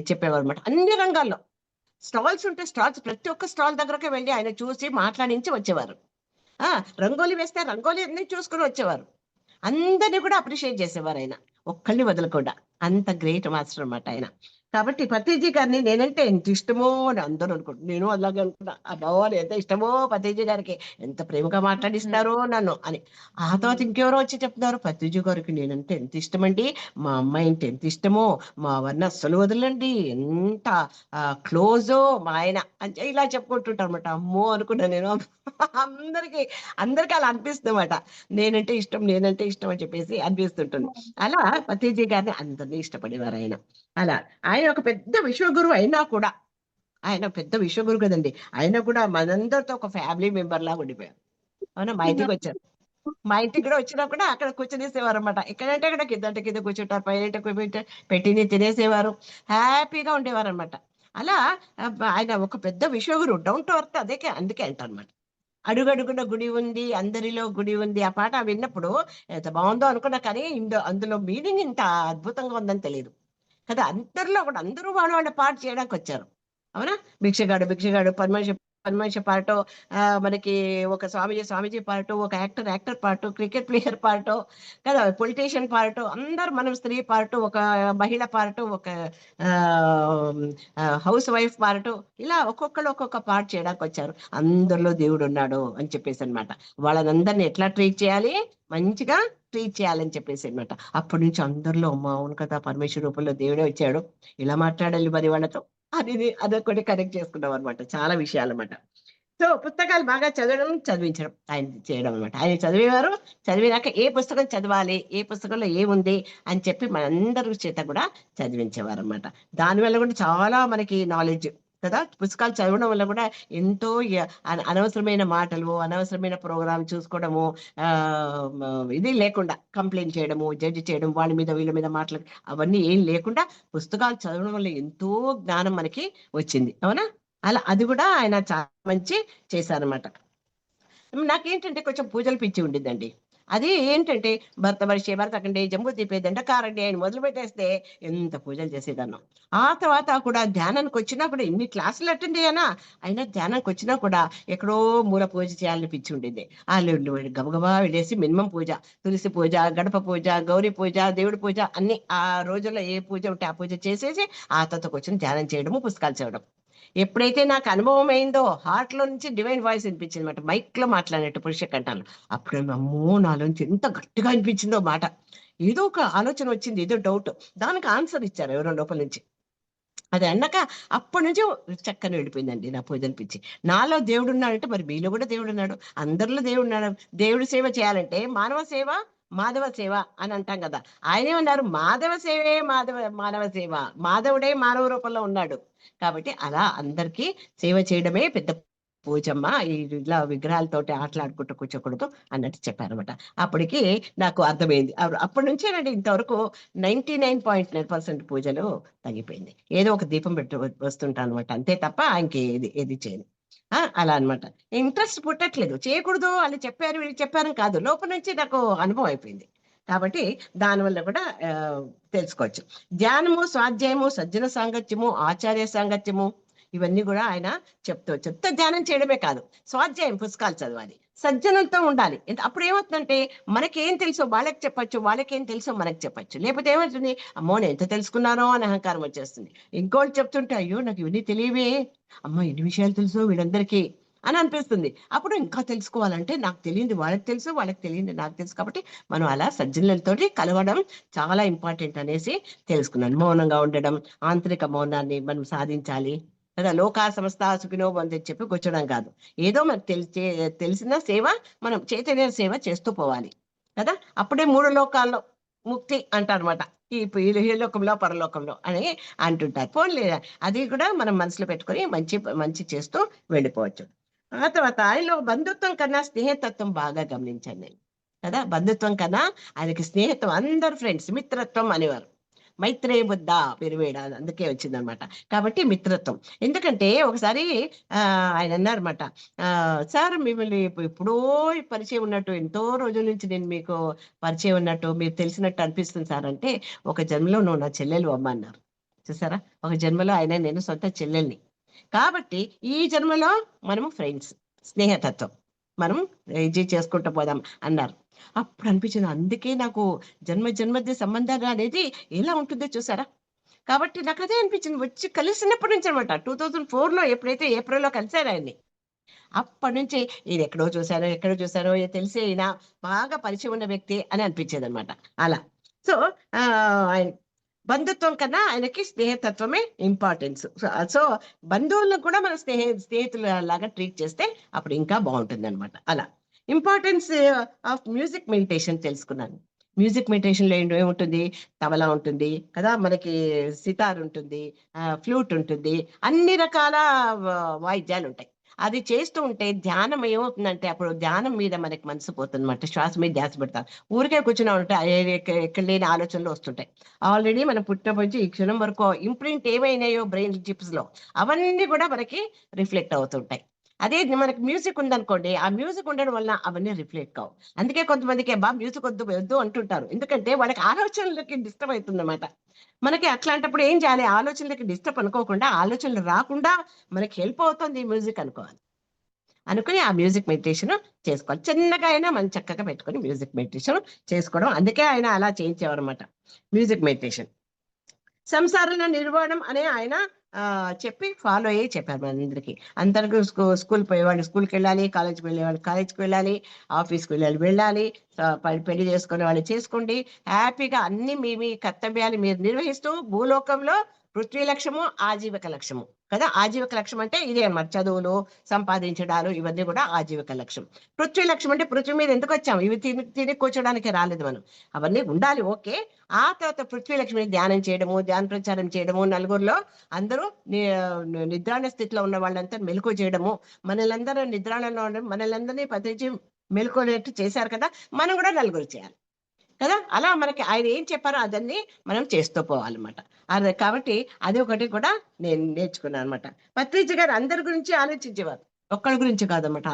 చెప్పేవారు అనమాట. అన్ని రంగాల్లో స్టాల్స్ ఉంటే స్టాల్స్, ప్రతి ఒక్క స్టాల్ దగ్గరకే వెళ్ళి ఆయన చూసి మాట్లాడించి వచ్చేవారు. రంగోలీ వేస్తే రంగోలీ అన్ని చూసుకుని వచ్చేవారు. అందరినీ కూడా అప్రిషియేట్ చేసేవారు ఆయన, ఒక్కళ్ళని వదలకుండా. అంత గ్రేట్ మాస్టర్ అన్నమాట ఆయన. కాబట్టి పతీజీ గారిని నేనంటే ఎంత ఇష్టమో అని అందరూ అనుకుంటున్నారు, నేను అలాగే అనుకున్నా, ఆ భగవాన్ ఎంత ఇష్టమో పతీజీ గారికి, ఎంత ప్రేమగా మాట్లాడిస్తారో నన్ను అని. ఆ తర్వాత ఇంకెవరో వచ్చి చెప్తున్నారు, పతీజీ గారికి నేనంటే ఎంత ఇష్టమండి, మా అమ్మాయి అంటే ఎంత ఇష్టమో, మా వారిని అస్సలు వదలండి, ఎంత క్లోజో మా ఆయన అని ఇలా చెప్పుకుంటుంటారు అనమాట. అమ్మో అనుకున్నా నేను. అందరికి అలా అనిపిస్తుందన్నమాట, నేనంటే ఇష్టం అని చెప్పేసి అనిపిస్తుంటుంది. అలా పతీజీ గారిని అందరినీ ఇష్టపడేవారు ఆయన. అలా ఆయన ఒక పెద్ద విశ్వగురువు అయినా కూడా, ఆయన పెద్ద విశ్వగురు కదండి, ఆయన కూడా మనందరితో ఒక ఫ్యామిలీ మెంబర్ లాగా ఉండిపోయారు. అవునా, మా ఇంటికి వచ్చారు, మా ఇంటికి కూడా వచ్చినా కూడా అక్కడ కూర్చొనేసేవారు అనమాట. ఎక్కడంటే అక్కడ కింద కూర్చుంటారు, పైన పెట్టిని తినేసేవారు, హ్యాపీగా ఉండేవారు అనమాట. అలా ఆయన ఒక పెద్ద విశ్వగురు, డౌన్ టు అర్త్. అందుకే అంటారు అనమాట, అడుగడుగున గుడి ఉంది, అందరిలో గుడి ఉంది. ఆ పాట విన్నప్పుడు ఎంత బాగుందో అనుకున్నా, కానీ అందులో మీనింగ్ ఇంత అద్భుతంగా ఉందని తెలియదు కదా. అందరిలో కూడా అందరూ వాళ్ళ పాట చేయడానికి వచ్చారు. అవునా, భిక్షగాడు, పరమేశ్వర పాటో, మనకి ఒక స్వామీజీ పాటో, ఒక యాక్టర్ పాటో, క్రికెట్ ప్లేయర్ పాటో కదా, పొలిటీషియన్ పాటో, అందరు, మనం స్త్రీ పాటో, ఒక మహిళ పాటో, ఒక హౌస్ వైఫ్ పాటో, ఇలా ఒక్కొక్కరు ఒక్కొక్క పాట చేయడానికి వచ్చారు. అందరిలో దేవుడు ఉన్నాడు అని చెప్పేసి అనమాట. వాళ్ళందరినీ ఎట్లా ట్రీట్ చేయాలి, మంచిగా ట్రీట్ చేయాలని చెప్పేసి అనమాట. అప్పటి నుంచి అందరిలో అమ్మ అవును కదా, పరమేశ్వర రూపంలో దేవుడే వచ్చాడు, ఇలా మాట్లాడాలి మరి వాళ్ళతో, అదొకటి కనెక్ట్ చేసుకున్నాం అనమాట, చాలా విషయాలు అనమాట. సో పుస్తకాలు బాగా చదివించడం ఆయన చేయడం అనమాట. ఆయన చదివేవారు, చదివినాక ఏ పుస్తకం చదవాలి, ఏ పుస్తకంలో ఏముంది అని చెప్పి మనందరి చేత కూడా చదివించేవారు అనమాట. దానివల్ల కూడా చాలా మనకి నాలెడ్జ్ కదా, పుస్తకాలు చదవడం వల్ల కూడా ఎంతో అనవసరమైన మాటలు, అనవసరమైన ప్రోగ్రామ్ చూసుకోవడము, ఇది లేకుండా కంప్లైంట్ చేయడము, జడ్జి చేయడం, వాళ్ళ మీద వీళ్ళ మీద మాటలు, అవన్నీ ఏం లేకుండా పుస్తకాలు చదవడం వల్ల ఎంతో జ్ఞానం మనకి వచ్చింది. అవునా, అలా అది కూడా ఆయన చాలా మంచి చేశారనమాట. నాకేంటంటే కొంచెం పూజలు పిచ్చి ఉండిందండి. అది ఏంటంటే భరత కంటే జంబూ తీపే దండకారండి ఆయన మొదలు పెట్టేస్తే ఎంత పూజలు చేసేదాన్ని. ఆ తర్వాత కూడా ధ్యానానికి వచ్చినా కూడా ఎన్ని క్లాసులు అటెండ్ అయ్యానా, అయినా ధ్యానానికి వచ్చినా కూడా ఎక్కడో మూల పూజ చేయాలని పిచ్చి ఉండింది. గబగబా వెళ్ళేసి మినిమం పూజ, తులసి పూజ, గడప పూజ, గౌరీ పూజ, దేవుడి పూజ, అన్ని ఆ రోజుల్లో ఏ పూజ ఉంటే ఆ పూజ చేసేసి ఆ తర్వాత కూర్చొని ధ్యానం చేయడము, పుస్తకాలు చదవడం. ఎప్పుడైతే నాకు అనుభవం అయిందో హార్ట్ లో నుంచి డివైన్ వాయిస్ వినిపించింది అనమాట, మైక్ లో మాట్లాడినట్టు పురుష కంఠాలు. అప్పుడు అమ్మో నాలోంచి ఎంత గట్టిగా అనిపించిందో మాట. ఏదో ఒక ఆలోచన వచ్చింది, ఏదో డౌట్, దానికి ఆన్సర్ ఇచ్చారు ఎవరో లోపల నుంచి. అది అన్నాక అప్పటి నుంచి చక్కని వెళ్ళిపోయిందండి నా పూజ అనిపించి. నాలో దేవుడు ఉన్నాడంటే మరి మీలో కూడా దేవుడు ఉన్నాడు, అందరిలో దేవుడు ఉన్నాడు. దేవుడి సేవ చేయాలంటే మానవ సేవ మాధవ సేవ అని అంటాం కదా. ఆయనే ఉన్నారు, మాధవ సేవే మానవ సేవ, మాధవుడే మానవ రూపంలో ఉన్నాడు. కాబట్టి అలా అందరికీ సేవ చేయడమే పెద్ద పూజమ్మ, ఇలా విగ్రహాలతోటి ఆటలాడుకుంటూ కూర్చోకూడదు అన్నట్టు చెప్పారనమాట. అప్పటికి నాకు అర్థమైంది. అప్పటి నుంచేనండి ఇంతవరకు 99.9% పూజలు తగ్గిపోయింది. ఏదో ఒక దీపం పెట్టి వస్తుంటాను అనమాట, అంతే తప్ప ఏది చేయను. అలా అనమాట. ఇంట్రెస్ట్ పుట్టట్లేదు, చేయకూడదు అని చెప్పారు వీళ్ళు చెప్పారు కాదు, లోపల నుంచి నాకు అనుభవం అయిపోయింది. కాబట్టి దానివల్ల కూడా తెలుసుకోవచ్చు. ధ్యానము, స్వాధ్యాయము, సజ్జన సాంగత్యము, ఆచార్య సాంగత్యము, ఇవన్నీ కూడా ఆయన చెప్తే ధ్యానం చేయడమే కాదు, స్వాధ్యాయం పుస్తకాలు చదవాలి, సజ్జనంతో ఉండాలి. అప్పుడు ఏమవుతుందంటే మనకేం తెలుసో వాళ్ళకి చెప్పచ్చు, వాళ్ళకేం తెలుసో మనకి చెప్పచ్చు. లేకపోతే ఏమవుతుంది, అమ్మో నేను ఎంత తెలుసుకున్నానో అని అహంకారం వచ్చేస్తుంది. ఇంకోటి చెప్తుంటే అయ్యో నాకు ఇవన్నీ తెలియవే, అమ్మో ఎన్ని విషయాలు తెలుసో వీళ్ళందరికీ అని అనిపిస్తుంది. అప్పుడు ఇంకా తెలుసుకోవాలంటే నాకు తెలియంది వాళ్ళకి తెలుసు, వాళ్ళకి తెలియంది నాకు తెలుసు. కాబట్టి మనం అలా సజ్జనులతోటి కలవడం చాలా ఇంపార్టెంట్ అనేసి తెలుసుకున్నాను. మౌనంగా ఉండడం, ఆంతరిక మౌనాన్ని మనం సాధించాలి కదా. లోకా సమస్త సుఖినో అని చెప్పి కూర్చోడం కాదు, ఏదో మనకు తెలిసిన సేవ, మనం చైతన్య సేవ చేస్తూ పోవాలి కదా. అప్పుడే 3 లోకాల్లో ముక్తి అంటారనమాట, ఈ లోకంలో పరలోకంలో అని అంటుంటారు. పోన్లే, అది కూడా మనం మనసులో పెట్టుకొని మంచి చేస్తూ వెళ్ళిపోవచ్చు. ఆ తర్వాత ఆయనలో బంధుత్వం కన్నా స్నేహతత్వం బాగా గమనించాను నేను కదా. బంధుత్వం కన్నా ఆయనకి స్నేహిత్వం, అందరు ఫ్రెండ్స్, మిత్రత్వం అనేవారు. మైత్రేయ బుద్ధ పెరివేడ, అందుకే వచ్చిందనమాట. కాబట్టి మిత్రత్వం. ఎందుకంటే ఒకసారి ఆయన అన్నారన్నమాట, సార్ మిమ్మల్ని ఎప్పుడో పరిచయం ఉన్నట్టు, ఎంతో రోజుల నుంచి నేను మీకు పరిచయం ఉన్నట్టు, మీరు తెలిసినట్టు అనిపిస్తుంది సార్ అంటే, ఒక జన్మలో నువ్వు నా చెల్లెలు అమ్మ అన్నారు. చూసారా, ఒక జన్మలో ఆయన నేను సొంత చెల్లెల్ని. కాబట్టి ఈ జన్మలో మనము ఫ్రెండ్స్, స్నేహతత్వం మనం చేసుకుంటూ పోదాం అన్నారు. అప్పుడు అనిపించింది, అందుకే నాకు జన్మది సంబంధాలు అనేది ఎలా ఉంటుందో చూసారా. కాబట్టి నాకు అదే అనిపించింది, వచ్చి కలిసినప్పటి నుంచి అనమాట. 2004లో ఎప్పుడైతే ఏప్రిల్లో కలిశారు ఆయన్ని, అప్పటి నుంచి ఇది ఎక్కడో చూసారో తెలిసే ఈయన బాగా పరిచయం ఉన్న వ్యక్తి అని అనిపించేది అనమాట. అలా సో ఆయన బంధుత్వం కన్నా ఆయనకి స్నేహతత్వమే ఇంపార్టెన్స్. సో బంధువులను కూడా మన స్నేహితుల లాగా ట్రీట్ చేస్తే అప్పుడు ఇంకా బాగుంటుంది అనమాట. అలా ఇంపార్టెన్స్ ఆఫ్ మ్యూజిక్ మెడిటేషన్ తెలుసుకున్నాను. మ్యూజిక్ మెడిటేషన్ లో ఏముంటుంది, తబలా ఉంటుంది కదా, మనకి సితార్ ఉంటుంది, ఫ్లూట్ ఉంటుంది, అన్ని రకాల వాయిద్యాలు ఉంటాయి. అది చేస్తూ ఉంటే ధ్యానం ఏమవుతుందంటే, అప్పుడు ధ్యానం మీద మనకి మనసు పోతుంది అనమాట, శ్వాస మీద ధ్యాస పెడతాం. ఊరికే కూర్చున్నా ఉంటే ఎక్కడ లేని ఆలోచనలు వస్తుంటాయి. ఆల్రెడీ మనం పుట్టినప్పటి నుంచి ఈ క్షణం వరకు ఇంప్రింట్ ఏమైనాయో బ్రెయిన్ చిప్స్ లో, అవన్నీ కూడా మనకి రిఫ్లెక్ట్ అవుతుంటాయి. అదే మనకి మ్యూజిక్ ఉందనుకోండి, ఆ మ్యూజిక్ ఉండడం వల్ల అవన్నీ రిఫ్లెక్ట్ కావు. అందుకే కొంతమందికి మ్యూజిక్ వద్దు అంటుంటారు, ఎందుకంటే వాళ్ళకి ఆలోచనలకి డిస్టర్బ్ అవుతుంది అనమాట. మనకి అట్లాంటప్పుడు ఏం చేయాలి, ఆలోచనలకి డిస్టర్బ్ అనుకోకుండా, ఆలోచనలు రాకుండా మనకి హెల్ప్ అవుతుంది మ్యూజిక్ అనుకుని ఆ మ్యూజిక్ మెడిటేషన్ చేసుకోవాలి. చిన్నగా అయినా మనం చక్కగా పెట్టుకొని మ్యూజిక్ మెడిటేషన్ చేసుకోవడం. అందుకే ఆయన అలా చేయించేవారు అనమాట మ్యూజిక్ మెడిటేషన్. సంసారంలో నిర్వాణం అనే ఆయన చెప్పి ఫాలో అయ్యి చెప్పారు మనందరికీ. అందరికీ స్కూల్ పోయేవాళ్ళు స్కూల్కి వెళ్ళాలి, కాలేజ్కి వెళ్ళేవాళ్ళు కాలేజ్కి వెళ్ళాలి, ఆఫీస్కి వెళ్ళాలి, పెళ్లి చేసుకునే వాళ్ళు చేసుకోండి, హ్యాపీగా అన్ని మీ కర్తవ్యాలు మీరు నిర్వహిస్తూ భూలోకంలో పృథ్వీ లక్ష్యము, ఆజీవిక లక్ష్యము కదా. ఆజీవిక లక్ష్యం అంటే ఇదే అన్నమాట, చదువులు సంపాదించడాలు ఇవన్నీ కూడా ఆజీవిక లక్ష్యం. పృథ్వీ లక్ష్యం అంటే పృథ్వీ మీద ఎందుకు వచ్చాము, ఇవి తిని కూర్చోడానికి రాలేదు మనం, అవన్నీ ఉండాలి ఓకే. ఆ తర్వాత పృథ్వీ లక్ష్మిని ధ్యానం చేయడము, ధ్యాన ప్రచారం చేయడము, నలుగురిలో అందరూ నిద్రాణ స్థితిలో ఉన్న వాళ్ళంతా మెలకు చేయడము, మనలందరూ నిద్రాణలో ఉండడం, మనలందరినీ పతించి మెలుకోనేట్టు చేశారు కదా, మనం కూడా నలుగురు చేయాలి కదా. అలా మనకి ఆయన ఏం చెప్పారో అదన్నీ మనం చేస్తూ పోవాలన్నమాట. అదే కాబట్టి అది ఒకటి కూడా నేను నేర్చుకున్నాను అనమాట. పత్రిజీ గారు అందరి గురించి ఆలోచించేవారు, ఒక్కడి గురించి కాదన్నమాట,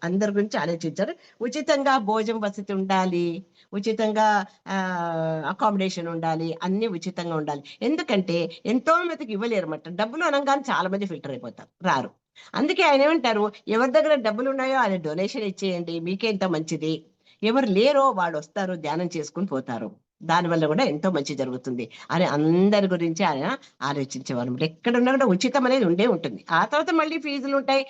అందరి గురించి ఆలోచించారు. ఉచితంగా భోజనం వసతి ఉండాలి, ఉచితంగా అకామిడేషన్ ఉండాలి, అన్ని ఉచితంగా ఉండాలి. ఎందుకంటే ఎంతో మందికి ఇవ్వలేరు అన్నమాట, డబ్బులు అనగానే చాలా మంది ఫిల్టర్ అయిపోతారు, రారు. అందుకే ఆయన ఏమంటారు, ఎవరి దగ్గర డబ్బులు ఉన్నాయో ఆయన డొనేషన్ ఇచ్చేయండి, మీకే ఎంత మంచిది. ఎవరు లేరో వాళ్ళు వస్తారు, ధ్యానం చేసుకుని పోతారు. దానివల్ల కూడా ఎంతో మంచి జరుగుతుంది అని అందరి గురించి ఆయన ఆలోచించేవారు. ఎక్కడున్నా కూడా ఉచితం అనేది ఉండే ఉంటుంది. ఆ తర్వాత మళ్ళీ ఫీజులు ఉంటాయి,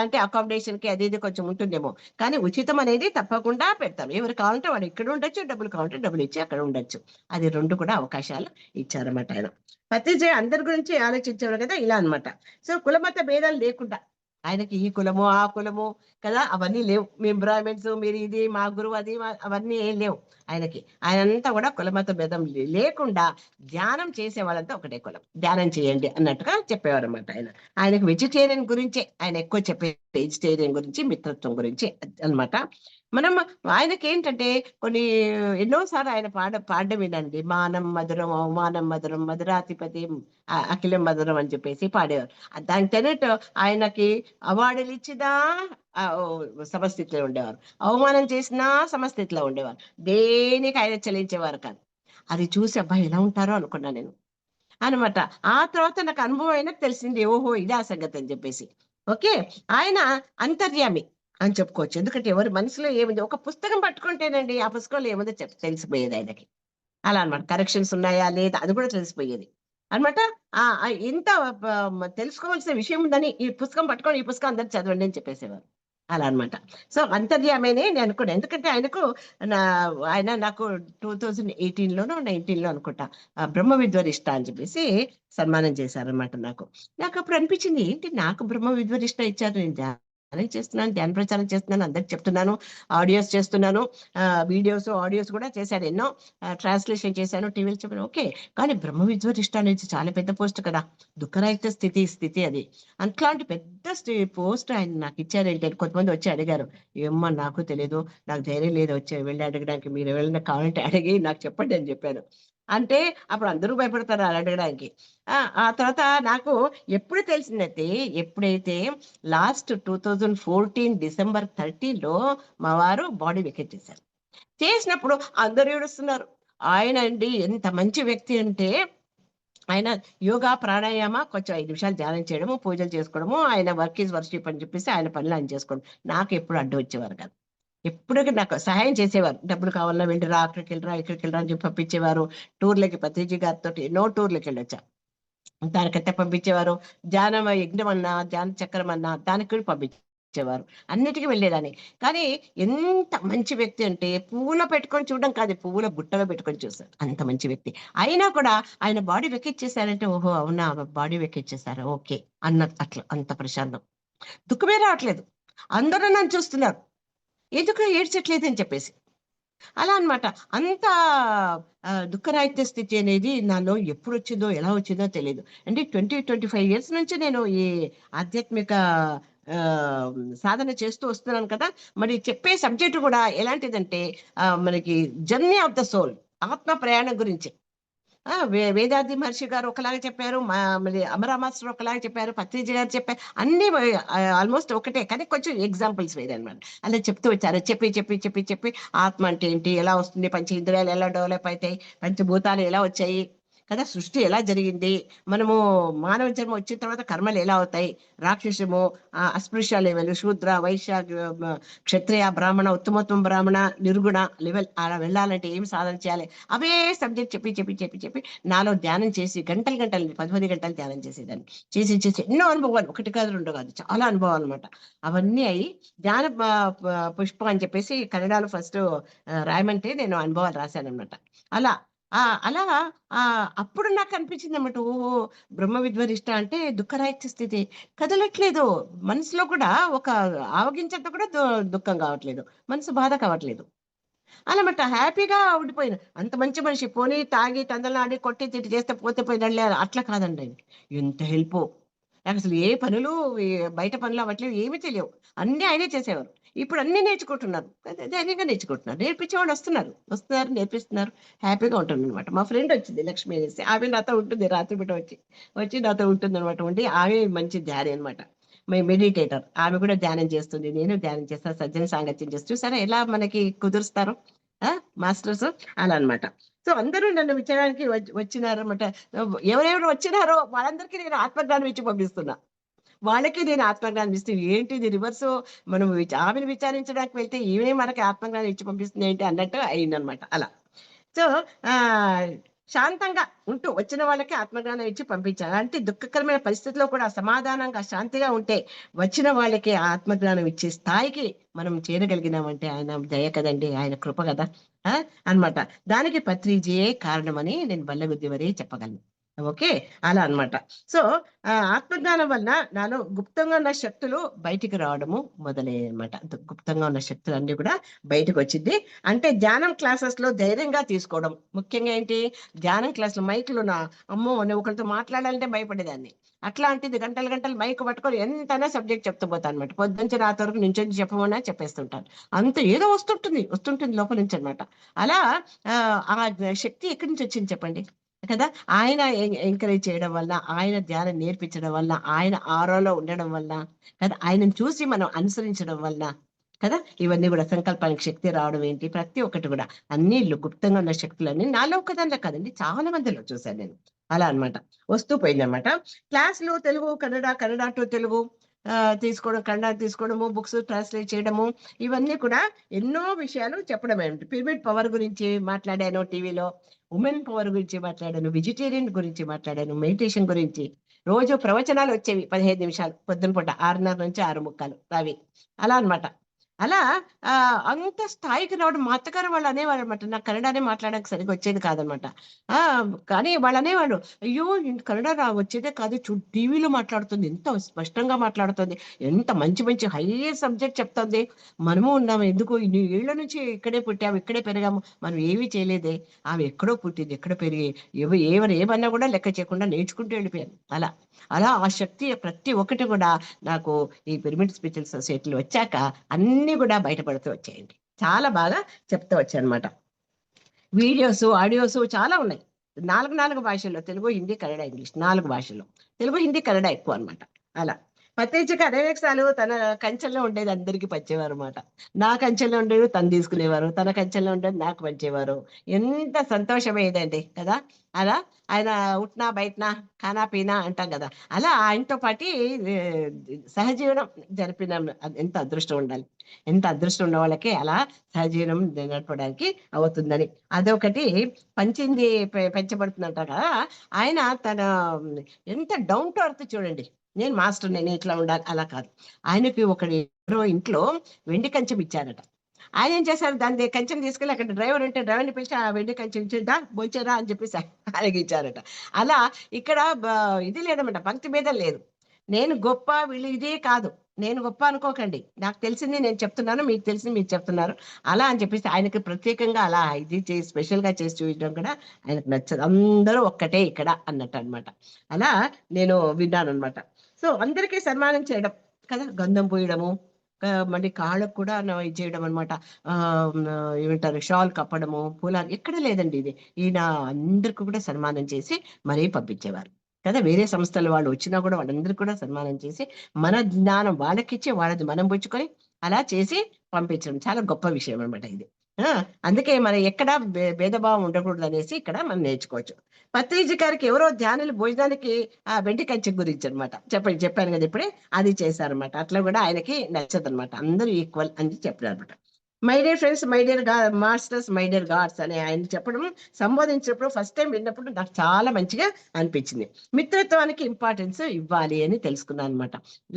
అంటే అకామిడేషన్ కి అది ఇది కొంచెం ఉంటుందేమో, కానీ ఉచితం అనేది తప్పకుండా పెడతాం. ఎవరు కావాలంటే వాడు ఇక్కడ ఉండొచ్చు, డబ్బులు కావాలంటే డబ్బులు ఇచ్చి అక్కడ ఉండొచ్చు. అది 2 కూడా అవకాశాలు ఇచ్చారన్నమాట ఆయన. పత్రిజీ అందరి గురించి ఆలోచించేవారు కదా, ఇలా అన్నమాట. సో కులమత భేదాలు లేకుండా ఆయనకి ఈ కులము ఆ కులము కదా అవన్నీ లేవు. మీ బ్రాహ్మిన్స్, మీరు ఇది మా గురువు అది అవన్నీ ఏం లేవు ఆయనకి. ఆయనంతా కూడా కులమత భేదం లేకుండా ధ్యానం చేసే వాళ్ళంతా ఒకటే కులం, ధ్యానం చేయండి అన్నట్టుగా చెప్పేవారు అన్నమాట ఆయన. ఆయనకు వెజిటేరియన్ గురించే ఆయన ఎక్కువ చెప్పేది, వెజిటేరియన్ గురించి, మిత్రత్వం గురించి అన్నమాట. మనం ఆయనకి ఏంటంటే కొన్ని ఎన్నోసార్లు ఆయన పాడడం వినండి, మానం మధురం అవమానం మధురం మధురాధిపతి అఖిలం మధురం అని చెప్పేసి పాడేవారు. దానికి తగ్గట్టు ఆయనకి అవార్డులు ఇచ్చినా సమస్థితిలో ఉండేవారు, అవమానం చేసినా సమస్థితిలో ఉండేవారు, దేనికి ఆయన చెల్లించేవారు కాదు. అది చూసి అబ్బాయి ఎలా ఉంటారో అనుకున్నా నేను అనమాట. ఆ తర్వాత నాకు అనుభవం అయినా తెలిసింది, ఓహో ఇదే ఆ సంగతి అని చెప్పేసి. ఓకే, ఆయన అంతర్యామి అని చెప్పుకోవచ్చు. ఎందుకంటే ఎవరి మనసులో ఏముంది, ఒక పుస్తకం పట్టుకుంటేనండి ఆ పుస్తకంలో ఏముందో తెలిసిపోయేది ఆయనకి. అలా అన్నమాట. కరెక్షన్స్ ఉన్నాయా లేదా అది కూడా తెలిసిపోయేది అన్నమాట. ఇంత తెలుసుకోవాల్సిన విషయం ఉందని ఈ పుస్తకం పట్టుకొని ఈ పుస్తకం అందరు చదవండి అని చెప్పేసేవారు. అలా అన్నమాట. సో అంతర్యామేనే నేను అనుకున్నాను. ఎందుకంటే ఆయన నాకు 2018లోనో 19లో అనుకుంటా బ్రహ్మ విద్వరిష్ట అని చెప్పేసి సన్మానం చేశారనమాట. నాకు అప్పుడు అనిపించింది, ఏంటి నాకు బ్రహ్మ విద్వరిష్ట ఇచ్చారు, నేను ధ్యానం చేస్తున్నాను, ధ్యాన ప్రచారం చేస్తున్నాను, అందరికి చెప్తున్నాను, ఆడియోస్ చేస్తున్నాను, వీడియోస్ ఆడియోస్ కూడా చేశాను, ఎన్నో ట్రాన్స్లేషన్ చేశాను, టీవీలో చెప్పాను. ఓకే, కానీ బ్రహ్మ విద్వరిష్ట అనేది చాలా పెద్ద పోస్ట్ కదా, దుఃఖరహిత స్థితి అది. అట్లాంటి పెద్ద పోస్ట్ ఆయన నాకు ఇచ్చారేంటి అని కొంతమంది వచ్చి అడిగారు. ఏమో నాకు తెలియదు, నాకు ధైర్యం లేదు వచ్చి వెళ్ళి అడగడానికి, మీరు ఎవరైనా కావాలంటే అడిగి నాకు చెప్పండి అని చెప్పాను. అంటే అప్పుడు అందరూ భయపడతారు అలా అడగడానికి. ఆ తర్వాత నాకు ఎప్పుడు తెలిసిందైతే, ఎప్పుడైతే లాస్ట్ 2014 December 30లో మా వారు బాడీ వెకేట్ చేశారు. చేసినప్పుడు అందరూ ఏడుస్తున్నారు. ఆయన అండి ఎంత మంచి వ్యక్తి అంటే, ఆయన యోగా ప్రాణాయామ కొంచెం 5 నిమిషాలు ధ్యానం చేయడము, పూజలు చేసుకోవడము, ఆయన వర్క్ ఈజ్ వర్షిప్ అని చెప్పేసి ఆయన పనులు ఆయన చేసుకోవడం. నాకు ఎప్పుడు అడ్డు వచ్చేవారు కాదు, ఎప్పుడు నాకు సహాయం చేసేవారు. డబ్బులు కావాలన్నా వెళ్ళిరా, అక్కడికి వెళ్ళరా, ఇక్కడికి వెళ్ళరా అని చెప్పి పంపించేవారు. టూర్లకి పత్రిజీ గారితో ఎన్నో టూర్లకి వెళ్ళొచ్చా, దానికైతే పంపించేవారు. ధ్యాన యజ్ఞం అన్నా, ధ్యాన చక్రం అన్నా దానికి కూడా పంపించేవారు. అన్నిటికీ వెళ్ళేదాన్ని. కానీ ఎంత మంచి వ్యక్తి అంటే, పువ్వులో పెట్టుకొని చూడడం కాదు, పువ్వుల బుట్టలో పెట్టుకొని చూస్తారు, అంత మంచి వ్యక్తి. అయినా కూడా ఆయన బాడీ వెక్కిచ్చేసారంటే, ఓహో అవునా బాడీ వెక్కిచ్చేసారా, ఓకే అన్న, అట్లా అంత ప్రశాంతం, దుఃఖమే రావట్లేదు. అందరూ నన్ను చూస్తున్నారు, ఎందుకు ఏడ్చట్లేదు అని చెప్పేసి. అలా అన్నమాట. అంత దుఃఖరాహిత్య స్థితి అనేది నాలో ఎప్పుడు వచ్చిందో, ఎలా వచ్చిందో తెలియదు. అంటే 25 years నుంచి నేను ఈ ఆధ్యాత్మిక సాధన చేస్తూ వస్తున్నాను కదా. మరి చెప్పే సబ్జెక్ట్ కూడా ఎలాంటిదంటే, మనకి జర్నీ ఆఫ్ ద సోల్, ఆత్మ ప్రయాణం గురించి. వేదాద్రి మహర్షి గారు ఒకలాగా చెప్పారు, మరి అమరా మాస్టర్ ఒకలాగా చెప్పారు, పత్రిజీ గారు చెప్పారు, అన్ని ఆల్మోస్ట్ ఒకటే, కానీ కొంచెం ఎగ్జాంపుల్స్ వేరే అనమాట. అలా చెప్తూ వచ్చారు. చెప్పి ఆత్మ అంటే ఏంటి, ఎలా వస్తుంది, పంచేంద్రియాలు ఎలా డెవలప్ అవుతాయి, పంచభూతాలు ఎలా వచ్చాయి కదా, సృష్టి ఎలా జరిగింది, మనము మానవ జన్మ వచ్చిన తర్వాత కర్మలు ఎలా అవుతాయి, రాక్షసము, అస్పృశ్య లెవెల్, శూద్ర, వైశ్య, క్షత్రియ, బ్రాహ్మణ, ఉత్తమోత్తమ బ్రాహ్మణ, నిర్గుణ లెవెల్ అలా వెళ్ళాలంటే ఏమి సాధన చేయాలి, అవే సబ్జెక్ట్ చెప్పి నాలో ధ్యానం చేసి గంటలు 10 గంటలు ధ్యానం చేసేదాన్ని. చేసి ఎన్నో అనుభవాలు, ఒకటి కాదు రెండు కాదు, చాలా అనుభవాలు అనమాట. అవన్నీ అయి ధ్యాన పుష్పం అని చెప్పేసి కన్నడలో ఫస్ట్ రాయమంటే నేను అనుభవాలు రాశాను అనమాట. అలా అప్పుడు నాకు అనిపించింది అన్నమాట, ఓహో బ్రహ్మ విద్వరిష్ట అంటే దుఃఖరాహిత్య స్థితి, కదలట్లేదు మనసులో కూడా, ఒక ఆవగించంత కూడా దుఃఖం కావట్లేదు, మనసు బాధ కావట్లేదు అన్నమాట. హ్యాపీగా ఉండిపోయిన అంత మంచి మనిషి. పోనీ తాగి తందలాడి కొట్టి తిట్టి చేస్తే పోతే పోయినట్లే, అట్లా కాదండి. ఎంత హెల్ప్, నాకు అసలు ఏ పనులు, బయట పనులు అవ్వట్లేదు, ఏమీ తెలియవు, అన్ని ఆయనే చేసేవారు. ఇప్పుడు అన్ని నేర్చుకుంటున్నారు, ధైర్యంగా నేర్చుకుంటున్నారు, నేర్పించేవాళ్ళు వస్తున్నారు నేర్పిస్తున్నారు, హ్యాపీగా ఉంటుంది అనమాట. మా ఫ్రెండ్ వచ్చింది లక్ష్మి అనేసి, ఆమె నాతో ఉంటుంది, రాత్రి బిడ్డ వచ్చి నాతో ఉంటుంది అనమాట. ఉండి ఆమె మంచి ధ్యానం అనమాట, మెడిటేటర్. ఆమె కూడా ధ్యానం చేస్తుంది, నేను ధ్యానం చేస్తాను, సజ్జన సాంగత్యం చేస్తూ, సరే ఎలా మనకి కుదురుస్తారు మాస్టర్స్, అలా అనమాట. సో అందరూ నన్ను విచారానికి వచ్చినారనమాట. ఎవరెవరు వచ్చినారో వాళ్ళందరికీ నేను ఆత్మజ్ఞానం ఇచ్చి పంపిస్తున్నా, వాళ్ళకి నేను ఆత్మజ్ఞానం ఇస్తుంది. ఏంటిది రివర్స్, మనం ఆమెను విచారించడానికి వెళ్తే ఈమె మనకి ఆత్మజ్ఞానం ఇచ్చి పంపిస్తుంది ఏంటి అన్నట్టు అయిందనమాట. అలా సో ఆ శాంతంగా ఉంటూ వచ్చిన వాళ్ళకి ఆత్మజ్ఞానం ఇచ్చి పంపించాలి. అంటే దుఃఖకరమైన పరిస్థితిలో కూడా సమాధానంగా శాంతిగా ఉంటే వచ్చిన వాళ్ళకి ఆ ఆత్మజ్ఞానం ఇచ్చే స్థాయికి మనం చేరగలిగినామంటే ఆయన దయ కదండి, ఆయన కృప కదా అన్నమాట. దానికి పత్రిజీయే కారణమని నేను బల్లగుద్ది మరీ చెప్పగలను. ఓకే, అలా అన్నమాట. సో ఆత్మజ్ఞానం వల్ల నాలో గుప్తంగా ఉన్న శక్తులు బయటికి రావడము మొదలయ్యాయి అనమాట. గుప్తంగా ఉన్న శక్తులు అన్ని కూడా బయటకు వచ్చింది. అంటే ధ్యానం క్లాసెస్ లో ధైర్యంగా తీసుకోవడం ముఖ్యంగా. ఏంటి, ధ్యానం క్లాసులు మైకులు అమ్మో, నేను ఒకరితో మాట్లాడాలంటే భయపడేదాన్ని. అట్లాంటిది గంటలు గంటలు మైక్ పట్టుకొని ఎంతైనా సబ్జెక్ట్ చెప్తూ పోతాను అనమాట. పొద్దుంచి రాత్రి వరకు నుంచి చెప్పమన్నా చెప్పేస్తుంటాను. అంత ఏదో వస్తుంటుంది లోపల నుంచి అనమాట. అలా ఆ శక్తి ఎక్కడి నుంచి వచ్చింది చెప్పండి కదా. ఆయన ఎంకరేజ్ చేయడం వల్ల, ఆయన ధ్యానం నేర్పించడం వల్ల, ఆయన ఆరోలో ఉండడం వల్ల కదా, ఆయనను చూసి మనం అనుసరించడం వల్ల కదా, ఇవన్నీ కూడా సంకల్పానికి శక్తి రావడం ఏంటి, ప్రతి ఒక్కటి కూడా అన్ని గుప్తంగా ఉన్న శక్తులన్నీ నాలో ఒకదానిలో కాదండి, చాలా మందిలో చూశాను నేను. అలా అన్నమాట వస్తూ పోయిందన్నమాట. క్లాసులు తెలుగు కన్నడ, కన్నడ టు తెలుగు తీసుకోవడం, కన్నడ తీసుకోవడము, బుక్స్ ట్రాన్స్లేట్ చేయడము, ఇవన్నీ కూడా ఎన్నో విషయాలు చెప్పడం ఏమిటి. పిరమిడ్ పవర్ గురించి మాట్లాడాను టీవీలో, ఉమెన్ పవర్ గురించి మాట్లాడాను, వెజిటేరియన్ గురించి మాట్లాడాను, మెడిటేషన్ గురించి. రోజు ప్రవచనాలు వచ్చేవి 15 నిమిషాలు పొద్దున పూట 6:30 నుంచి 6:45 అవి. అలా అన్నమాట. అలా అంత స్థాయికి రావడం మా అత్తగారు వాళ్ళు అనేవాళ్ళు అనమాట. నాకు కన్నడనే మాట్లాడడానికి సరిగ్గా వచ్చేది కాదనమాట. కానీ వాళ్ళు అనేవాళ్ళు, అయ్యో కన్నడ వచ్చేదే కాదు, టీవీలో మాట్లాడుతుంది, ఎంత స్పష్టంగా మాట్లాడుతుంది, ఎంత మంచి మంచి హై సబ్జెక్ట్ చెప్తుంది. మనము ఉన్నాము ఎందుకు ఇన్ని ఏళ్ల నుంచి ఇక్కడే పుట్టాము, ఇక్కడే పెరిగాము, మనం ఏమీ చేయలేదే, ఆమె ఎక్కడో పుట్టింది, ఎక్కడ పెరిగి ఎవరు ఏమన్నా కూడా లెక్క చేయకుండా నేర్చుకుంటూ వెళ్ళిపోయాను. అలా అలా ఆ శక్తి ప్రతి ఒక్కటి కూడా నాకు ఈ పిరమిడ్ స్పిరిచువల్ సొసైటీలో వచ్చాక అన్ని కూడా బయటపడుతూ వచ్చాయండి. చాలా బాగా చెప్తూ వచ్చాయన్నమాట. వీడియోస్, ఆడియోస్ చాలా ఉన్నాయి. 4 భాషల్లో, తెలుగు, హిందీ, కన్నడ, ఇంగ్లీష్ 4 భాషల్లో. తెలుగు, హిందీ, కన్నడ ఎక్కువ అనమాట. అలా పత్రిజీకి అనేకసార్లు తన కంచెల్లో ఉండేది అందరికీ పంచేవారు అనమాట. నా కంచెల్లో ఉండేది తను తీసుకునేవారు, తన కంచెల్లో ఉండేది నాకు పంచేవారు. ఎంత సంతోషమయ్యేదండి కదా. అలా ఆయన ఉట్నా బయటనా ఖానా పీనా అంటాం కదా, అలా ఆయనతో పాటి సహజీవనం జరిపిన ఎంత అదృష్టం ఉండాలి. ఎంత అదృష్టం ఉన్న వాళ్ళకి అలా సహజీవనం నడపడానికి అవుతుందని. అదొకటి పంచింది పెంచబడుతుందంట కదా. ఆయన తన ఎంత డౌన్ టు అర్త్ చూడండి. నేను మాస్టర్, నేను ఇట్లా ఉండాలి అలా కాదు. ఆయనకి ఒకటి ఎవరో ఇంట్లో వెండి కంచెం ఇచ్చారట. ఆయన ఏం చేశారు, దాని కంచెం తీసుకెళ్ళి అక్కడ డ్రైవర్ ఉంటే డ్రైవర్ని పిలిచి ఆ వెండి కంచెం ఇచ్చిందా బొంచారా అని చెప్పేసి ఆయనకి ఇచ్చారట. అలా ఇక్కడ ఇది లేదన్నమాట, పంక్తి భేదం లేదు. నేను గొప్ప, వీళ్ళు ఇదే కాదు, నేను గొప్ప అనుకోకండి, నాకు తెలిసింది నేను చెప్తున్నాను, మీకు తెలిసింది మీరు చెప్తున్నారు అలా అని చెప్పేసి ఆయనకి ప్రత్యేకంగా అలా ఇది చేసి స్పెషల్ గా చేసి చూపించడం కూడా ఆయనకు నచ్చదు. అందరూ ఒక్కటే ఇక్కడ అన్నట్టు అనమాట. అలా నేను విన్నాను అనమాట. సో అందరికీ సన్మానం చేయడం కదా, గంధం పూయడము, మళ్ళీ కాళ్ళకు కూడా ఇది చేయడం అనమాట. ఏమంటారు, షాల్ కప్పడము, పూల ఎక్కడ లేదండి ఇది. ఈయన అందరికి కూడా సన్మానం చేసి మరీ పంపించేవారు కదా. వేరే సంస్థల వాళ్ళు వచ్చినా కూడా వాళ్ళందరికీ కూడా సన్మానం చేసి మన జ్ఞానం వాళ్ళకిచ్చి వాళ్ళది మనం పుచ్చుకొని అలా చేసి పంపించడం చాలా గొప్ప విషయం అనమాట ఇది. అందుకే మన ఎక్కడ భేదభావం ఉండకూడదు అనేసి ఇక్కడ మనం నేర్చుకోవచ్చు. పత్రిజీ గారికి ఎవరో ధ్యానులు భోజనానికి వెండి కంచె గురించి అనమాట చెప్పాను కదా ఇప్పుడే, అది చేశారనమాట. అట్లా కూడా ఆయనకి నచ్చదనమాట, అందరూ ఈక్వల్ అని చెప్పారు అనమాట. My dear friends, my dear masters, my dear God's అని ఆయన చెప్పడం, సంబోధించినప్పుడు ఫస్ట్ టైం విన్నప్పుడు నాకు చాలా మంచిగా అనిపించింది. మిత్రత్వానికి ఇంపార్టెన్స్ ఇవ్వాలి అని తెలుసుకున్నాను అనమాట.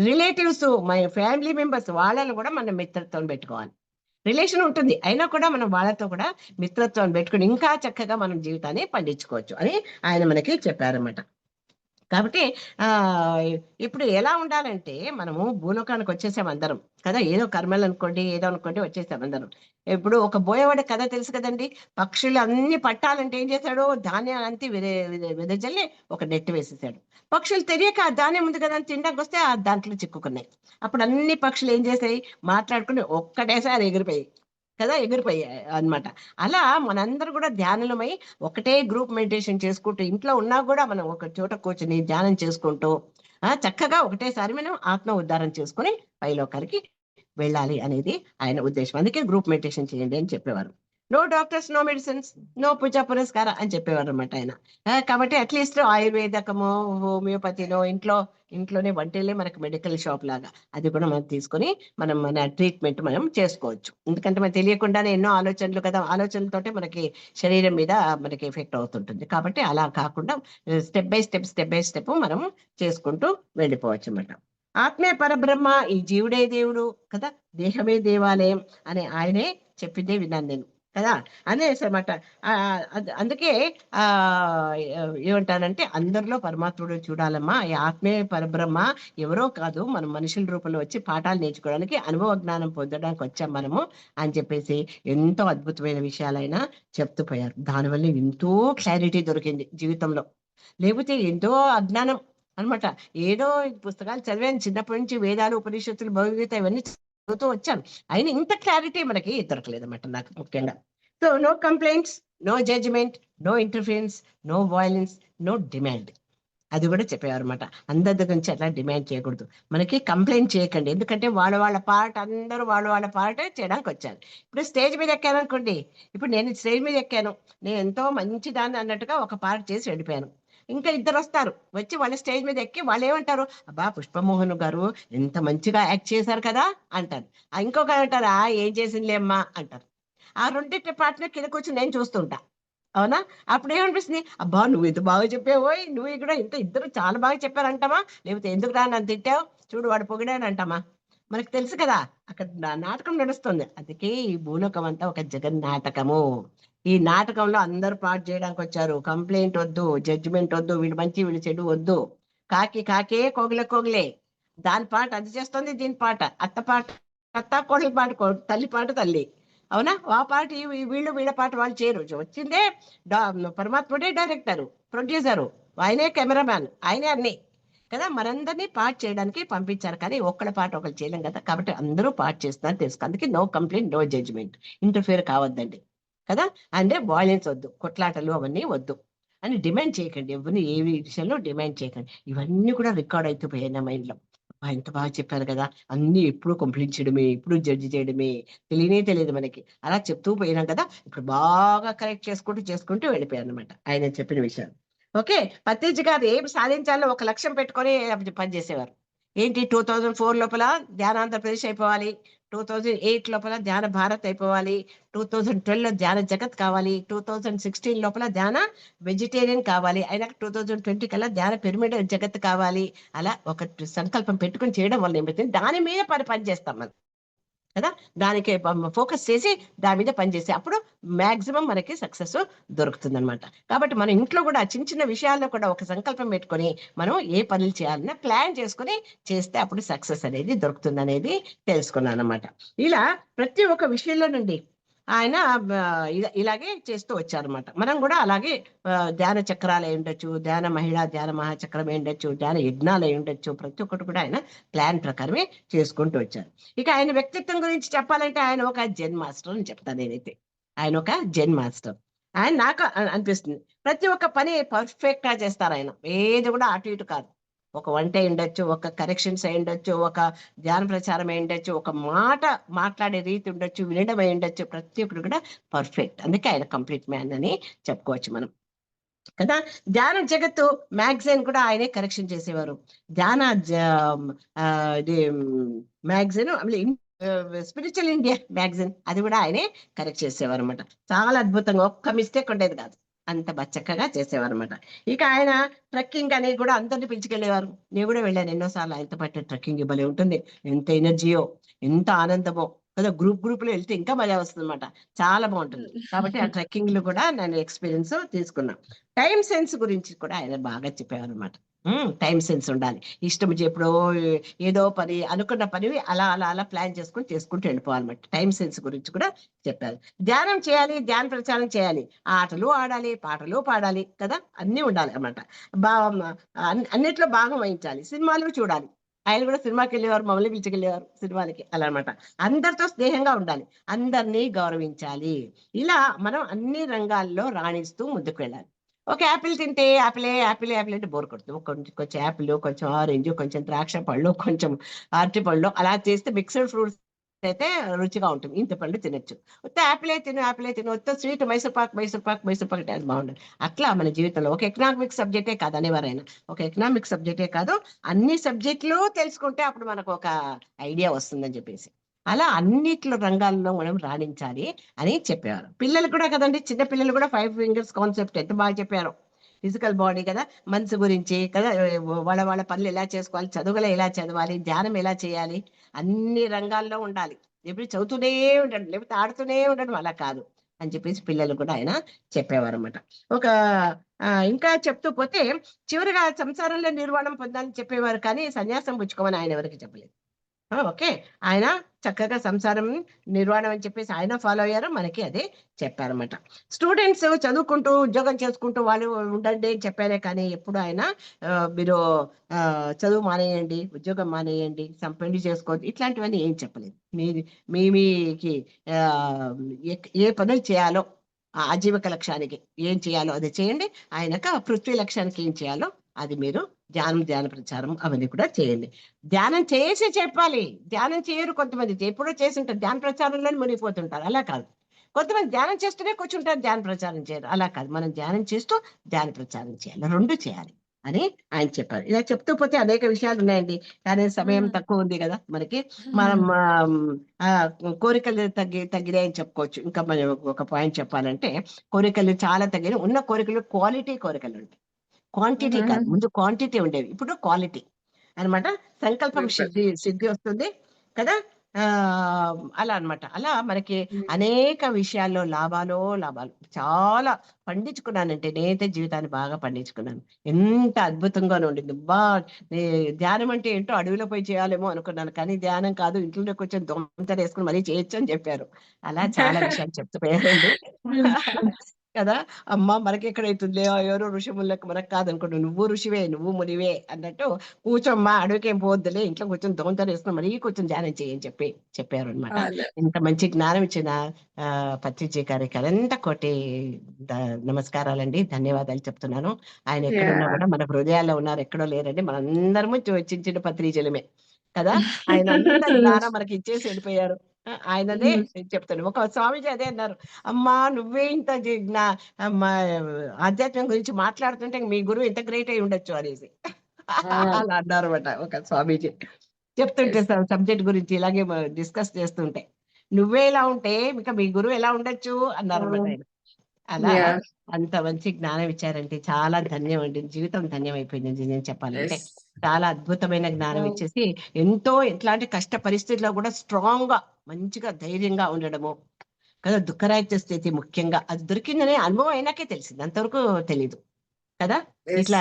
రిలేటివ్స్, మై ఫ్యామిలీ మెంబర్స్, వాళ్ళని కూడా మనం మిత్రత్వం పెట్టుకోవాలి. రిలేషన్ ఉంటుంది అయినా కూడా మనం వాళ్ళతో కూడా మిత్రత్వం పెట్టుకుని ఇంకా చక్కగా మనం జీవితాన్ని పండించుకోవచ్చు అని ఆయన మనకి చెప్పారన్నమాట. కాబట్టి ఇప్పుడు ఎలా ఉండాలంటే, మనము భూలోకానికి వచ్చేసాం అందరం కదా, ఏదో కర్మలు అనుకోండి, ఏదో అనుకోండి వచ్చేసాం అందరం. ఇప్పుడు ఒక బోయవాడి కథ తెలుసు కదండి. పక్షులు అన్ని పట్టాలంటే ఏం చేశాడు, ధాన్యాలంతా వెదజల్లి ఒక నెట్ వేసేసాడు. పక్షులు తెలియక ఆ ధాన్యం ఉంది కదా అని తినడానికి వస్తే ఆ దాంట్లో చిక్కుకున్నాయి. అప్పుడు అన్ని పక్షులు ఏం చేసాయి, మాట్లాడుకుని ఒక్కటేసారి ఎగిరిపోయాయి కదా, ఎగిరిపోయాయి అన్నమాట. అలా మనందరూ కూడా ధ్యానులమై ఒకటే గ్రూప్ మెడిటేషన్ చేసుకుంటూ, ఇంట్లో ఉన్నా కూడా మనం ఒక చోట కూర్చొని ధ్యానం చేసుకుంటూ చక్కగా ఒకటేసారి మనం ఆత్మ ఉద్ధారం చేసుకుని పైలోకానికి వెళ్ళాలి అనేది ఆయన ఉద్దేశం. అందుకే గ్రూప్ మెడిటేషన్ చేయండి అని చెప్పేవారు. No doctors, no medicines, no puja పురస్కార అని చెప్పేవారు అనమాట ఆయన. కాబట్టి అట్లీస్ట్ ఆయుర్వేదకమో హోమియోపతినో ఇంట్లోనే వంటలే మనకి మెడికల్ షాప్ లాగా అది కూడా మనం తీసుకొని మన ట్రీట్మెంట్ మనం చేసుకోవచ్చు. ఎందుకంటే మనకు తెలియకుండానే ఎన్నో ఆలోచనలు కదా, ఆలోచనలతోటే మనకి శరీరం మీద మనకి ఎఫెక్ట్ అవుతుంటుంది. కాబట్టి అలా కాకుండా స్టెప్ బై స్టెప్ మనం చేసుకుంటూ వెళ్ళిపోవచ్చు అన్నమాట. ఆత్మే పరబ్రహ్మ, ఈ జీవుడే దేవుడు కదా, దేహమే దేవాలయం అని ఆయనే చెప్పిందే విన్నాను నేను కదా, అనేసి అనమాట. అందుకే ఆ ఏమంటానంటే అందరిలో పరమాత్ముడు చూడాలమ్మా, ఈ ఆత్మే పరబ్రహ్మ ఎవరో కాదు, మనం మనుషుల రూపంలో వచ్చి పాఠాలు నేర్చుకోవడానికి, అనుభవ జ్ఞానం పొందడానికి వచ్చాం మనము అని చెప్పేసి ఎంతో అద్భుతమైన విషయాలైనా చెప్తూ పోయారు. దానివల్ల ఎంతో క్లారిటీ దొరికింది జీవితంలో. లేకపోతే ఎంతో అజ్ఞానం అనమాట. ఏదో పుస్తకాలు చదివాను చిన్నప్పటి నుంచి, వేదాలు ఉపనిషత్తులు భగవద్గీత ఇవన్నీ చదువుతూ వచ్చాను, అయినా ఇంత క్లారిటీ మనకి దొరకలేదు అనమాట నాకు ముఖ్యంగా. So no complaints, no judgement, no interference, no violence, no demand. అది కూడా చెప్పేవారు అనమాట. అందరి దగ్గర నుంచి అట్లా డిమాండ్ చేయకూడదు, మనకి కంప్లైంట్ చేయకండి. ఎందుకంటే వాళ్ళ పార్ట్, అందరూ వాళ్ళ పార్ట్ చేయడానికి వచ్చారు. ఇప్పుడు స్టేజ్ మీద ఎక్కాను అనుకోండి, ఇప్పుడు నేను స్టేజ్ మీద ఎక్కాను, నేను ఎంతో మంచిదాన్ని అన్నట్టుగా ఒక పార్ట్ చేసి వెళ్ళిపోయాను. ఇంకా ఇద్దరు వస్తారు, వచ్చి వాళ్ళ స్టేజ్ మీద ఎక్కి వాళ్ళు ఏమంటారు, అబ్బా పుష్పమోహన్ గారు ఎంత మంచిగా యాక్ట్ చేశారు కదా అంటారు. ఇంకొకరు అంటారు, ఏం చేసిందిలే అమ్మా అంటారు. ఆ రెండింటి పాటలు కింద కూర్చొని నేను చూస్తుంటా, అవునా? అప్పుడు ఏమనిపిస్తుంది, అబ్బా నువ్వు ఇంత బాగా చెప్పావోయ్, నువ్వు కూడా ఇద్దరు చాలా బాగా చెప్పారంటామా, లేకపోతే ఎందుకు రా నన్ను తిట్టావు, చూడు వాడు పొగిడాను అంటామా? మనకు తెలుసు కదా అక్కడ నాటకం నడుస్తుంది. అందుకే ఈ భూలోకం అంతా ఒక జగన్నాటకము. ఈ నాటకంలో అందరూ పార్ట్ చేయడానికి వచ్చారు. కంప్లైంట్ వద్దు, జడ్జిమెంట్ వద్దు, వీడు మంచి వీడు చెడు వద్దు. కాకే కోగిలే, దాని పాట అది చేస్తుంది, దీని పాట అత్త పాట అత్త, కోడలి పాట తల్లి పాట తల్లి, అవునా? ఆ పాట వీళ్ళ పాట వాళ్ళు చేయరు. వచ్చిందే పరమాత్ముడే డైరెక్టరు, ప్రొడ్యూసరు, ఆయనే కెమెరామ్యాన్, ఆయనే అన్ని కదా, మనందరినీ పార్ట్ చేయడానికి పంపించారు. కానీ ఒక్కళ్ళ పాట ఒకళ్ళు చేయలేం కదా, కాబట్టి అందరూ పార్ట్ చేస్తున్నారు తెలుసు. అందుకే no complaint, no judgement, interfere కావద్దండి కదా. అంటే వాయిలెన్స్ వద్దు, కొట్లాటలు అవన్నీ వద్దు అని డిమాండ్ చేయకండి. ఎవరిని ఏ విషయంలో డిమాండ్ చేయకండి. ఇవన్నీ కూడా రికార్డ్ అయిపోయాయి నా మైండ్ లో. ఎంత బాగా చెప్పారు కదా, అన్ని ఎప్పుడు కంప్లైంట్ చేయడమే, ఎప్పుడు జడ్జి చేయడమే, తెలియదు మనకి. అలా చెప్తూ పోయినాం కదా, ఇప్పుడు బాగా కరెక్ట్ చేసుకుంటూ వెళ్ళిపోయాను అనమాట ఆయన చెప్పిన విషయాలు. ఓకే, పత్రిజీ గారు ఏం సాధించాలో ఒక లక్ష్యం పెట్టుకొని పనిచేసేవారు. ఏంటి, 2004 లోపల ధ్యాన ఆంధ్రప్రదేశ్ అయిపోవాలి, 2008 లోపల ధ్యాన భారత్ అయిపోవాలి, 2012 లో ధ్యాన జగత్ కావాలి, 2016 లోపల ధ్యాన వెజిటేరియన్ కావాలి, అయినా 2020 కల్లా ధ్యాన పిరమిడ్ జగత్ కావాలి. అలా ఒక సంకల్పం పెట్టుకుని చేయడం వల్ల ఏమవుతుంది, దాని మీద పని చేస్తాం మనం కదా, దానికి ఫోకస్ చేసి దాని మీద పనిచేసి అప్పుడు మాక్సిమం మనకి సక్సెస్ దొరుకుతుంది అనమాట. కాబట్టి మన ఇంట్లో కూడా చిన్న చిన్న విషయాల్లో కూడా ఒక సంకల్పం పెట్టుకొని మనం ఏ పనులు చేయాలన్నా ప్లాన్ చేసుకొని చేస్తే అప్పుడు సక్సెస్ అనేది దొరుకుతుంది అనేది తెలుసుకున్నాను అనమాట. ఇలా ప్రతి ఒక్క విషయంలో నుండి ఆయన ఇలాగే చేస్తూ వచ్చారనమాట. మనం కూడా అలాగే ధ్యాన చక్రాలు అయి ఉండొచ్చు, ధ్యాన మహిళా ధ్యాన మహాచక్రం అయి ఉండొచ్చు, ధ్యాన యజ్ఞాలు అయి ఉండొచ్చు, ప్రతి ఒక్కటి కూడా ఆయన ప్లాన్ ప్రకారమే చేసుకుంటూ వచ్చారు. ఇక ఆయన వ్యక్తిత్వం గురించి చెప్పాలంటే ఆయన ఒక జెన్ మాస్టర్ అని చెప్తాను నేనైతే. ఆయన ఒక జెన్ మాస్టర్. ఆయన నాకు అనిపిస్తుంది ప్రతి ఒక్క పని పర్ఫెక్ట్ గా చేస్తారు ఆయన, ఏది కూడా అటు ఇటు కాదు. ఒక వంట అయి ఉండొచ్చు, ఒక కరెక్షన్స్ అయి ఉండొచ్చు, ఒక ధ్యాన ప్రచారం అయి ఉండొచ్చు, ఒక మాట మాట్లాడే రీతి ఉండొచ్చు, వినడం అయి ఉండొచ్చు, ప్రతి ఒక్కరు కూడా పర్ఫెక్ట్. అందుకే ఆయన కంప్లీట్ మ్యాన్ అని చెప్పుకోవచ్చు మనం కదా. ధ్యాన జగత్తు మ్యాగజైన్ కూడా ఆయనే కరెక్షన్ చేసేవారు. ధ్యాన ఇది మ్యాగజైన్, స్పిరిచువల్ ఇండియా మ్యాగజైన్ అది కూడా ఆయనే కరెక్ట్ చేసేవారు అనమాట. చాలా అద్భుతంగా, ఒక్క మిస్టేక్ ఉండేది కాదు, అంత చక్కగా చేసేవారు అనమాట. ఇక ఆయన ట్రెక్కింగ్ అనేది కూడా అందరిని పిలుచుకెళ్లేవారు. నేను కూడా వెళ్ళాను ఎన్నోసార్లు ఆయనతో పాటు. ట్రెక్కింగ్ భలే ఉంటుంది, ఎంత ఎనర్జీయో, ఎంత ఆనందమో కదా. గ్రూప్ లో వెళ్తే ఇంకా మజా వస్తుంది అనమాట, చాలా బాగుంటుంది. కాబట్టి ఆ ట్రెక్కింగ్ లో కూడా నేను ఎక్స్పీరియన్స్ తీసుకున్నా. టైం సెన్స్ గురించి కూడా ఆయన బాగా చెప్పేవారు అనమాట. టైం సెన్స్ ఉండాలి, ఇష్టం ఎప్పుడో ఏదో పని అనుకున్న పని అలా ప్లాన్ చేసుకుంటూ వెళ్ళిపోవాలన్నమాట. టైం సెన్స్ గురించి కూడా చెప్పారు. ధ్యానం చేయాలి, ధ్యాన ప్రచారం చేయాలి, ఆటలు ఆడాలి, పాటలు పాడాలి కదా, అన్ని ఉండాలి అన్నమాట. అన్నిట్లో భాగం వహించాలి, సినిమాలు చూడాలి. ఆయన కూడా సినిమాకి వెళ్ళేవారు, మమ్మల్ని పిలిచుకెళ్ళేవారు సినిమాలకి, అలా అనమాట. అందరితో స్నేహంగా ఉండాలి, అందరినీ గౌరవించాలి. ఇలా మనం అన్ని రంగాల్లో రాణిస్తూ ముందుకు వెళ్ళాలి. ఒక యాపిల్ తింటే యాపిల్ అంటే బోర్ కొడుతుంది. కొంచెం యాపిల్, కొంచెం ఆరెంజ్, కొంచెం ద్రాక్ష పళ్ళు, కొంచెం అరటి పళ్ళు, అలా చేస్తే మిక్స్డ్ ఫ్రూట్స్ అయితే రుచిగా ఉంటుంది. ఇంత పండు తినొచ్చు. ఉత్త యాపిలే తిను, ఉత్త స్వీట్ మైసూర్ పాక్ అంటే అది బాగుండదు. అట్లా మన జీవితంలో ఒక ఎకనామిక్ సబ్జెక్టే కాదు అనేవారైనా. ఒక ఎకనామిక్ సబ్జెక్టే కాదు, అన్ని సబ్జెక్టులు తెలుసుకుంటే అప్పుడు మనకు ఒక ఐడియా వస్తుందని చెప్పేసి. అలా అన్నిట్లో రంగాల్లో మనం రాణించాలి అని చెప్పేవారు. పిల్లలు కూడా కదండి, చిన్న పిల్లలు కూడా 5 ఫింగర్స్ కాన్సెప్ట్ ఎంత బాగా చెప్పారు. ఫిజికల్ బాడీ కదా, మనసు గురించి కదా, వాళ్ళ పనులు ఎలా చేసుకోవాలి, చదువులు ఎలా చదవాలి, ధ్యానం ఎలా చేయాలి, అన్ని రంగాల్లో ఉండాలి. ఎప్పుడు చదువుతూనే ఉండడం, లేకపోతే ఆడుతూనే ఉండడం అలా కాదు అని చెప్పేసి పిల్లలు కూడా ఆయన చెప్పేవారు అనమాట. ఒక ఇంకా చెప్తూ పోతే చివరిగా సంసారంలో నిర్వాణం పొందాలని చెప్పేవారు, కానీ సన్యాసం పుచ్చుకోమని ఆయన ఎవరికి చెప్పలేదు. ఓకే, ఆయన చక్కగా సంసారం నిర్వాణం అని చెప్పేసి ఆయన ఫాలో అయ్యారు, మనకి అదే చెప్పారన్నమాట. స్టూడెంట్స్ చదువుకుంటూ ఉద్యోగం చేసుకుంటూ వాళ్ళు ఉండండి అని చెప్పారే, కానీ ఎప్పుడు ఆయన మీరు చదువు మానేయండి, ఉద్యోగం మానేయండి, పెళ్లి చేసుకోవద్దు, ఇట్లాంటివన్నీ ఏం చెప్పలేదు. మీకు ఏ పనులు చేయాలో, ఆజీవిక లక్ష్యానికి ఏం చేయాలో అది చేయండి, ఆయనక పృథ్వీ లక్ష్యానికి ఏం చేయాలో అది మీరు ధ్యాన ప్రచారం అవన్నీ కూడా చేయండి. ధ్యానం చేసి చెప్పాలి, ధ్యానం చేయరు కొంతమంది, ఎప్పుడో చేసి ఉంటారు, ధ్యాన ప్రచారంలోనే మునిగిపోతుంటారు. అలా కాదు. కొంతమంది ధ్యానం చేస్తూనే కూర్చుంటారు, ధ్యాన ప్రచారం చేయరు. అలా కాదు, మనం ధ్యానం చేస్తూ ధ్యాన ప్రచారం చేయాలి, రెండు చేయాలి అని ఆయన చెప్పారు. ఇలా చెప్తూ పోతే అనేక విషయాలు ఉన్నాయండి, కానీ సమయం తక్కువ ఉంది కదా మనకి. మనం కోరికలు తగ్గినాయని చెప్పుకోవచ్చు. ఇంకా మనం ఒక పాయింట్ చెప్పాలంటే, కోరికలు చాలా తగ్గినాయి. ఉన్న కోరికలు క్వాలిటీ కోరికలు ఉంటాయి, క్వాంటిటీ కాదు. ముందు క్వాంటిటీ ఉండేవి, ఇప్పుడు క్వాలిటీ అన్నమాట. సంకల్పం సిద్ధి వస్తుంది కదా. అలా అన్నమాట. అలా మనకి అనేక విషయాల్లో లాభాలు చాలా పండించుకున్నానంటే, నేనైతే జీవితాన్ని బాగా పండించుకున్నాను. ఎంత అద్భుతంగా ఉండింది బా. ధ్యానం అంటే ఏంటో అడవిలో పోయి చేయాలేమో అనుకున్నాను, కానీ ధ్యానం కాదు, ఇంట్లోనే కొంచెం దొంగతనం వేసుకుని మరీ చేయొచ్చు అని చెప్పారు. అలా చాలా విషయాలు చెప్తుపోయారండి కదా. అమ్మ మనకి ఎక్కడైతుంది, ఎవరో ఋషిములకు మనకు కాదనుకోండి, నువ్వు ఋషివే, నువ్వు మునివే అన్నట్టు, కూర్చోమ్మా అడవికేం పోవద్దులే, ఇంట్లో కొంచెం దొంగతనం వేసుకుని మరీ కొంచెం ధ్యానం చేయని చెప్పారు అనమాట. ఇంత మంచి జ్ఞానం ఇచ్చిన పత్రిజీ గారికి అనంత కోటి నమస్కారాలండి, ధన్యవాదాలు చెప్తున్నాను. ఆయన ఎక్కడున్నా కూడా మన హృదయాల్లో ఉన్నారు, ఎక్కడో లేరండి. మనందరము చిన్న పత్రిజలమే కదా. ఆయన అంత జ్ఞానం మనకి ఇచ్చేసి వెళ్ళిపోయారు. ఆయననే చెప్తాను. ఒక స్వామీజీ అదే అన్నారు, అమ్మా నువ్వే ఇంత ఆధ్యాత్మం గురించి మాట్లాడుతుంటే మీ గురువు ఎంత గ్రేట్ అయి ఉండొచ్చు అనేసి అలా అన్నారు అనమాట ఒక స్వామీజీ. చెప్తుంటే సబ్జెక్ట్ గురించి ఇలాగే డిస్కస్ చేస్తుంటే, నువ్వే ఇలా ఉంటే ఇంకా మీ గురువు ఎలా ఉండొచ్చు అన్నారు అనమాట ఆయన. అలా అంత మంచి జ్ఞానం ఇచ్చారంటే చాలా ధన్యం అండి, జీవితం ధన్యం అయిపోయింది నేను చెప్పాలంటే. చాలా అద్భుతమైన జ్ఞానం ఇచ్చేసి, ఎట్లాంటి కష్ట పరిస్థితుల్లో కూడా స్ట్రాంగ్ గా మంచిగా ధైర్యంగా ఉండడము కదా. దుఃఖరాహిత్య స్థితి ముఖ్యంగా అది దొరికిందనే అనుభవం అయినాకే తెలిసింది, అంతవరకు తెలీదు కదా. ఇట్లా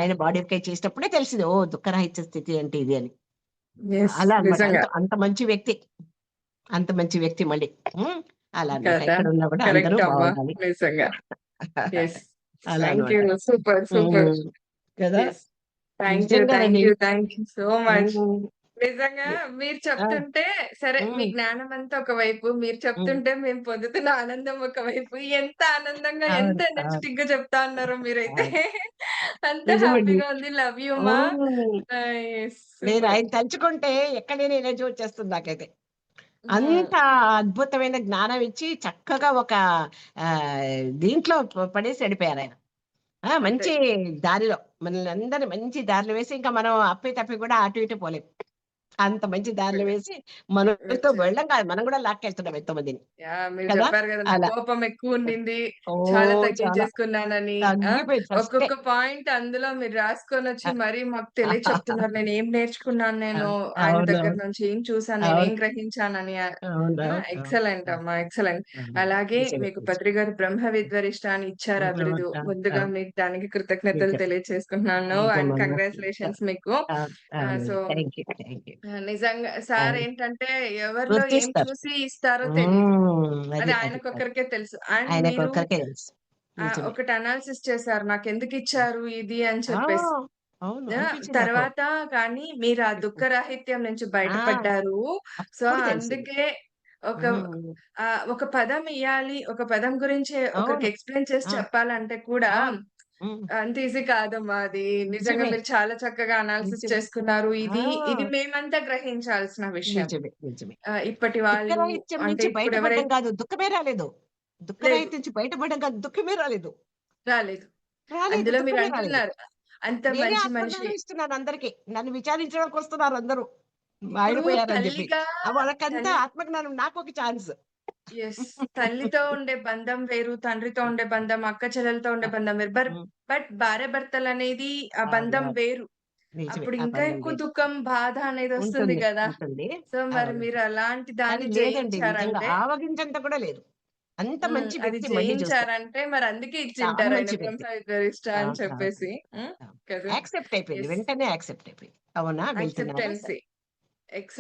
ఆయన బాడీ చేసేటప్పుడే తెలిసింది, ఓ దుఃఖరాహిత్య స్థితి అంటే ఇది అని. అలా అన్నమాట. అంత మంచి వ్యక్తి, అంత మంచి వ్యక్తి మళ్ళీ. అలా అన్నమాట. ఎక్కడ ఉన్నా కూడా అందరూ బాగుండాలి. అలా అన్నమాట. సూపర్ కదా. Thank you so much. నిజంగా మీరు చెప్తుంటే సరే, మీ జ్ఞానం అంతా ఒకవైపు, మీరు చెప్తుంటే మేము పొందుతున్న ఆనందం ఒకవైపు. ఎంత ఆనందంగా, ఎంత ఎనర్జెటిక్ గా చెప్తా ఉన్నారు మీరైతే. అంత హ్యాపీగా ఉంది. లవ్ యూ మా. నేను ఆయన తలుచుకుంటే ఎక్కడైనా ఎనర్జీ వచ్చేస్తుంది నాకైతే. అంత అద్భుతమైన జ్ఞానం ఇచ్చి చక్కగా ఒక దీంట్లో పడేసి వెళ్ళిపోయారు ఆయన. మంచి దారిలో మనల్ని అందరినీ మంచి దారిలో వేసి, ఇంకా మనం అప్పి తప్పి కూడా అటు ఇటు పోలేం. అంత మంచి దారిలో వేసి మనతో వెళ్ళం కాదు, మనం కూడా లాక్కెళ్తున్నాం ఎంతో మందిని. మీరు చెప్పారు కదా, కోపం ఎక్కువ ఉండింది, చాలా తగ్గించేసుకున్నానని. ఒక్కొక్క పాయింట్ అందులో మీరు రాసుకొని వచ్చి మరీ మాకు తెలియచెప్తున్నారు. నేను ఏం నేర్చుకున్నాను, నేను ఆయన దగ్గర నుంచి ఏం చూసాను, నేను ఏం గ్రహించానని. ఎక్సలెంట్ అమ్మా, ఎక్సలెంట్. అలాగే మీకు పత్రి గారు బ్రహ్మ విద్వరిష్టాన్ని ఇచ్చారు ఆ బిరుదు. ముందుగా మీకు దానికి కృతజ్ఞతలు తెలియచేసుకున్నాను, అండ్ కంగ్రాచులేషన్స్ మీకు. సో నిజంగా సార్ ఏంటంటే ఎవరిలో ఏం చూసి ఇస్తారో తెలియదు, అది ఆయనకొక్కరికే తెలుసు. అండ్ మీరు ఒకటి అనాలిసిస్ చేశారు, నాకు ఎందుకు ఇచ్చారు ఇది అని చెప్పేసి. తర్వాత కానీ మీరు ఆ దుఃఖరాహిత్యం నుంచి బయటపడ్డారు. సో అందుకే ఒక పదం ఇయ్యాలి, ఒక పదం గురించి ఒకరికి ఎక్స్ప్లెయిన్ చేసి చెప్పాలంటే కూడా హ్మ్. అంత ఈజీ కాదమ్మా అది. నిజంగా నిజమే. మీరు చాలా చక్కగా అనాలిసిస్ నిజమే. చేసుకున్నారు. ఆ! ఇది మేమంతా గ్రహించాల్సిన విషయం. నిజమే. నిజమే. ఇప్పటి వాళ్ళు దుఃఖరాహిత్యం అంటే నుంచి ఇప్పుడు బయటపడడం ఎవరైతే కాదు. దుఃఖమే రాలేదు. లేదు. దుఃఖరాహిత్యం నుంచి బయటపడడం కాదు. దుఃఖమే రాలేదు. రాలేదు. రాలేదు. అందులో దుఃఖమే రాలేదు. మీరంటున్నారు. అంత నేనే మంచి మనిషి. ఆత్మజ్ఞానం ఇస్తున్నాను అందరికి. నన్ను విచారించడానికి వస్తున్నారు అందరూ. ఇప్పుడు మారిపోయారని చెప్పి. తల్లిగా వాళ్ళకంతా తల్లి ఆత్మజ్ఞానం నాకొక ఛాన్స్. యెస్. తల్లితో ఉండే బంధం వేరు, తండ్రితో ఉండే బంధం, అక్క చెల్లెలతో ఉండే ఆ! బంధం వేరు. హ్మ్. బట్ భార్యాభర్తలనేది ఆ బంధం అవునవును. వేరు. నిజమే. అప్పుడు ఆ ఇంకా బంధం ఎక్కువ వేరు. దుఃఖం, బాధ అనేదొస్తుంది ఉంటుంది. గదా! ఉంటుంది. సో, మరి అవును. మీరు అలాంటి కానీ దాన్ని లేదండి. నిజంగా జయించారంటే ఆవగించంత కూడా లేదు. అంత మంచి అది వ్యక్తి మళ్ళీ చూస్తే. జయించారంటే మరి అందుకే చాలా ఇచ్చింటారు ఆయన మంచి వ్యక్తి. బ్రహ్మ విద్వరిష్ట అని అవును. అవును. చెప్పేసి. హ్మ్. అవును. కదా! యాక్సెప్ట్ అయిపోయింది. యెస్. వెంటనే యాక్సెప్ట్ అయిపోయింది. అవునా? వెళ్తున్నారా? యాక్సెప్టెన్సీ. సరే.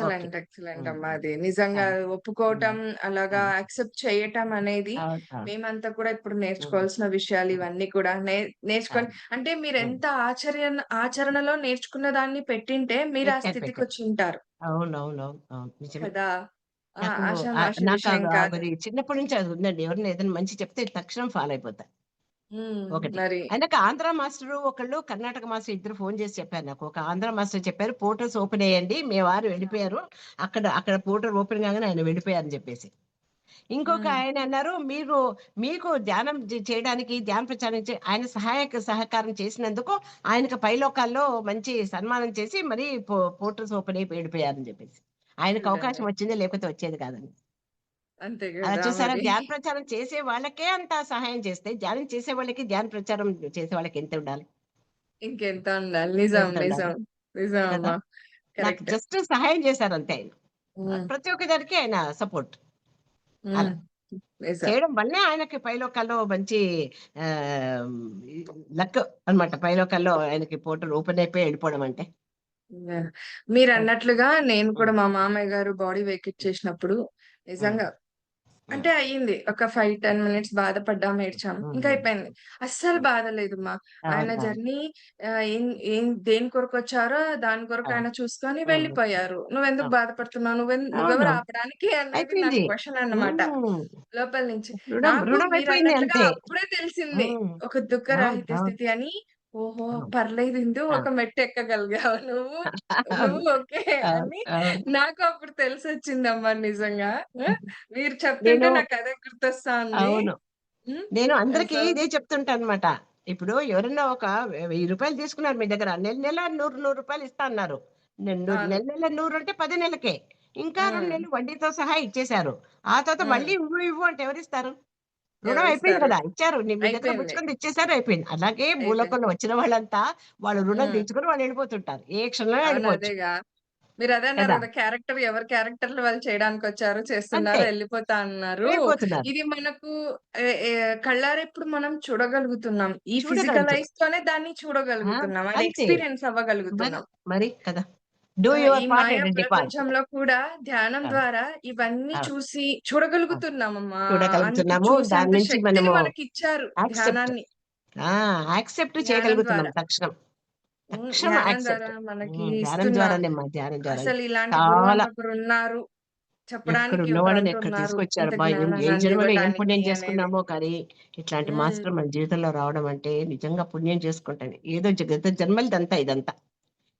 ఓకే. ఎక్సలెంట్. ఎక్సలెంట్ హ్మ్. అమ్మా హ్మ్. అది. నిజంగా అది. ఒప్పుకోవటం, హ్మ్. అలాగా అవును. యాక్సెప్ట్ చేయటం అనేది అవును. అవును. మేమంతా కూడా ఇప్పుడు హ్మ్. నేర్చుకోవాల్సిన విషయాలు హ్మ్. ఇవన్నీ కూడా. నేర్చుకొని అవును. అంటే హ్మ్. మీరెంత ఆచరణలో నేర్చుకున్న దాన్ని పెట్టింటే మీరు ఆ పెట్టారు. స్థితికొచ్చుంటారు అవునవును. అవును. నిజమే. కదా! నాకు ఆషామాషీ నాకు విషయం కాదు. అది చిన్నప్పటి నుంచి అది ఉందండి. ఎవరైనా ఏదైనా మంచి చెప్తే తక్షణం ఫాలో అయిపోతా. ఒకటి. మరి అయినాక ఆంధ్ర మాస్టరు ఒకళ్ళు, కర్ణాటక మాస్టర్ ఇద్దరు ఫోను చేసి చెప్పారు నాకు. ఒక ఆంధ్ర మాస్టర్ చెప్పారు, "పోర్టల్స్ ఓపెన్ అయ్యండి. మీ వారు వెళ్ళిపోయారు. అక్కడ అక్కడ పోర్టల్ ఓపెన్ కాగానే ఆయన వెళ్ళిపోయారని" చెప్పేసి. ఇంకొక హ్మ్. ఆయన అన్నారు, "మీరు మీకు ధ్యానం చేయడానికి, ధ్యాన ప్రచారం ఆయన సహకారం చేసినందుకు ఆయనకు పైలోకాల్లో మంచి సన్మానం చేసి మరి పోర్టల్స్ ఓపెన్ అయిపోయి వెళ్ళిపోయారని" చెప్పేసి. ఆయనకు చూడండి. అవకాశం వచ్చింది లేకపోతే వచ్చేది కాదని. అంతే అలా గదా చూసారా? మరి. ధ్యాన ప్రచారం చేసే వాళ్ళకే అంత సహాయం చేస్తే, ధ్యానం చేసే వాళ్ళకి, ధ్యాన ప్రచారం చేసే వాళ్ళకి ఎంతుండాలి? ఇంకెంత ఉండాలి. నిజం. ఎంతుండాలి? నిజం. నిజం కదా! అమ్మా. నాకు కరెక్ట్. జస్ట్ సహాయం చేశారంతే ఆయన. హ్మ్. ప్రతి ఒక్క దానికి ఆయన సపోర్ట్. అలా. హ్మ్. నిజం. చేయడం వల్లే ఆయనకి పైలోకాల్లో మంచి ఆహ్, లక్ అన్నమాట. పైలోకాల్లో ఆయనకి పోర్టల్ ఓపెన్ అయిపోయి వెళ్ళిపోవడం అంటే. యాహ్! అది. మీరన్నట్లుగా నేను కూడా హ్మ్. మా మామయ్య గారు బాడీ హ్మ్. వెకిచ్చేసినప్పుడు హ్మ్. నిజంగా హ్మ్. అంటే అయింది. ఒక 5, 10 మినిట్స్ బాధపడ్డాం, ఏడ్చాం. హ్మ్. ఇంకా హ్మ్. అయిపోయింది. అస్సలు హ్మ్. బాధ లేదు మా. ఆయన అవును. అవును. జర్నీ ఏం ఏం దేని కొరకొచ్చారో దాని కొరకు అవును. ఆయన చూసుకొని హ్మ్. వెళ్ళిపోయారు. నువ్వెందుకు అవును. బాధపడుతున్నావు? నువ్వెవరు అవును. ఆపడానికి అనేది నాకు అయిపోయింది. క్వెషన్ అన్నమాట. హ్మ్. లోపల నుంచి. రుణం నాకు రుణం అయిపోయింది మీరన్నట్లుగా అంతే. అప్పుడే తెలిసింది. హ్మ్. ఒక అవును. దుఃఖరాహిత్య అవును. స్థితి అని. ఓహో! అవును. పర్లేదు ఇందు ఒక అవును. మెట్టెక్కగలిగావు నువ్వు. అవును. నువ్వు ఓకే అవును. అని అవును. నాకు అప్పుడు తెలిసొచ్చిందమ్మా నిజంగా. ఆ! మీరు చెప్తుంటే నేను నాకదే గుర్తొస్తా ఉంది. అవును. హ్మ్. నేను అందరికీ సో ఇదే చెప్తుంటానన్నమాట. ఇప్పుడు ఎవరన్నా ఒక రూ. 1000 తీసుకున్నారు మీ దగ్గర. నెల నెల రూ. 100 ఇస్తా అన్నారు. అవును. నెల నెల 100 అంటే 10 నెలలకే. ఇంకా 2 హ్మ్. నెలలు వడ్డీతో సహా ఇచ్చేశారు. ఆ తర్వాత హ్మ్. మళ్ళీ ఇవ్వు ఇవ్వు అంటే ఎవరిస్తారు? రుణం అయిపోయింది ఎవరిస్తారు? కదా! ఇచ్చారు. మీ దగ్గర అయిపోయింది. పుచ్చుకుంది ఇచ్చేసారు అయిపోయింది. అలాగే అయిపోయింది. భూలోకంలో వచ్చిన వాళ్ళంతా వాళ్ళు రుణం హ్మ్. తీర్చుకొని వాళ్ళు వెళ్ళిపోతుంటారు. ఏ క్షణంలో అవును. వెళ్ళిపోవచ్చు. అదేగా. మీరదే అన్నారు కదా! గదా! ఎవరి క్యారెక్టర్‌లు వాళ్ళు చేయడానికొచ్చారు, చేస్తున్నారు, అంతే. ఎళ్ళిపోతా అన్నారు. వెళ్ళిపోతున్నారు. ఇది మనకు ఎ ఎ కళ్ళారా ఇప్పుడు మనం చూడగలుగుతున్నాం. ఈ ఫిజికల్ చూడగలుగుతాం. ఐస్‌తోనే దాన్ని ఆ! చూడగలుగుతున్నాం. అది అంతే. ఎక్స్‌పీరియన్స్ మరి, అవ్వగలుగుతున్నాం. మరి కదా! డూ ఈ your part Maya and depart. ప్రపంచంలో కూడా ధ్యానం అవును. ద్వారా ఇవన్నీ అవును. చూసి అవును. చూడగలుగుతున్నామమ్మా. అంత చూడగలుగుతున్నాము. దాని చూసేంత నుంచి శక్తిని మనము మనకిచ్చారు యాక్సెప్ట్. ధ్యానాన్ని. ఆ! యాక్సెప్ట్ ధ్యానం చేయగలుగుతున్నాం ద్వారా. తక్షణం. తక్షణం ధ్యానం ద్వారా యాక్సెప్ట్. మనకి ధ్యానం ఇస్తున్న ద్వారానేమ్మా. ధ్యానం ద్వారా. అసలు ఇలాంటి గురువు చాలా అన్నొకరున్నారు. ఎక్కడ చెప్పడానికి ఉన్న వాళ్ళని ఎక్కడ ఒకరంటున్నారు. ఇంత తీసుకొచ్చారబ్బా! ఏ జ్ఞానాన్ని జన్మలో ఏం అందివ్వటానికి పుణ్యం అనేది. చేసుకున్నామో కానీ, ఇట్లాంటి హ్మ్. మాస్టర్ మన జీవితంలో రావడం అంటే నిజంగా పుణ్యం చేసుకుంటాను. ఏదో గత జన్మలదంతా ఇదంతా.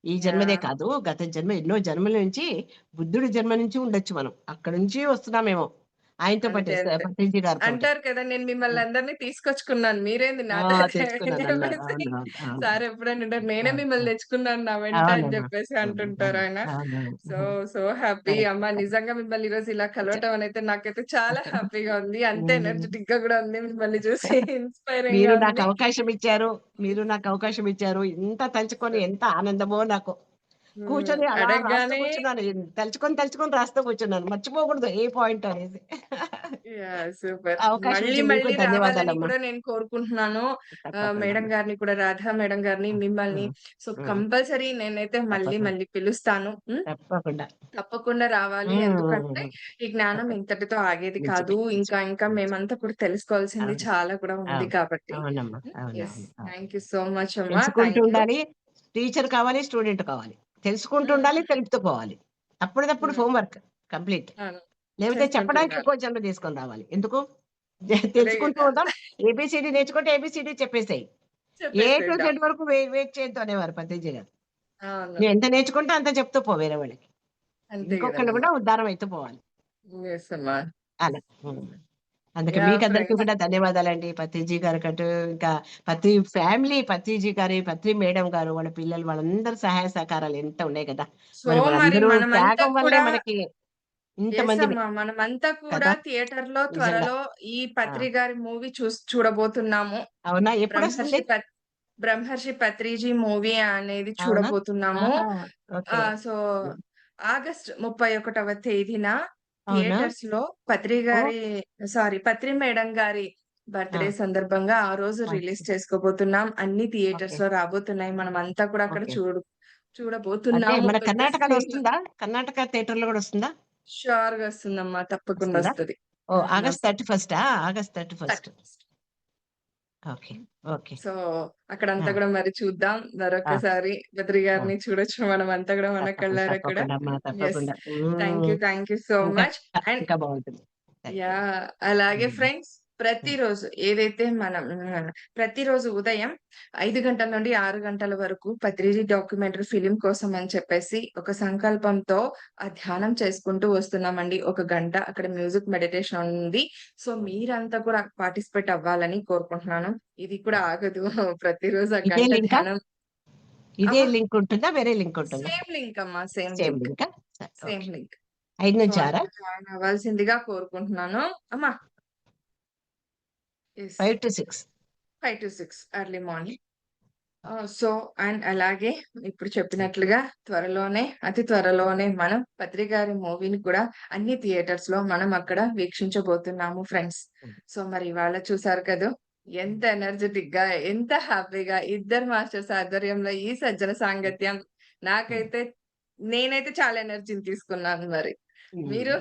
ఈ జన్మదే యాహ్! కాదు. గత జన్మ ఎన్నో జన్మల నుంచి బుద్ధుడి జన్మ నుంచి ఉండొచ్చు మనం. అక్కడి నుంచి వస్తున్నామేమో. ఆయనతో పాటే అంతే. అంతే. పత్రిజీ గారితోటి. అంటారు కదా! నేను మిమ్మల్ని అందరిని తీసుకొచ్చుకున్నాను. మీరేంది ఆ! నాతో అని తెచ్చుకున్నానన్నారు. చెప్పేసి అవును. అవును. అవును. సార్ ఎప్పుడైనా అంటారు. నేనే అవును. మిమ్మల్ని అవును. తెచ్చుకున్నాను నా వెంట అని అవునమ్మా. చెప్పేసి అవును. అంటుంటారు అవును. ఆయన. అవునవును. సో, హ్మ్. So happy correct. అమ్మ. కరెక్ట్. నిజంగా మిమ్మల్ని ఈరోజు ఇలా చ కలవటం అనేది నాకైతే చాలా హ్యాపీగా ఉంది. అంతే హ్మ్. ఎనర్జిటిక్‌గా కూడా ఉంది. మిమ్మల్ని చూసి మీరు ఇన్‌స్పైరింగ్‌గా నాకు ఉంది. అవకాశం ఇచ్చారు. మీరు నాకు అవకాశం ఇచ్చారు. ఇంత తలుచుకొని ఎంత ఆనందమో నాకు. కూర్చొని అలా రాస్తూ అడగగానే కూర్చున్నాను. తలుచుకొని, తలుచుకొని రాస్తూ కూర్చున్నాను. మర్చిపోకూడదు ఏ పాయింట్ అనేది. యాహ్! సూపర్. అవకాశం మళ్ళీ ఇచ్చిన మీకు మళ్ళీ రావాలని ధన్యవాదాలమ్మా. కూడా నేను కోరుకుంటున్నాను. తప్పకుండా మేడం అమ్మా. గారిని కూడా మేడం గారిని, హ్మ్. మిమ్మల్ని. హ్మ్. సో, హ్మ్. కంపల్సరీ నేనైతే మళ్ళీ తప్పకుండా. మళ్ళీ పిలుస్తాను. హ్మ్. తప్పకుండా. తప్పకుండా రావాలి. హ్మ్. హ్మ్. ఎందుకంటే హ్మ్. ఈ జ్ఞానం తప్ప ఇంతటితో ఆగేది నిజమే. కాదు. ఇంకా నిజమే. ఇంకా నిజమే. మేమంతా కూడా తెలుసుకోవాల్సింది అవును. చాలా కూడా ఉంది అవును. కాబట్టి. అవునమ్మా. హ్మ్. యెస్. అవునవును. అవును. థాంక్ యూ సో మచ్ అమ్మా. తెలుసుకుంటూ థాంక్ యూ. ఉండాలి. టీచర్ కావాలి, స్టూడెంట్ కావాలి. తెలుసుకుంటూ ఉండాలి, హ్మ్. తెలుపుతూ పోవాలి. అప్పటిదప్పుడు హ్మ్. Home work complete. అవును. లేకపోతే చేసుకుంటూ చెప్పడానికి ఉండాలి. ఇంకో జన్మ తీసుకొని రావాలి. ఎందుకు? అదే తెలుసుకుంటూ గదా! ఉందాం. ఏబీసీడీ నేర్చుకుంటే ఏబీసీడీ చెప్పేసేయి. ఏ టు చెప్పేసేద్దాం. జెడ్ వరకు వెయిట్ చేయొద్దు అనేవారు పత్రిజీ గారు. అవును. నువ్వు ఎంత నేర్చుకుంటే అంత చెప్తూ పో వేరే వాళ్ళకి. అంతే ఇంకొకళ్ళు గదండీ! కూడా ఉద్ధారం అయితూ పోవాలి. యెస్ అమ్మా. అలా. అందుకే యాహ్! మీకందరికీ ఫ్రెండ్స్. కూడా ధన్యవాదాలండి. పత్రిజీ గారికటు ఇంకా పత్రి ఫ్యామిలీ, పత్రిజీ గారి, పత్రి మేడం గారు, వాళ్ళ పిల్లలు వాళ్ళందరి సహాయ సహకారాలు ఎంత ఉన్నాయి కదా! సో, మరి మరి వాళ్ళందరూ మనమంతా త్యాగం వల్లే కూడా మనకి యెస్ ఇంతమంది అమ్మా. మనమంతా కూడా కదా! థియేటర్‌లో నిజంగా. త్వరలో ఈ ఆ! పత్రి గారి మూవీ అవునా? చూడబోతున్నాము. ఎప్పుడొస్తుంది? బ్రహ్మర్షి పత్రిజీ మూవీ అనేది అవునా? చూడబోతున్నాము. ఆహా! ఓకే. సో, హ్మ్. ఆగస్ట్ 31వ తేదీన అవునా? థియేటర్స్‌లో ఓహ్! పత్రి మేడం గారి ఆ! బర్త్‌డే సందర్భంగా ఆ రోజు రిలీజ్ ఓకే. చేసుకోబోతున్నాం. అన్ని ఓకే. థియేటర్స్‌లో రాబోతున్నాయి. మనమంతా కూడా అక్కడ ఓకే. అంటే చూడబోతున్నాము. మన పెద్ద కర్ణాటకలో స్క్రీన్‌లో. వస్తుందా? కర్ణాటక థియేటర్‌లో గూడా వస్తుందా? ష్యూర్‌గా వస్తుందమ్మా. తప్పకుండా వస్తుందా? వస్తది. ఓహ్! హ్మ్. ఆగస్ట్ వస్తది. 31 ఆగస్ట్ 31 31. ఓకే. ఓకే. సో, అక్కడంతా ఆ! గూడా మరి చూద్దాం. ఆ! మరొక్కసారి బద్రి ఆ! గారిని చూడొచ్చు మనమంతా గూడా మన తప్పకుండా. కళ్ళారా కూడా. తప్పకుండా అమ్మా. యెస్. తప్పకుండా. థాంక్ యూ సో ఇంకా మచ్. అండ్ ఇంకా బావుంటుంది. Thank you. యాహ్! అలాగే హ్మ్. ఫ్రెండ్స్ హ్మ్. ప్రతిరోజు ఏదైతే మనం ప్రతిరోజు ఉదయం 5 గంటల నుండి 6 గంటల వరకు పత్రిజీ డాక్యుమెంటరీ ఫిల్మ్ కోసం అని చెప్పేసి ఒక సంకల్పంతో ధ్యానం చేసుకుంటూ వస్తున్నామండి. ఒక గంట అక్కడ మ్యూజిక్ మెడిటేషన్ ఉంది. సో, మీరంతా కూడా పార్టిసిపేట్ అవ్వాలని కోరుకుంటున్నాను. ఇది కూడా ఆగదు. ప్రతిరోజు ఆ ఇదే గంట లింకా? ధ్యానం. ఇదే అమ్మ లింక్ ఉంటుందా? వేరే లింక్ ఉంటుందా? సేమ్ లింక్ అమ్మా. Same same link. లింకా? సరే. Same okay. లింక్. 5 సో, నుంచి 6 అందులో జాయిన్ అవ్వాల్సిందిగా కోరుకుంటున్నాను. అమ్మా! Yes. 5-6 5-6 early morning. So, and అలాగే ఇప్పుడు చెప్పినట్లుగా అతి త్వరలోనే మనం పత్రి గారి మూవీని కూడా అన్ని థియేటర్స్‌లో మనం అక్కడ వీక్షించబోతున్నాము ఫ్రెండ్స్. సో, మరి ఇవాళ చూసారు కదూ! ఎంత ఎనర్జిటిక్‌గా, ఎంత హ్యాపీగా ఇద్దరు మాస్టర్స్ ఆధ్వర్యంలో ఈ సజ్జన సాంగత్యం. నాకైతే నేనైతే చాలా ఎనర్జీని తీసుకున్నాను మరి. మీరు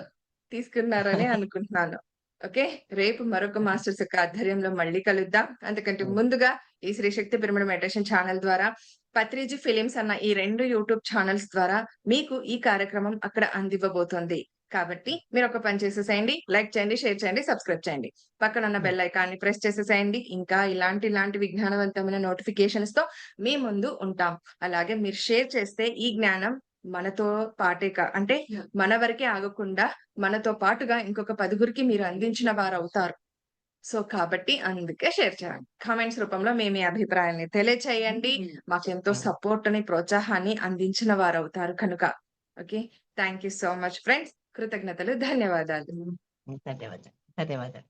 తీసుకున్నారని అనుకుంటున్నాను. ఓకే. రేపు మరొక మాస్టర్స్ యొక్క ఆధ్వర్యంలో మళ్ళీ కలుద్దాం. అంతకంటే ముందుగా ఈ శ్రీ శక్తి పిరమిడ్ మెడిటేషన్ ఛానెల్ ద్వారా పత్రిజీ ఫిలిమ్స్ అన్న ఈ 2 యూట్యూబ్ ఛానెల్స్ ద్వారా మీకు ఈ కార్యక్రమం అక్కడ అందివ్వబోతోంది. కాబట్టి మీరొక పని చేసేసేయండి. లైక్ చేయండి, షేర్ చేయండి, సబ్స్క్రైబ్ చేయండి. పక్కనున్న బెల్ ఐకాన్‌ని ప్రెస్ చేసేసేయండి. ఇంకా ఇలాంటి విజ్ఞానవంతమైన నోటిఫికేషన్స్‌తో మీ ముందు ఉంటాం. అలాగే మీరు షేర్ చేస్తే ఈ జ్ఞానం మనతో పాటే అంటే మన వరకే ఆగకుండా మనతో పాటుగా ఇంకొక 10గురికి మీరు అందించిన వారవుతారు. సో, కాబట్టి అందుకే షేర్ చేయండి. కామెంట్స్ రూపంలో మీ అభిప్రాయాల్ని తెలియచేయండి. మాకెంతో సపోర్ట్‌ని, ప్రోత్సాహాన్ని అందించిన వారవుతారు కనుక. Okay. Thank you so much friends. కృతజ్ఞతలు. ధన్యవాదాలు. ధన్యవాదాలు. ధన్యవాదాలు.